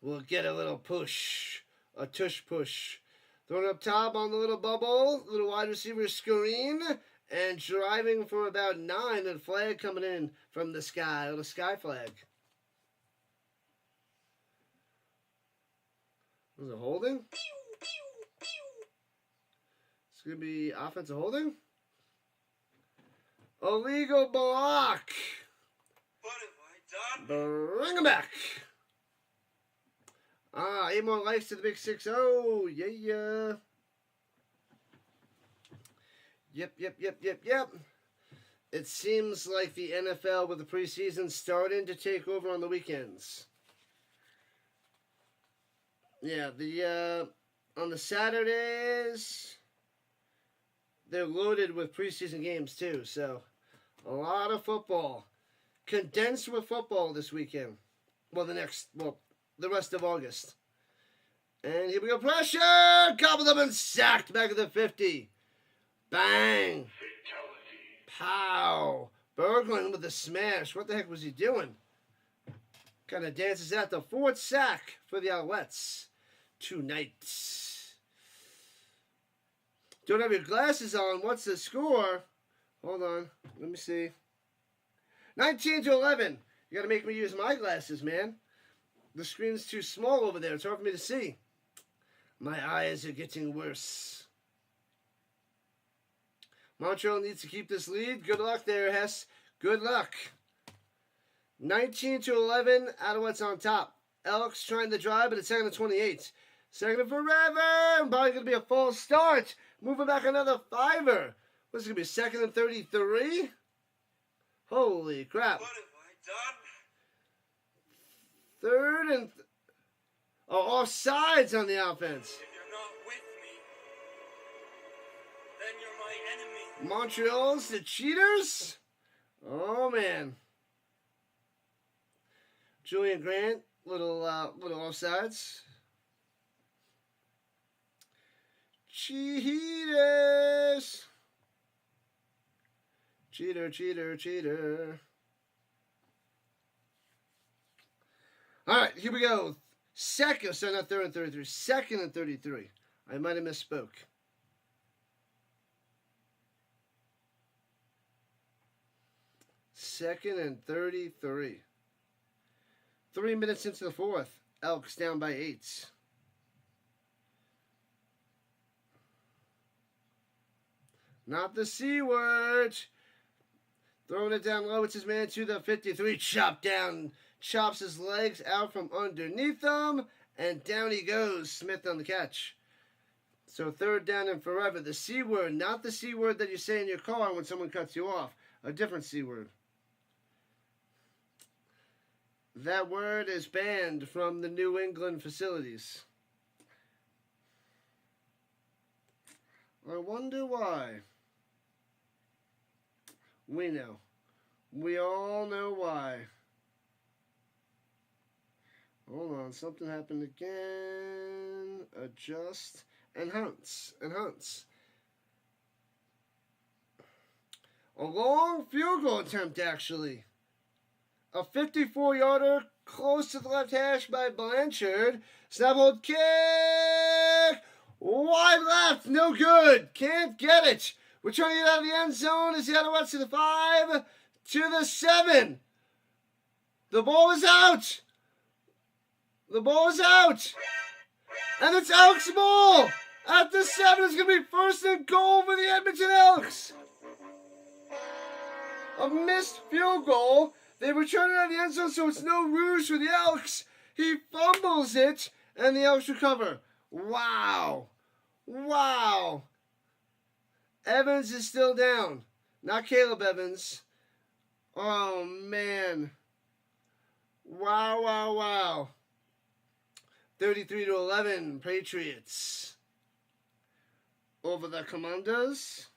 We'll get a little push, a tush push. Throwing up top on the little bubble, little wide receiver screen, and driving for about 9. And flag coming in from the sky, a little sky flag. Was it holding? It's going to be offensive holding. Illegal block. What have I done? Bring him back. 8 more likes to the big 6-0. Yeah. Yep. It seems like the NFL with the preseason starting to take over on the weekends. Yeah, on the Saturdays, they're loaded with preseason games too. So, a lot of football. Condensed with football this weekend. The rest of August. And here we go. Pressure! Gobbled up and sacked back at the 50. Bang! Fatality. Pow! Berglund with the smash. What the heck was he doing? Kind of dances out the 4th sack for the Alouettes tonight. Don't have your glasses on. What's the score? Hold on. Let me see. 19-11. You got to make me use my glasses, man. The screen's too small over there. It's hard for me to see. My eyes are getting worse. Montreal needs to keep this lead. Good luck there, Hess. Good luck. 19-11. Alouettes on top. Elks trying to drive, but it's 2nd and 28. 2nd and forever. Probably going to be a false start. Moving back another 5er. What's it going to be? 2nd and 33? Holy crap. What have I done? 3rd and... offsides on the offense. If you're not with me, then you're my enemy. Montreal's the cheaters? Oh, man. Julian Grant, little offsides. Cheaters. Cheater, cheater, cheater. All right, here we go. Second, so not third and 33. Second and 33. I might have misspoke. Second and 33. 3 minutes into the fourth. Elks down by 8. Not the C word. Throwing it down low. It's his man to the 53. Chop down. Chops his legs out from underneath him. And down he goes. Smith on the catch. So third down and forever. The C word. Not the C word that you say in your car when someone cuts you off. A different C word. That word is banned from the New England facilities. I wonder why. We know. We all know why. Hold on, something happened again. Adjust and Hunts. A long field goal attempt, actually. A 54-yarder close to the left hash by Blanchard. Snap hold kick. Wide left. No good. Can't get it. We're trying to get out of the end zone as the Alouettes to the 5. To the 7. The ball is out. The ball is out. And it's Elks ball. At the 7, it's going to be first and goal for the Edmonton Elks. A missed field goal. They return it out of the end zone, so it's no rouge for the Elks. He fumbles it, and the Elks recover. Wow. Wow. Evans is still down. Not Caleb Evans. Oh, man. Wow, wow, wow. 33-11, Patriots. Over the Commanders.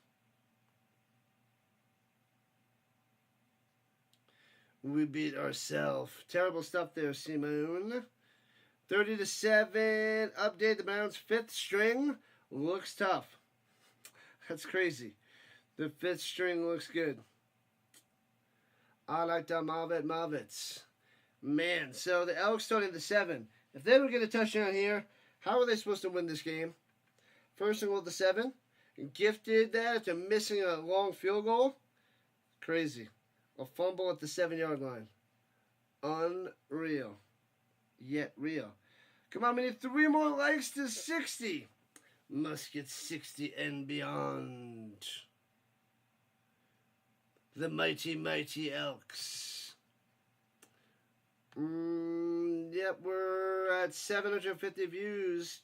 We beat ourselves. Terrible stuff there, Simone. 30-7. Update the Browns' 5th string. Looks tough. That's crazy. The 5th string looks good. I like the Marvets. Man, so the Elks starting the 7. If they don't get a touchdown here, how are they supposed to win this game? First and goal at the 7. Gifted that after missing a long field goal. Crazy. A fumble at the 7-yard line. Unreal. Yet real. Come on, we need 3 more likes to 60. Must get 60 and beyond. The mighty, mighty Elks. Yep, we're at 750 views.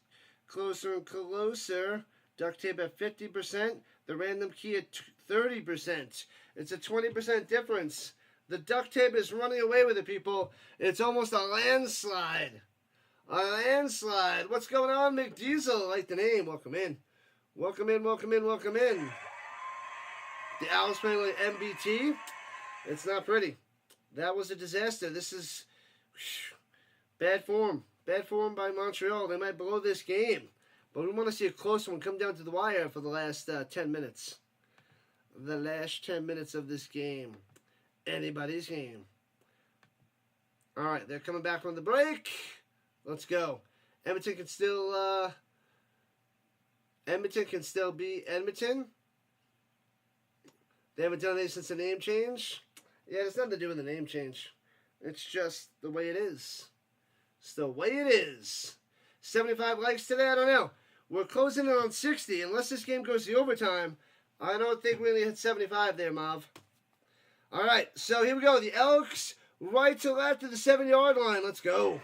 Closer and closer. Duct tape at 50%. The random key at 30%. It's a 20% difference. The duct tape is running away with it, people. It's almost a landslide. A landslide. What's going on, McDiesel? I like the name. Welcome in. Welcome in, welcome in, welcome in. The Owls playing like MBT. It's not pretty. That was a disaster. This is bad form. Bad form by Montreal. They might blow this game. But we want to see a close one come down to the wire for the last 10 minutes. The last 10 minutes of this game. Anybody's game. All right, they're coming back from the break. Let's go. Edmonton can still be Edmonton. They haven't done anything since the name change. Yeah, it's nothing to do with the name change. It's just the way it is. It's the way it is. 75 likes today? I don't know. We're closing in on 60. Unless this game goes to overtime, I don't think we only hit 75 there, Mav. All right, so here we go. The Elks, right to left to the 7-yard line. Let's go.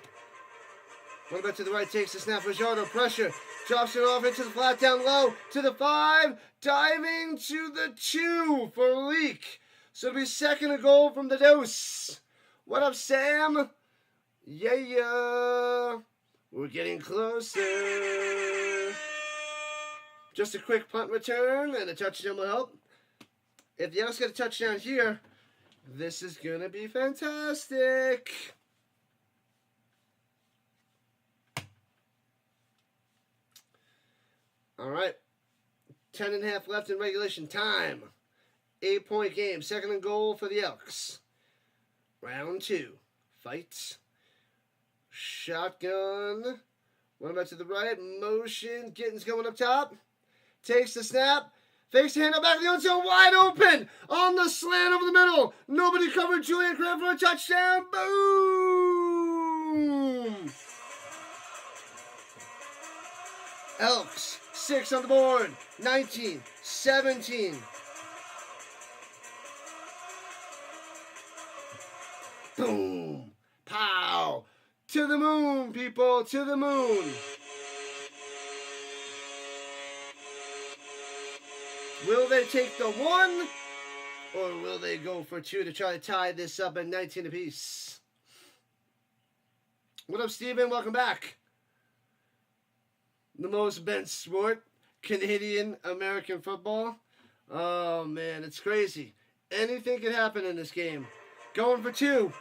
One back to the right, takes the snap. Fajardo, pressure. Drops it off into the flat down low. To the 5. Diving to the 2 for a leak. So it'll be second and goal from the dose. What up, Sam? Yeah. We're getting closer. Just a quick punt return and a touchdown will help. If the Elks get a touchdown here, this is going to be fantastic. All right. 10.5 left in regulation time. 8-point game. 2nd and goal for the Elks. Round 2. Fight. Shotgun. One about to the right. Motion. Gittins going up top. Takes the snap. Fakes the hand up back of the own zone. Wide open. On the slant over the middle. Nobody covered. Julian Grant for a touchdown. Boom. Elks. 6 on the board. 19-17. Boom. Pow. To the moon, people. To the moon. Will they take the 1? Or will they go for 2 to try to tie this up at 19 apiece? What up, Steven? Welcome back. The most bent sport, Canadian American football. Oh, man, it's crazy. Anything can happen in this game. Going for 2.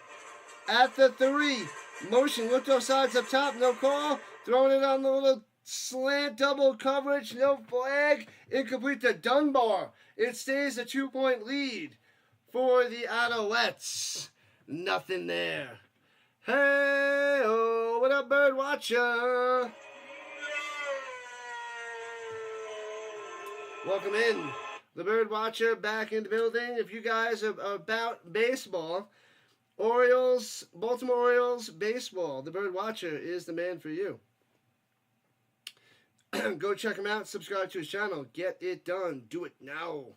At the 3. Motion, looked off sides up top, no call. Throwing it on the little slant, double coverage, no flag. Incomplete to Dunbar. It stays a 2-point lead for the Alouettes. Nothing there. Hey, oh, what up, Bird Watcher? Welcome in. The Bird Watcher back in the building. If you guys are about baseball, Orioles, Baltimore Orioles, baseball, the Bird Watcher is the man for you. Go check him out. Subscribe to his channel. Get it done. Do it now.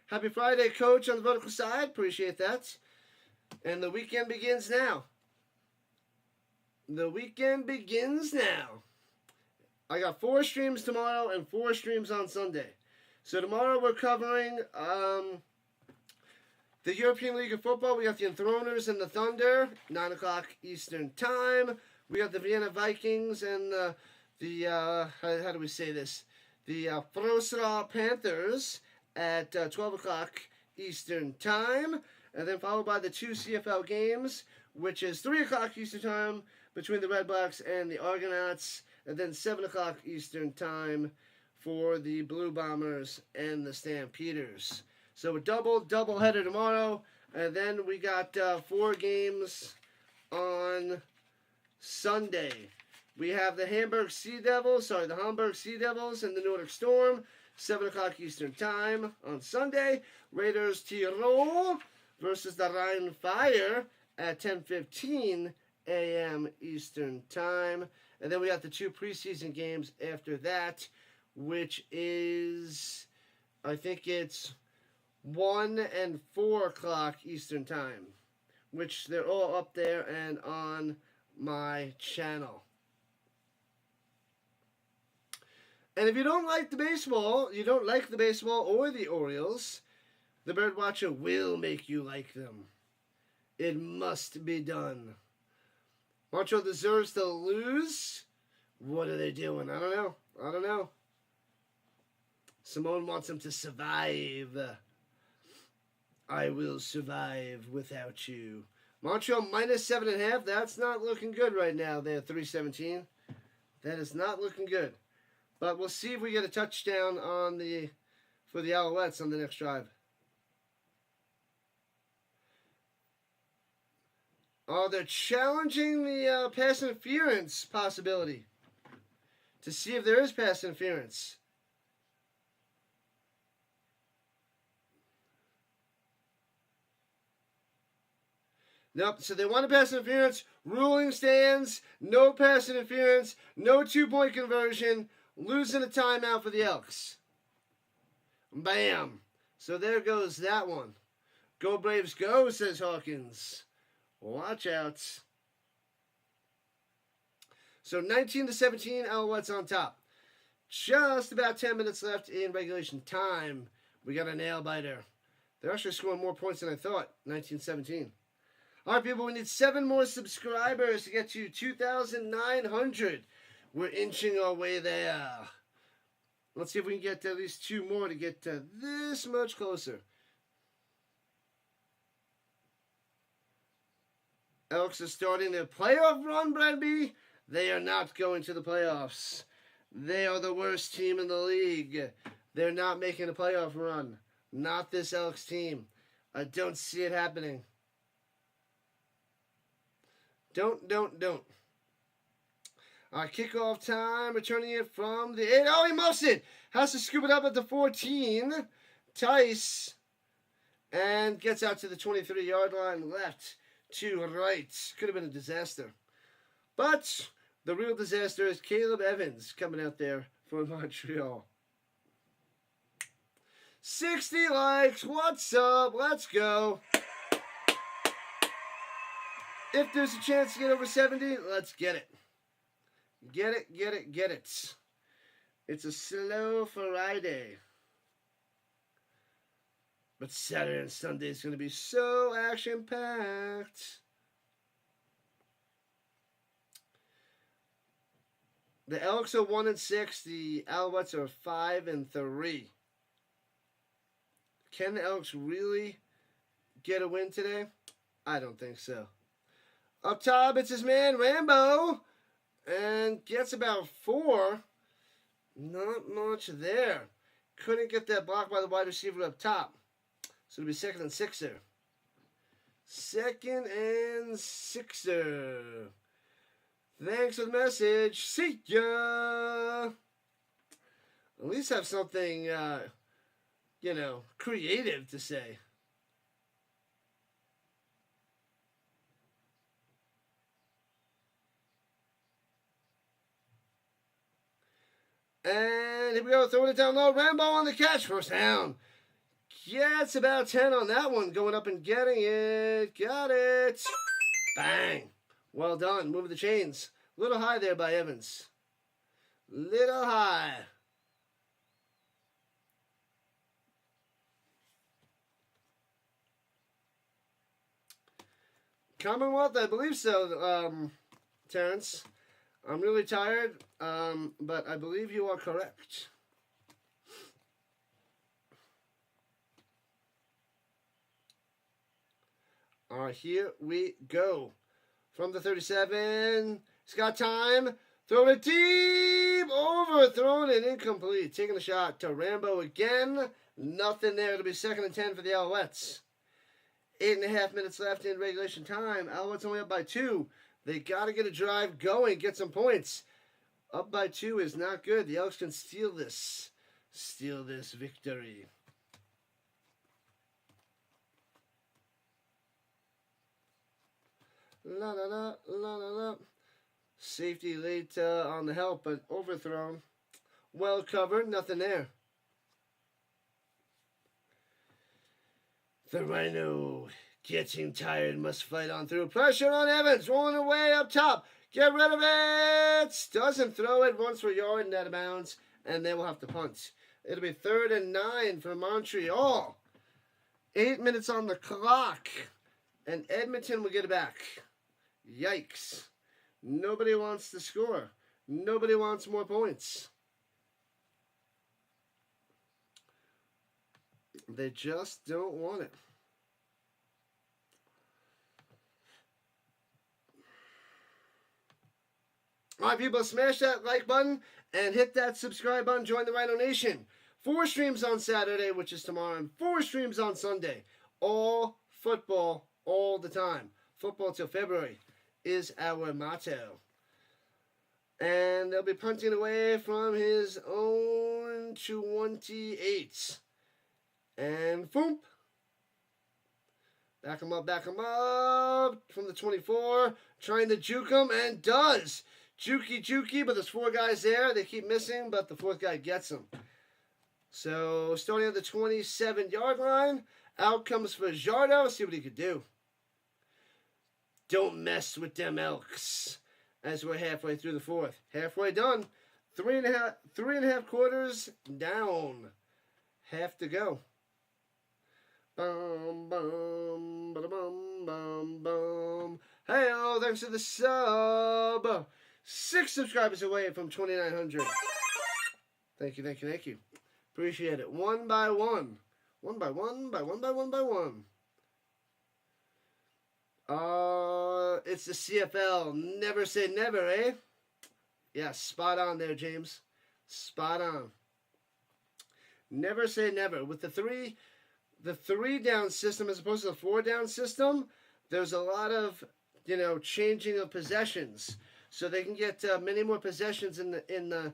Happy Friday, Coach, on the vertical side. Appreciate that. And the weekend begins now. The weekend begins now. I got 4 streams tomorrow and 4 streams on Sunday. So tomorrow we're covering the European League of Football. We got the Enthroners and the Thunder, 9 o'clock Eastern Time. We got the Vienna Vikings and how do we say this? The Frosra Panthers at 12 o'clock Eastern Time. And then followed by the 2 CFL games, which is 3 o'clock Eastern Time between the Red Blacks and the Argonauts. And then 7 o'clock Eastern Time for the Blue Bombers and the Stampeders. So a double header tomorrow. And then we got 4 games on Sunday. We have the Hamburg Sea Devils, the Hamburg Sea Devils and the Nordic Storm, 7 o'clock Eastern Time on Sunday. Raiders Tirol versus the Rhine Fire at 10:15 a.m. Eastern Time. And then we got the 2 preseason games after that, which is, I think it's 1 and 4 o'clock Eastern Time, which they're all up there and on my channel. And if you don't like the baseball, or the Orioles, the Bird Watcher will make you like them. It must be done. Montreal deserves to lose. What are they doing? I don't know. Simone wants them to survive. I will survive without you. Montreal minus 7.5. That's not looking good right now. They're 317. That is not looking good. But we'll see if we get a touchdown for the Alouettes on the next drive. Oh, they're challenging the pass interference possibility to see if there is pass interference. Nope, so they want a pass interference. Ruling stands. No pass interference. No 2-point conversion. Losing a timeout for the Elks. Bam. So there goes that one. Go Braves go, says Hawkins. Watch out. So 19-17, Alouettes on top. Just about 10 minutes left in regulation time. We got a nail biter. They're actually scoring more points than I thought. 19-17. All right, people, we need 7 more subscribers to get to 2,900. We're inching our way there. Let's see if we can get at least 2 more to get this much closer. Elks are starting their playoff run, Bradby. They are not going to the playoffs. They are the worst team in the league. They're not making a playoff run. Not this Elks team. I don't see it happening. Don't. Kickoff time. Returning it from the 8. Oh, he muffs it. Has to scoop it up at the 14. Tice. And gets out to the 23-yard line. Left to right. Could have been a disaster. But the real disaster is Caleb Evans coming out there for Montreal. 60 likes. What's up? Let's go. If there's a chance to get over 70, let's get it. Get it. It's a slow Friday. But Saturday and Sunday is going to be so action-packed. The Elks are 1-6. The Alouettes are 5-3. Can the Elks really get a win today? I don't think so. Up top, it's his man, Rambo. And gets about 4. Not much there. Couldn't get that block by the wide receiver up top. So it'll be 2nd and 6 there. 2nd and 6 there. Thanks for the message. See ya. At least have something, creative to say. And here we go, throwing it down low. Rambo on the catch. First down. Yeah, it's about 10 on that one. Going up and getting it. Got it. Bang. Well done. Moving the chains. Little high there by Evans. Little high. Commonwealth, I believe so, Terrence. I'm really tired, but I believe you are correct. All right, here we go. From the 37, he's got time. Throwing it deep, overthrown and incomplete. Taking a shot to Rambo again. Nothing there. It'll be 2nd and 10 for the Alouettes. 8.5 minutes left in regulation time. Alouettes only up by 2. They got to get a drive going, get some points. Up by 2 is not good. The Elks can steal this. Steal this victory. La la la la la la. Safety late on the help, but overthrown. Well covered, nothing there. The Rhino getting tired, must fight on through. Pressure on Evans, rolling away up top. Get rid of it. Doesn't throw it, runs for a yard and out of bounds, and then we'll have to punt. It'll be 3rd and 9 for Montreal. 8 minutes on the clock, and Edmonton will get it back. Yikes. Nobody wants to score. Nobody wants more points. They just don't want it. All right, people, smash that like button and hit that subscribe button. Join the Rhino Nation. 4 streams on Saturday, which is tomorrow, and 4 streams on Sunday. All football, all the time. Football till February is our motto. And they'll be punting away from his own 28. And boom. Back him up from the 24. Trying to juke him, and does. Jukey, but there's 4 guys there. They keep missing, but the 4th guy gets him. So, starting at the 27-yard line. Out comes Fajardo. See what he could do. Don't mess with them Elks. As we're halfway through the 4th. Halfway done. 3.5 quarters down. Half to go. Bum, bum, ba-da-bum, bum, bum. Hey-oh, thanks for the sub. 6 subscribers away from 2,900. Thank you. Appreciate it. One by one. It's the CFL. Never say never, eh? Yeah, spot on there, James. Spot on. Never say never. With the three down system as opposed to the 4 down system, there's a lot of, changing of possessions. So they can get many more possessions in the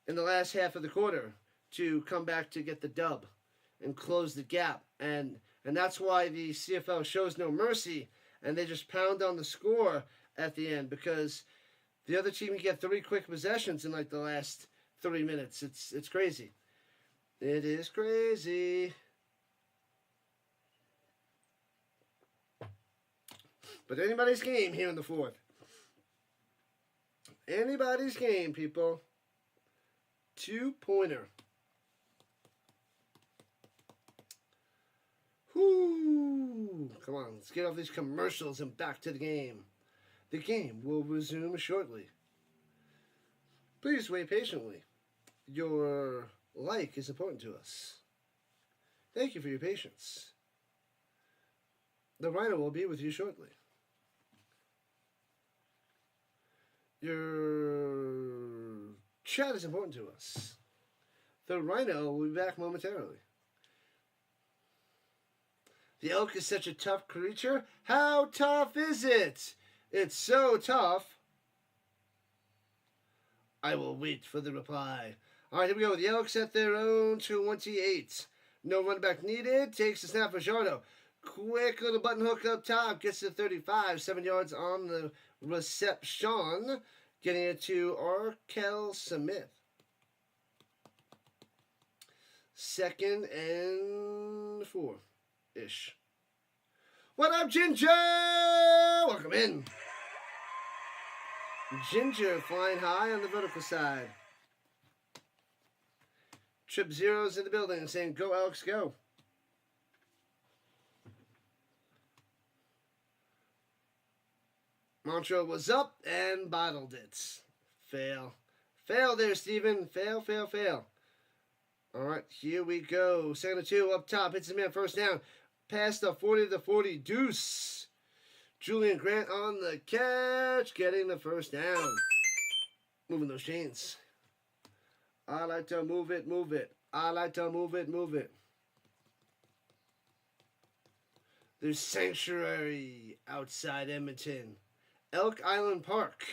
last half of the quarter to come back to get the dub and close the gap. And that's why the CFL shows no mercy and they just pound on the score at the end, because the other team can get 3 quick possessions in like the last 3 minutes. It's crazy. It is crazy. But anybody's game here in the 4th. Anybody's game, people. 2-pointer. Whoo! Come on, let's get off these commercials and back to the game. The game will resume shortly. Please wait patiently. Your like is important to us. Thank you for your patience. The Rhino will be with you shortly. Your chat is important to us. The Rhino will be back momentarily. The elk is such a tough creature. How tough is it? It's so tough. I will wait for the reply. All right, here we go. The Elks at their own 28. No run back needed. Takes the snap for Jardo. Quick little button hook up top. Gets to 35. 7 yards on the reception. Getting it to Arkel Smith. 2nd and 4-ish. What up, Ginger? Welcome in. Ginger flying high on the vertical side. Trip Zero's in the building saying, go Elks, go. Montreal was up and bottled it. Fail. Fail there, Steven. Fail, fail, fail. All right, here we go. 2nd and 2 up top. Hits the man, first down. Past the 40 deuce. Julian Grant on the catch, getting the first down. Moving those chains. I like to move it, move it. I like to move it, move it. There's sanctuary outside Edmonton. Elk Island Park.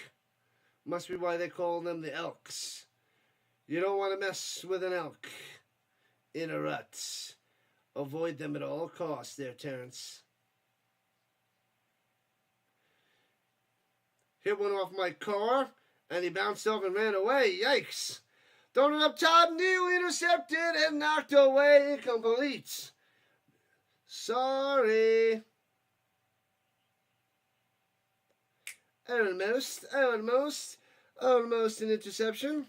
Must be why they call them the Elks. You don't want to mess with an elk in a rut. Avoid them at all costs there, Terrence. Hit one off my car, and he bounced off and ran away. Yikes. Throwing it up top, nearly intercepted and knocked away. Incomplete. Sorry. Almost an interception.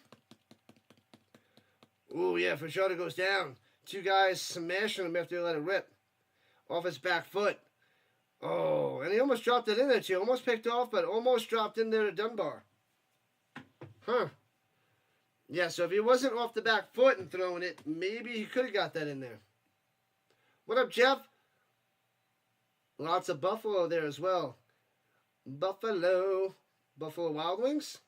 Ooh, yeah, Percival goes down. 2 guys smashing him after they let it rip. Off his back foot. Oh, and he almost dropped it in there, too. Almost picked off, but almost dropped in there to Dunbar. Huh. Yeah, so if he wasn't off the back foot and throwing it, maybe he could have got that in there. What up, Jeff? Lots of Buffalo there as well. Buffalo Wild Wings.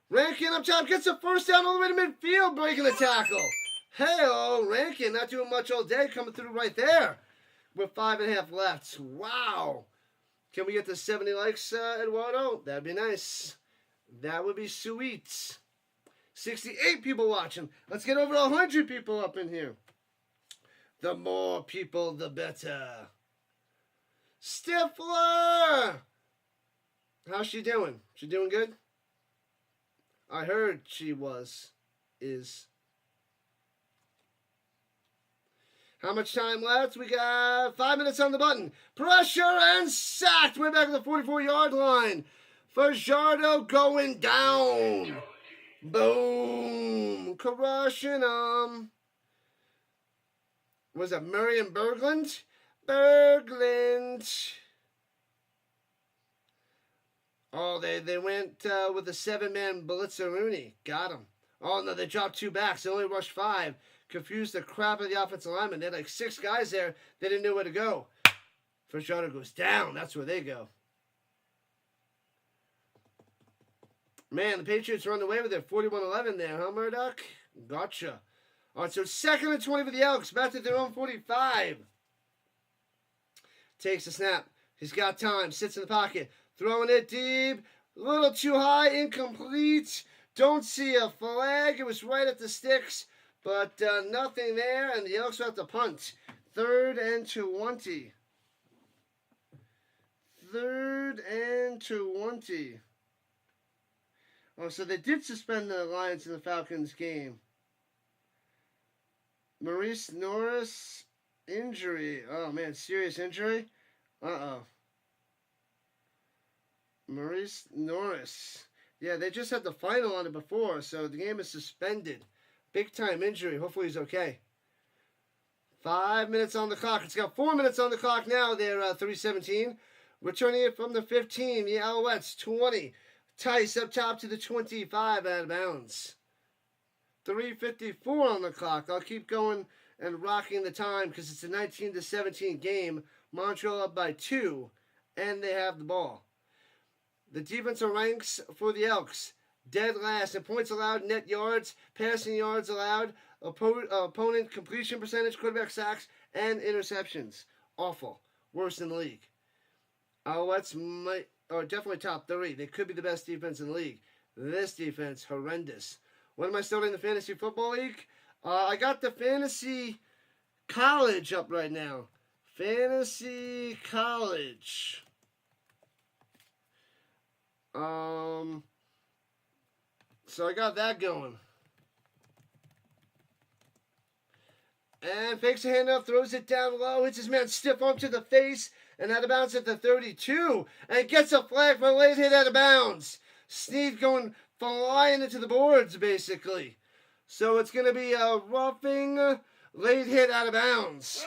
Rankin up top gets the first down all the way to midfield, breaking the tackle. Hey-oh, Rankin not doing much all day, coming through right there with 5.5 left. Wow. Can we get to 70 likes, Eduardo? That'd be nice. That would be sweet. 68 people watching. Let's get over 100 people up in here. The more people, the better. Stifler! How's she doing? She doing good? I heard she is. How much time left? We got 5 minutes on the button. Pressure and sacked. Way back at the 44-yard line. Fajardo going down. Boom. Crushing them. Was it Murray and Berglund? Berglund. Oh, they went with a 7-man Blitzeroonie. Got him. Oh, no, they dropped 2 backs. They only rushed 5. Confused the crap of the offensive lineman. They had like 6 guys there. They didn't know where to go. First yarder goes down. That's where they go. Man, the Patriots run away with it. 41-11 there, huh, Murdoch? Gotcha. All right, so 2nd and 20 for the Elks. Back to their own 45. Takes a snap. He's got time. Sits in the pocket. Throwing it deep. A little too high. Incomplete. Don't see a flag. It was right at the sticks. But nothing there. And the Elks will have to punt. 3rd and 20. 3rd and 20. Oh, so they did suspend the Lions in the Falcons game. Maurice Norris injury. Oh, man, serious injury? Uh-oh. Maurice Norris. Yeah, they just had the final on it before, so the game is suspended. Big-time injury. Hopefully he's okay. 5 minutes on the clock. It's got 4 minutes on the clock now. They're 3:17. Returning it from the 15. The Alouettes, 20. Tice up top to the 25, out of bounds. 3:54 on the clock. I'll keep going and rocking the time because it's a 19-17 game. Montreal up by 2, and they have the ball. The defensive ranks for the Elks, dead last in points allowed, net yards, passing yards allowed, opponent completion percentage, quarterback sacks, and interceptions. Awful. Worst in the league. Alouettes are definitely top 3. They could be the best defense in the league. This defense, horrendous. What am I starting in the Fantasy Football League? I got the Fantasy College up right now. Fantasy College. So I got that going. And fakes a handoff, throws it down low, hits his man stiff arm to the face, and out of bounds at the 32, and gets a flag for a late hit out of bounds. Snead going flying into the boards, basically. So it's going to be a roughing late hit out of bounds.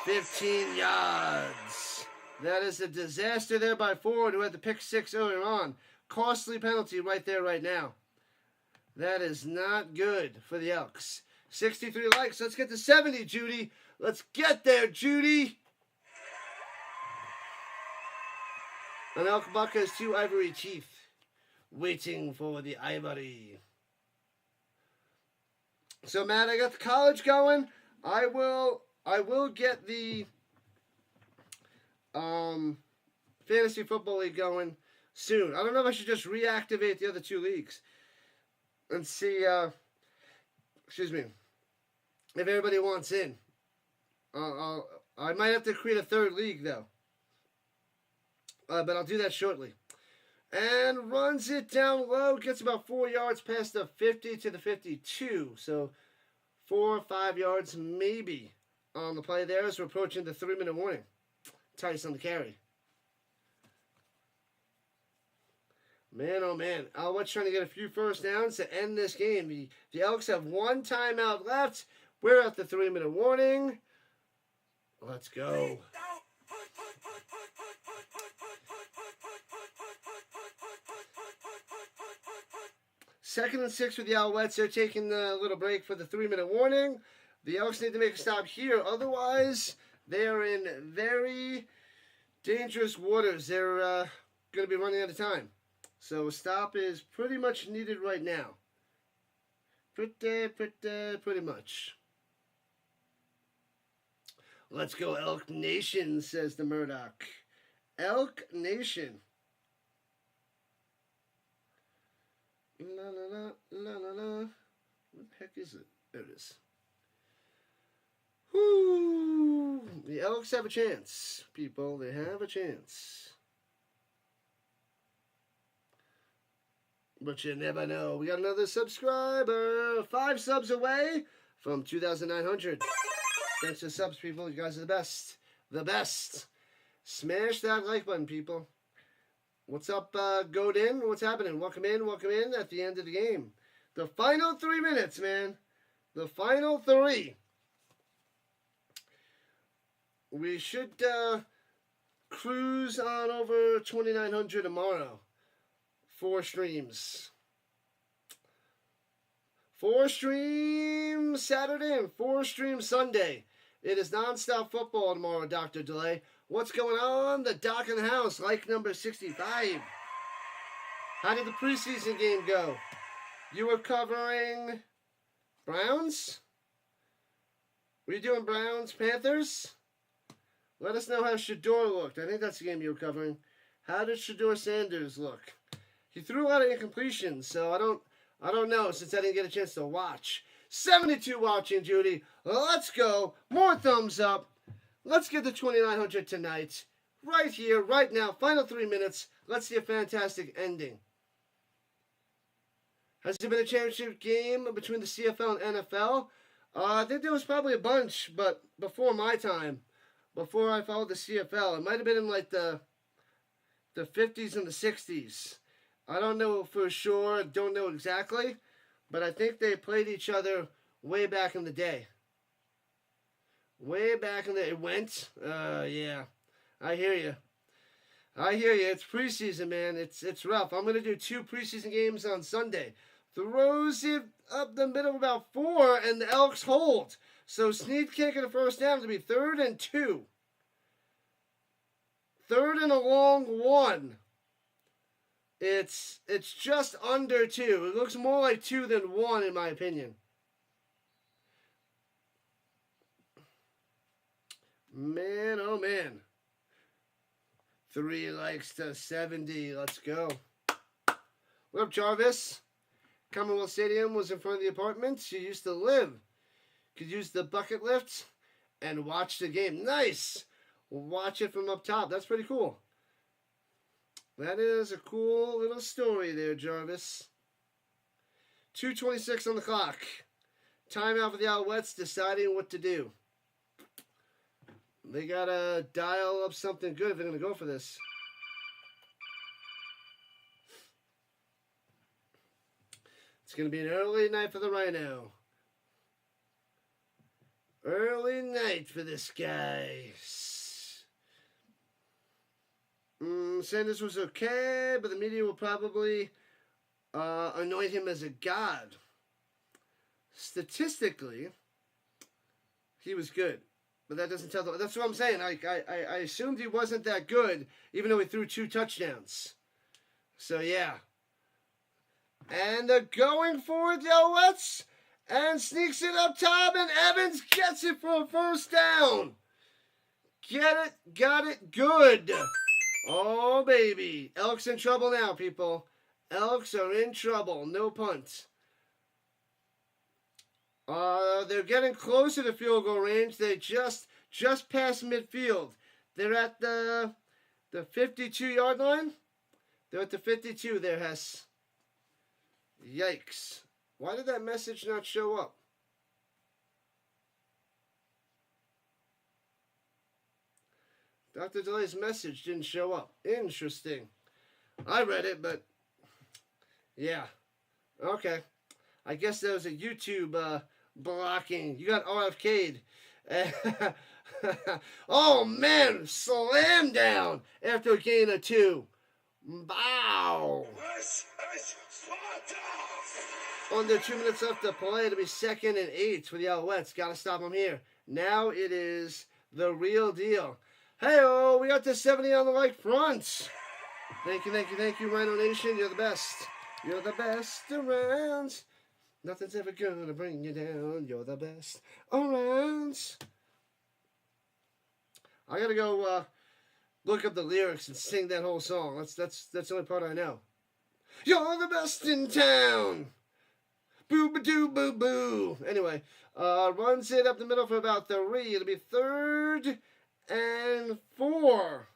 15 yards. That is a disaster there by Ford, who had the pick 6 earlier on. Costly penalty right there, right now. That is not good for the Elks. 63 likes. Let's get to 70, Judy. Let's get there, Judy. An elk buck has 2 ivory teeth, waiting for the ivory. So, Matt, I got the college going. I will get the Fantasy Football League going soon. I don't know if I should just reactivate the other 2 leagues and see, if everybody wants in. I might have to create a 3rd league, though. But I'll do that shortly. And runs it down low. Gets about 4 yards past the 50 to the 52. So 4 or 5 yards maybe on the play there as we're approaching the 3-minute warning. Tice on the carry. Man, oh man. Alouettes trying to get a few first downs to end this game. The Elks have 1 timeout left. We're at the 3-minute warning. Let's go. 2nd and 6 for the Alouettes. They're taking a little break for the 3-minute warning. The Elks need to make a stop here. Otherwise, they are in very dangerous waters. They're going to be running out of time. So a stop is pretty much needed right now. Pretty much. Let's go Elk Nation, says the Murdoch. Elk Nation. La la la la la la. What the heck is it? There it is. Whoo! The Elks have a chance, people. They have a chance. But you never know. We got another subscriber. 5 subs away from 2,900. Thanks for the subs, people. You guys are the best. The best. Smash that like button, people. What's up, Godin? What's happening? Welcome in at the end of the game. The final 3 minutes, man. The final 3. We should cruise on over 2,900 tomorrow. 4 streams. 4 streams Saturday and 4 streams Sunday. It is non-stop football tomorrow, Dr. Delay. What's going on? The Doc in the house, like number 65. How did the preseason game go? You were covering Browns? What are you doing, Browns? Panthers? Let us know how Shador looked. I think that's the game you were covering. How did Shador Sanders look? He threw a lot of incompletions, so I don't know since I didn't get a chance to watch. 72 watching, Judy. Let's go. More thumbs up. Let's get the 2,900 tonight. Right here, right now. Final 3 minutes. Let's see a fantastic ending. Has there been a championship game between the CFL and NFL? I think there was probably a bunch, but before my time, before I followed the CFL, it might have been in like the 50s and the 60s. I don't know for sure, don't know exactly, but I think they played each other way back in the day. Way back in the day. It went? Yeah. I hear you. It's preseason, man. It's rough. I'm going to do 2 preseason games on Sunday. Throws it up the middle about 4, and the Elks hold. So Snead can't get a first down. It'll be 3rd and 2. 3rd and a long 1. It's just under 2. It looks more like 2 than 1 in my opinion. Man, oh man. 3 likes to 70. Let's go. What up, Jarvis? Commonwealth Stadium was in front of the apartment you used to live. Could use the bucket lift and watch the game. Nice! Watch it from up top. That's pretty cool. That is a cool little story there, Jarvis. 2:26 on the clock. Timeout for the Alouettes deciding what to do. They gotta dial up something good if they're gonna go for this. It's going to be an early night for the Rhino. Early night for this guy. Sanders was okay, but the media will probably anoint him as a god. Statistically, he was good. But that doesn't tell that's what I'm saying. I assumed he wasn't that good, even though he threw 2 touchdowns. So, yeah. And they're going for the Alouettes. And sneaks it up top. And Evans gets it for a first down. Get it. Got it. Good. Oh, baby. Elks in trouble now, people. Elks are in trouble. No punt. They're getting closer to field goal range. They just passed midfield. They're at the 52-yard line. They're at the 52 there, Hess. Yikes. Why did that message not show up? Dr. Delay's message didn't show up. Interesting. I read it, but yeah. Okay. I guess that was a YouTube blocking. You got RFK'd. Oh, man. Slam down after a gain of 2. Bow. Under 2 minutes left to play. It'll be 2nd and 8 for the Alouettes. Got to stop them here. Now it is the real deal. Hey-oh, we got the 70 on the right front. Thank you, Rhino Nation. You're the best. You're the best around. Nothing's ever gonna bring you down. You're the best around. I gotta go look up the lyrics and sing that whole song. That's the only part I know. You're the best in town. Boo-ba-doo-boo-boo. Anyway, runs it up the middle for about 3. It'll be 3rd and 4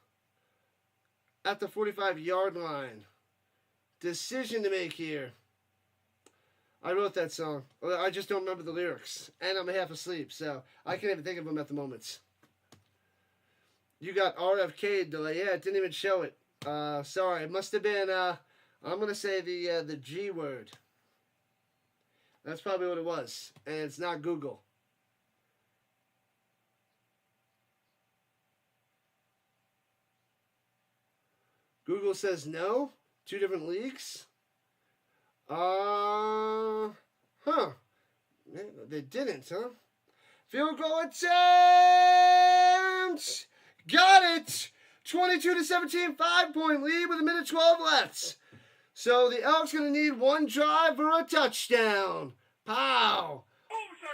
at the 45-yard line. Decision to make here. I wrote that song. I just don't remember the lyrics. And I'm half asleep, so I can't even think of them at the moment. You got RFK delay. Yeah, it didn't even show it. Sorry. It must have been, I'm going to say the G word. That's probably what it was. And it's not Google. Google says no. 2 different leagues. They didn't, huh? Field goal attempt! Got it! 22-17, 5-point lead with 1:12 left. So the Elks going to need 1 drive for a touchdown. Pow!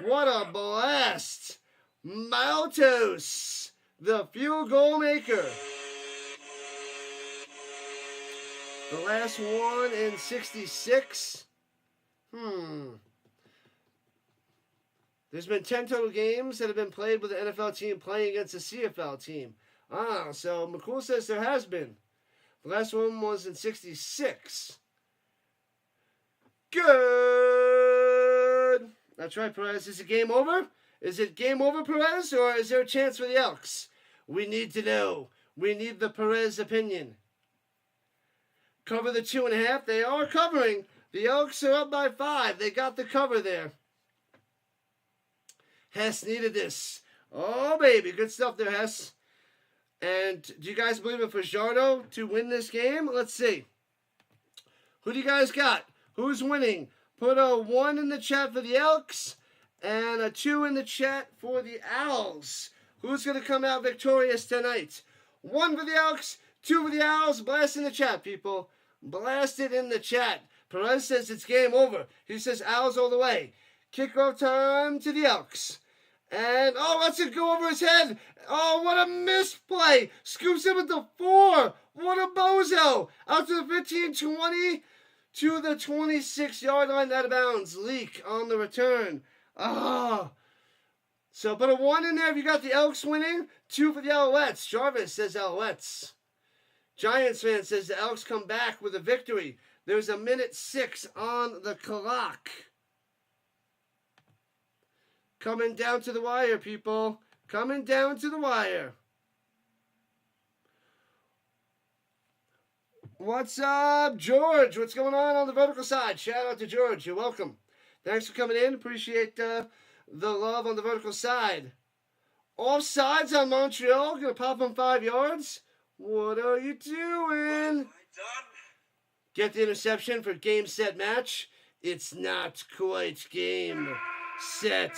What a blast. Maltos, the field goal maker. The last one in 66. There's been 10 total games that have been played with the NFL team playing against a CFL team. So McCool says there has been. The last one was in 66. Good. That's right, Perez. Is it game over? Is it game over, Perez, or is there a chance for the Elks? We need to know. We need the Perez opinion. Cover the 2.5. They are covering. The Elks are up by 5. They got the cover there. Hess needed this. Oh, baby. Good stuff there, Hess. And do you guys believe in Fajardo to win this game? Let's see. Who do you guys got? Who's winning? Put a 1 in the chat for the Elks and a 2 in the chat for the Owls. Who's going to come out victorious tonight? 1 for the Elks, 2 for the Owls. Blast in the chat, people. Blast it in the chat. Perez says it's game over. He says Owls all the way. Kickoff time to the Elks. And, let's it go over his head. Oh, what a misplay. Scoops him with the 4. What a bozo. Out to the 15-20 to the 26-yard line, out of bounds. Leak on the return. So put a 1 in there if you got the Elks winning. 2 for the Alouettes. Jarvis says Alouettes. Giants fan says the Elks come back with a victory. There's a 1:06 on the clock. Coming down to the wire, people. Coming down to the wire. What's up, George? What's going on the vertical side? Shout out to George. You're welcome. Thanks for coming in. Appreciate the love on the vertical side. Offsides on Montreal. Going to pop them 5 yards. What are you doing? Get the interception for game, set, match. It's not quite game, set,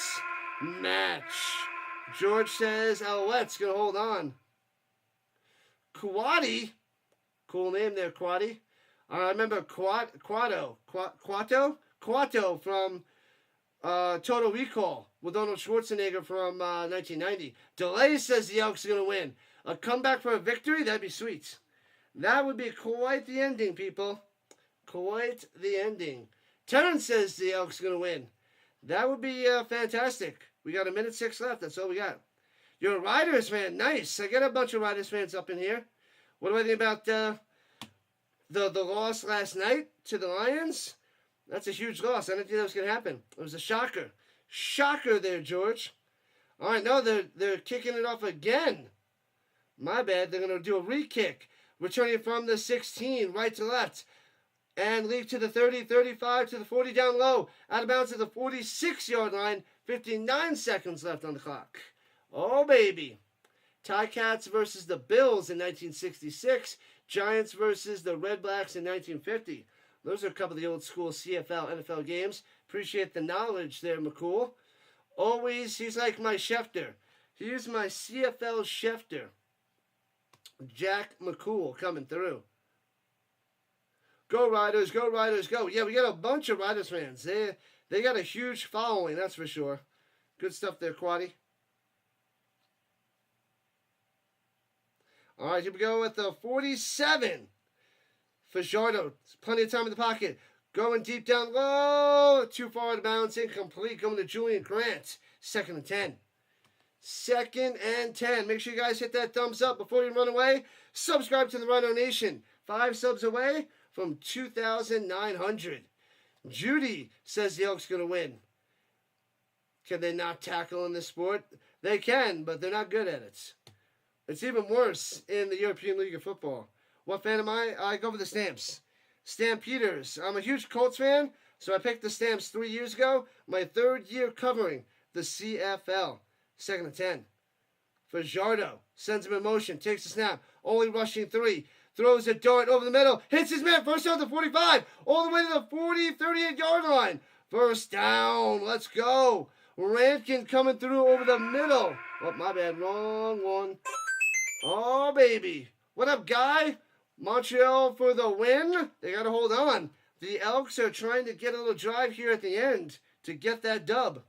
match. George says Alouette's going to hold on. Quaddy. Cool name there, Quaddy. I remember Quato from Total Recall with Arnold Schwarzenegger from 1990. Delay says the Elks are going to win. A comeback for a victory? That'd be sweet. That would be quite the ending, people. Quite the ending. Terrence says the Elks are going to win. That would be fantastic. We got a 1:06 left. That's all we got. You're a Riders fan. Nice. I got a bunch of Riders fans up in here. What do I think about the loss last night to the Lions? That's a huge loss. I didn't think that was going to happen. It was a shocker. Shocker there, George. All right, no, they're kicking it off again. My bad. They're going to do a re-kick. Returning from the 16, right to left. And leap to the 30, 35, to the 40, down low. Out of bounds to the 46-yard line. 59 seconds left on the clock. Oh, baby. Ticats versus the Bills in 1966. Giants versus the Red Blacks in 1950. Those are a couple of the old school CFL, NFL games. Appreciate the knowledge there, McCool. Always, he's like my Schefter. Here's my CFL Schefter. Jack McCool coming through. Go Riders, go Riders, go. Yeah, we got a bunch of Riders fans. They got a huge following, that's for sure. Good stuff there, Quaddy. All right, here we go with the 47. Fajardo, plenty of time in the pocket. Going deep down low. Too far out of bounds, incomplete. Going to Julian Grant. 2nd and 10. 2nd and 10. Make sure you guys hit that thumbs up before you run away. Subscribe to the Rhino Nation. 5 subs away from 2,900. Judy says the Elks going to win. Can they not tackle in this sport? They can, but they're not good at it. It's even worse in the European League of Football. What fan am I? I go for the Stamps. Stampeders. I'm a huge Colts fan, so I picked the Stamps 3 years ago. My 3rd year covering the CFL. 2nd and 10. Fajardo sends him in motion, takes the snap, only rushing 3. Throws a dart over the middle, hits his man, first down to 45, all the way to the 40, 38-yard line. First down, let's go. Rankin coming through over the middle. Oh, my bad, wrong one. Oh, baby. What up, Guy? Montreal for the win. They got to hold on. The Elks are trying to get a little drive here at the end to get that dub.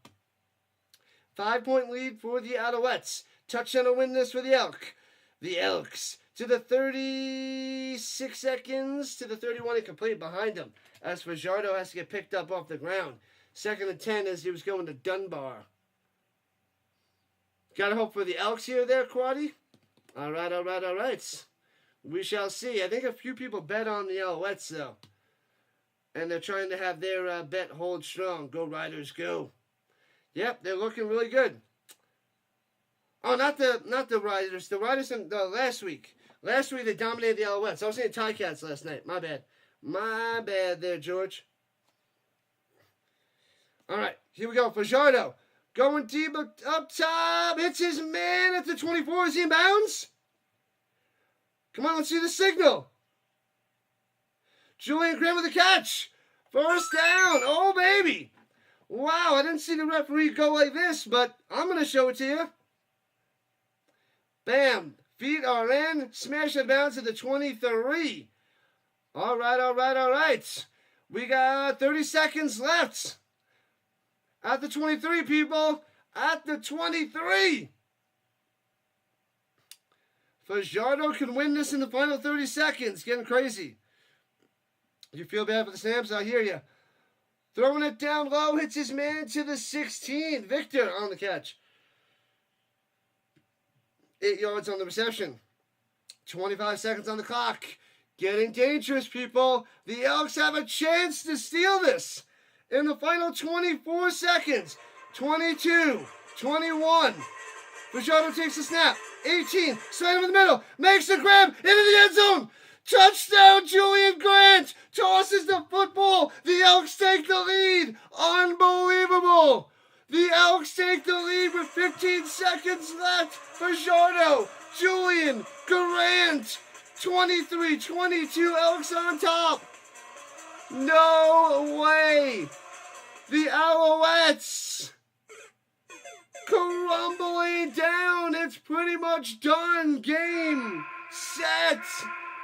5-point lead for the Alouettes. Touchdown to win this for the Elk. The Elks to the 36 seconds to the 31 incomplete behind him. As Fajardo has to get picked up off the ground. 2nd and 10 as he was going to Dunbar. Gotta hope for the Elks here there, Quaddy. All right. We shall see. I think a few people bet on the Alouettes, though. And they're trying to have their bet hold strong. Go Riders, go. Yep, they're looking really good. Oh, not the Riders. The Riders in last week. Last week they dominated the Alouettes. I was saying Ticats last night. My bad. My bad there, George. All right, here we go. Fajardo going deep up top. Hits his man at the 24. Is he in bounds? Come on, let's see the signal. Julian Graham with the catch. First down. Oh, baby. Wow, I didn't see the referee go like this, but I'm going to show it to you. Bam. Feet are in. Smash it bounce at the 23. All right. We got 30 seconds left. At the 23, people. At the 23. Fajardo can win this in the final 30 seconds. Getting crazy. You feel bad for the Stamps? I hear you. Throwing it down low. Hits his man to the 16. Victor on the catch. 8 yards on the reception. 25 seconds on the clock. Getting dangerous, people. The Elks have a chance to steal this. In the final 24 seconds. 22. 21. Fajardo takes the snap. 18. Slide him in the middle. Makes the grab. Into the end zone. Touchdown, Julian Grant. Tosses the football. The Elks take the lead. Unbelievable. The Elks take the lead with 15 seconds left. Fajardo. Julian Grant. 23-22. Elks on top. No way. The Alouettes crumbling down. It's pretty much done. Game, set,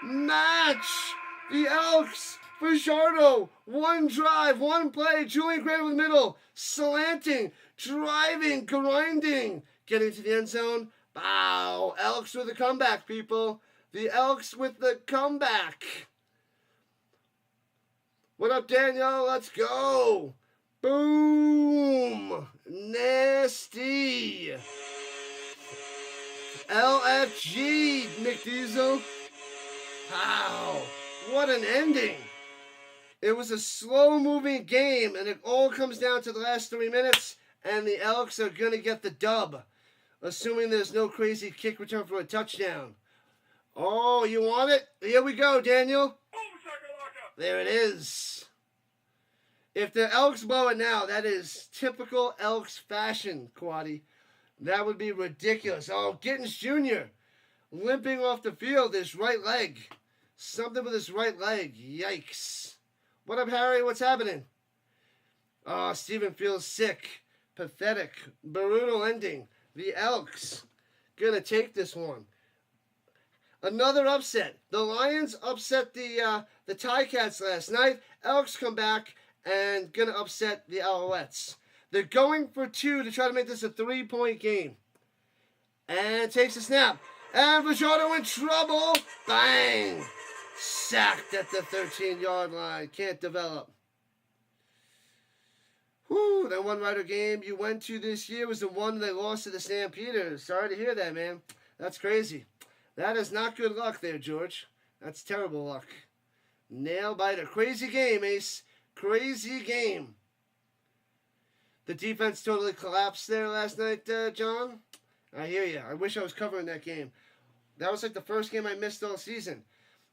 match. The Elks, Fajardo, one drive, one play. Julian Graham in the middle, slanting, driving, grinding, getting to the end zone. Wow, Elks with a comeback, people. The Elks with the comeback. What up, Daniel? Let's go. Boom. Nasty. LFG, McDiesel. Wow. What an ending. It was a slow-moving game, and it all comes down to the last 3 minutes, and the Elks are going to get the dub, assuming there's no crazy kick return for a touchdown. Oh, you want it? Here we go, Daniel. There it is. If the Elks blow it now, that is typical Elks fashion, Quaddy. That would be ridiculous. Oh, Gittins Jr. limping off the field, his right leg. Something with his right leg. Yikes. What up, Harry? What's happening? Oh, Steven feels sick. Pathetic. Brutal ending. The Elks gonna take this one. Another upset. The Lions upset the Ticats last night. Elks come back and gonna upset the Alouettes. They're going for 2 to try to make this a 3-point game. And takes a snap. And Fajardo in trouble. Bang! Sacked at the 13-yard line. Can't develop. Whew, that one-rider game you went to this year was the one they lost to the Stampede. Sorry to hear that, man. That's crazy. That is not good luck there, George. That's terrible luck. Nail biter. Crazy game, Ace. Crazy game. The defense totally collapsed there last night, John. I hear you. I wish I was covering that game. That was like the first game I missed all season.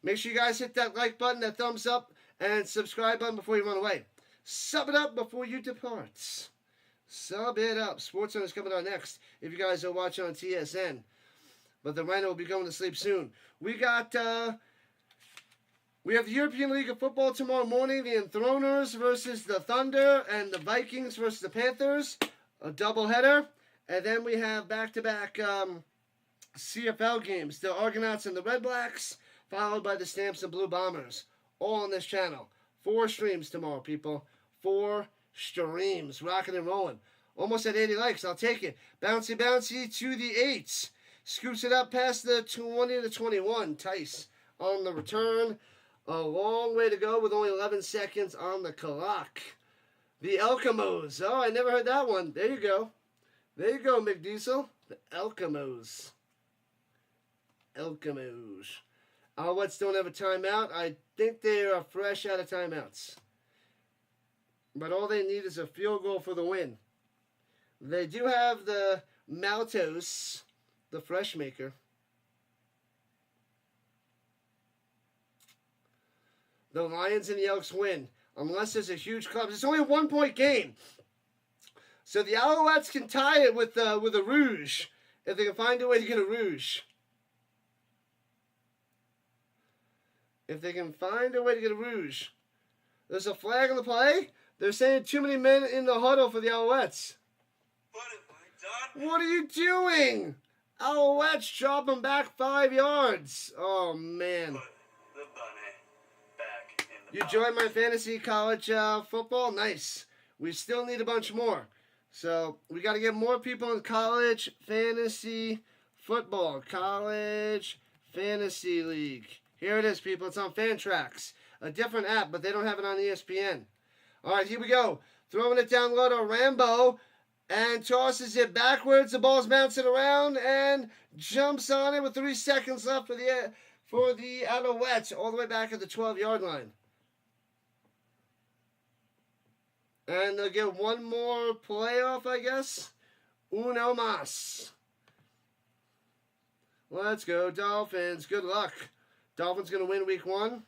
Make sure you guys hit that like button, that thumbs up, and subscribe button before you run away. Sub it up before you depart. Sub it up. SportsCenter is coming on next if you guys are watching on TSN. But the Rhino will be going to sleep soon. We have the European League of Football tomorrow morning. The Enthroners versus the Thunder and the Vikings versus the Panthers. A doubleheader. And then we have back-to-back CFL games. The Argonauts and the Red Blacks, followed by the Stamps and Blue Bombers. All on this channel. 4 streams tomorrow, people. 4 streams. Rocking and rolling. Almost at 80 likes. I'll take it. Bouncy, bouncy to the 8s. Scoops it up past the 20 to 21. Tice on the return. A long way to go with only 11 seconds on the clock. The Elkamos. Oh, I never heard that one. There you go. There you go, McDiesel. The Elkamos. Elkamos. Alouettes don't have a timeout. I think they are fresh out of timeouts. But all they need is a field goal for the win. They do have the Maltos, the fresh maker. The Lions and the Elks win. Unless there's a huge club. It's only a 1-point game. So the Alouettes can tie it with a Rouge. If they can find a way to get a Rouge. If they can find a way to get a Rouge. There's a flag on the play. They're saying too many men in the huddle for the Alouettes. What have I done? What are you doing? Alouettes dropping back 5 yards. Oh, man. Put the bunny back in the You joined my fantasy college football? Nice. We still need a bunch more. So, we got to get more people in college fantasy football. College Fantasy League. Here it is, people. It's on Fantrax. A different app, but they don't have it on ESPN. All right, here we go. Throwing it down low to Rambo. And tosses it backwards. The ball's bouncing around and jumps on it with 3 seconds left for the Alouettes. All the way back at the 12-yard line. And they'll get one more playoff, I guess. Uno mas. Let's go, Dolphins. Good luck. Dolphins going to win week 1.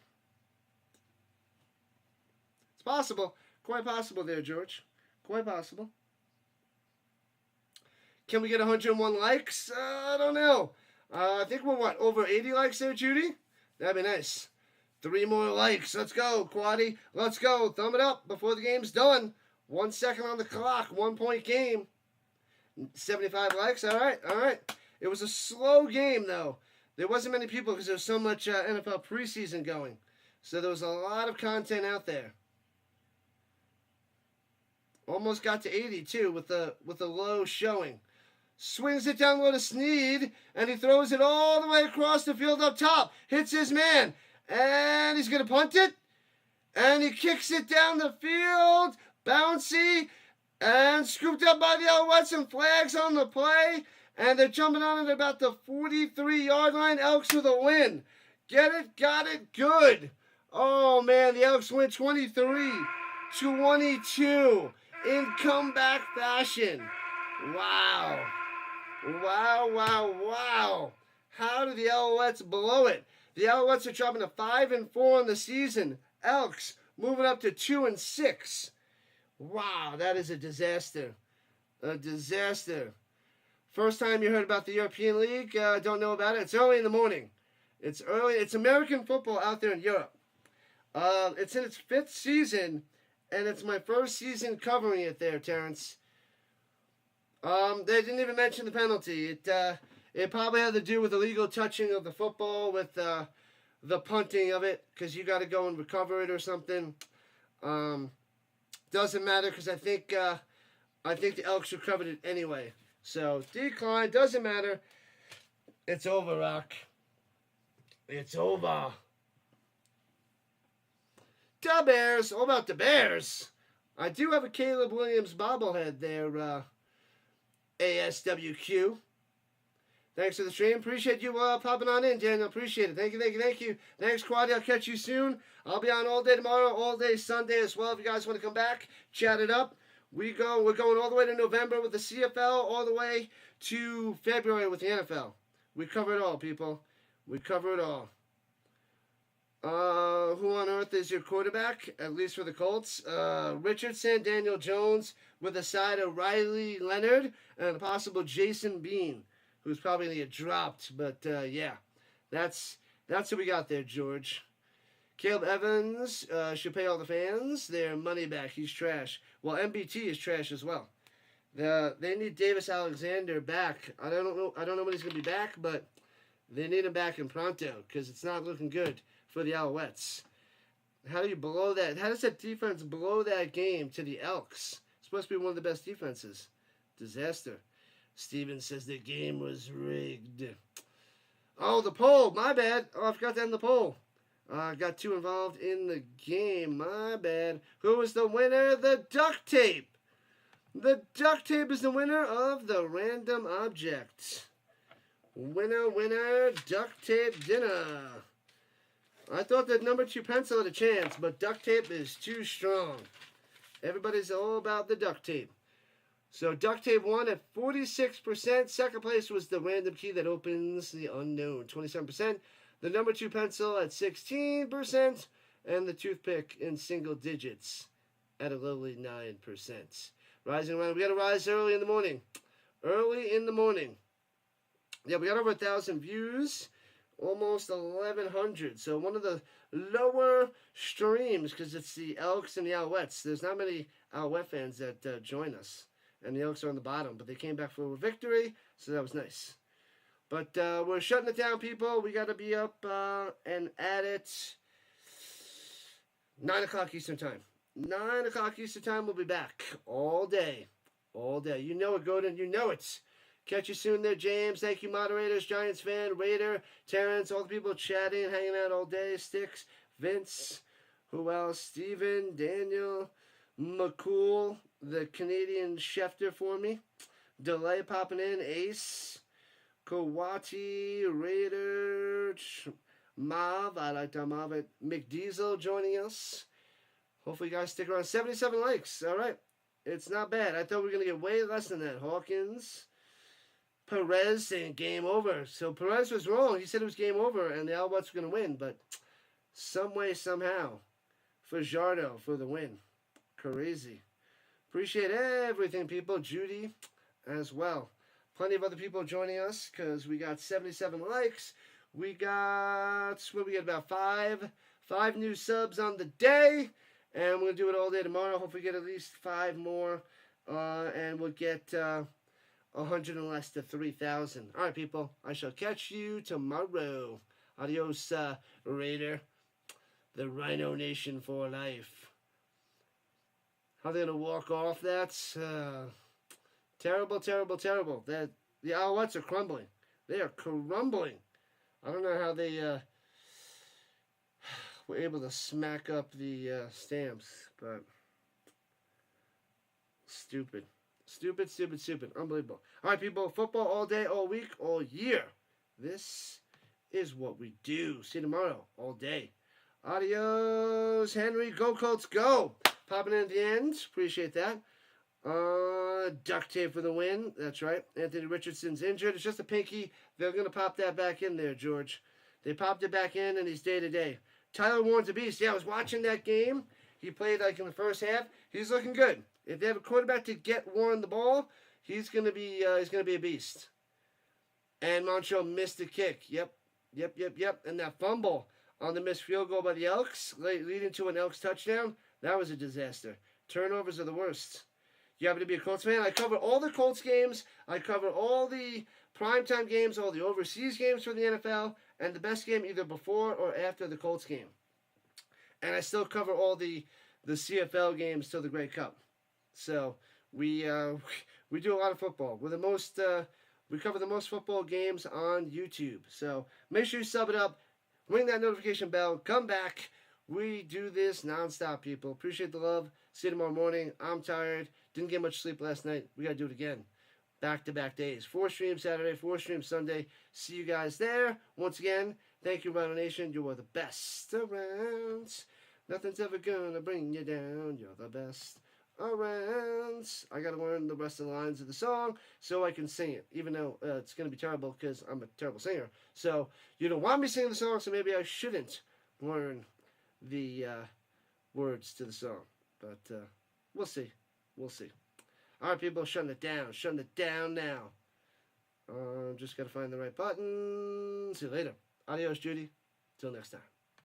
It's possible. Quite possible there, George. Quite possible. Can we get 101 likes? I don't know. I think we're, over 80 likes there, Judy? That'd be nice. 3 more likes. Let's go, Quaddy. Let's go. Thumb it up before the game's done. 1 second on the clock. 1-point game. 75 likes. All right, all right. It was a slow game, though. There wasn't many people because there was so much NFL preseason going. So there was a lot of content out there. Almost got to 80, too, with the low showing. Swings it down low to Sneed, and he throws it all the way across the field up top. Hits his man, and he's going to punt it. And he kicks it down the field. Bouncy, and scooped up by the Alouettes, and flags on the play. And they're jumping on it at about the 43-yard line. Elks with a win. Get it, got it, good. Oh, man, the Elks win 23-22 in comeback fashion. Wow. Wow, wow, wow. How did the Alouettes blow it? The Alouettes are dropping to 5-4 in the season. Elks moving up to 2-6. Wow, that is a disaster. A disaster. First time you heard about the European League, don't know about it. It's early in the morning. It's early. It's American football out there in Europe. It's in its 5th season, and it's my first season covering it there, Terrence. They didn't even mention the penalty. It probably had to do with illegal touching of the football with the punting of it, because you got to go and recover it or something. Doesn't matter, because I think the Elks recovered it anyway. So decline, doesn't matter. It's over, Rock. It's over. The Bears. All about the Bears. I do have a Caleb Williams bobblehead there. ASWQ. Thanks for the stream. Appreciate you popping on in, Daniel. Appreciate it. Thank you, thank you, thank you. Thanks, Quaddy. I'll catch you soon. I'll be on all day tomorrow, all day Sunday as well. If you guys want to come back, chat it up. We're going all the way to November with the CFL, all the way to February with the NFL. We cover it all, people. We cover it all. Who on earth is your quarterback, at least for the Colts? Richardson, Daniel Jones, with a side of Riley Leonard, and a possible Jason Bean, who's probably going to get dropped. But, yeah, that's who we got there, George. Caleb Evans should pay all the fans their money back. He's trash. Well, MBT is trash as well. They need Davis Alexander back. I don't know when he's going to be back, but they need him back in pronto because it's not looking good for the Alouettes. How do you blow that? How does that defense blow that game to the Elks? supposed to be one of the best defenses. Disaster. Steven says the game was rigged. Oh, the poll. My bad. Oh, I forgot to end the poll. Got too involved in the game. My bad. Who was the winner? The duct tape. The duct tape is the winner of the random object. Winner, winner, duct tape dinner. I thought that number 2 pencil had a chance, but duct tape is too strong. Everybody's all about the duct tape. So duct tape won at 46%. Second place was the random key that opens the unknown, 27%. The number 2 pencil at 16%. And the toothpick in single digits at a lowly 9%. Rising Rhino. We got to rise early in the morning. Early in the morning. Yeah, we got over 1,000 views. Almost 1,100. So one of the lower streams because it's the Elks and the Alouettes. There's not many Alouette fans that join us. And the Elks are on the bottom. But they came back for a victory. So that was nice. But we're shutting it down, people. We got to be up and at it 9 o'clock Eastern Time. 9 o'clock Eastern Time, we'll be back all day. All day. You know it, Godin. You know it. Catch you soon there, James. Thank you, moderators, Giants fan, Raider, Terrence, all the people chatting, hanging out all day. Sticks, Vince, who else? Steven, Daniel, McCool, the Canadian Schefter for me. Delay popping in. Ace, Kawati, Raider, Mav. I like that Mav. McDiesel joining us. Hopefully you guys stick around. 77 likes. All right. It's not bad. I thought we were going to get way less than that. Hawkins. Perez saying game over. So Perez was wrong. He said it was game over and the Alouettes were going to win. But some way, somehow, Fajardo for the win. Crazy. Appreciate everything, people. Judy as well. Plenty of other people joining us because we got 77 likes. We got, what we get, about five new subs on the day. And we're going to do it all day tomorrow. Hopefully get at least 5 more. And we'll get 100 and less to 3,000. All right, people. I shall catch you tomorrow. Adios, Raider. The Rhino Nation for life. How they going to walk off? That's terrible, terrible, terrible. The Alouettes are crumbling. They are crumbling. I don't know how they were able to smack up the Stamps, but stupid. Stupid, stupid, stupid. Unbelievable. All right, people. Football all day, all week, all year. This is what we do. See you tomorrow all day. Adios, Henry. Go, Colts, go. Popping in at the end. Appreciate that. Duct tape for the win. That's right. Anthony Richardson's injured. It's just a pinky. They're going to pop that back in there, George. They popped it back in, and he's day-to-day. Tyler Warren's a beast. Yeah, I was watching that game. He played like in the first half. He's looking good. If they have a quarterback to get Warren the ball, he's going to be a beast. And Montreal missed the kick. Yep. And that fumble on the missed field goal by the Elks, leading to an Elks touchdown, that was a disaster. Turnovers are the worst. You happen to be a Colts fan? I cover all the Colts games. I cover all the primetime games, all the overseas games for the NFL, and the best game either before or after the Colts game. And I still cover all the CFL games till the Grey Cup. So we do a lot of football. We're the most we cover the most football games on YouTube. So make sure you sub it up, ring that notification bell, come back. We do this nonstop, people. Appreciate the love. See you tomorrow morning. I'm tired. Didn't get much sleep last night. We gotta do it again. Back-to-back days. 4 streams Saturday, 4 streams Sunday. See you guys there. Once again, thank you, Rhino Nation. You are the best around. Nothing's ever gonna bring you down. You're the best around. I gotta learn the rest of the lines of the song so I can sing it, even though it's gonna be terrible because I'm a terrible singer. So you don't want me singing the song, so maybe I shouldn't learn the words to the song. But we'll see. We'll see. All right, people, shutting it down. Shutting it down now. Just gotta find the right button. See you later. Adios, Judy. Till next time.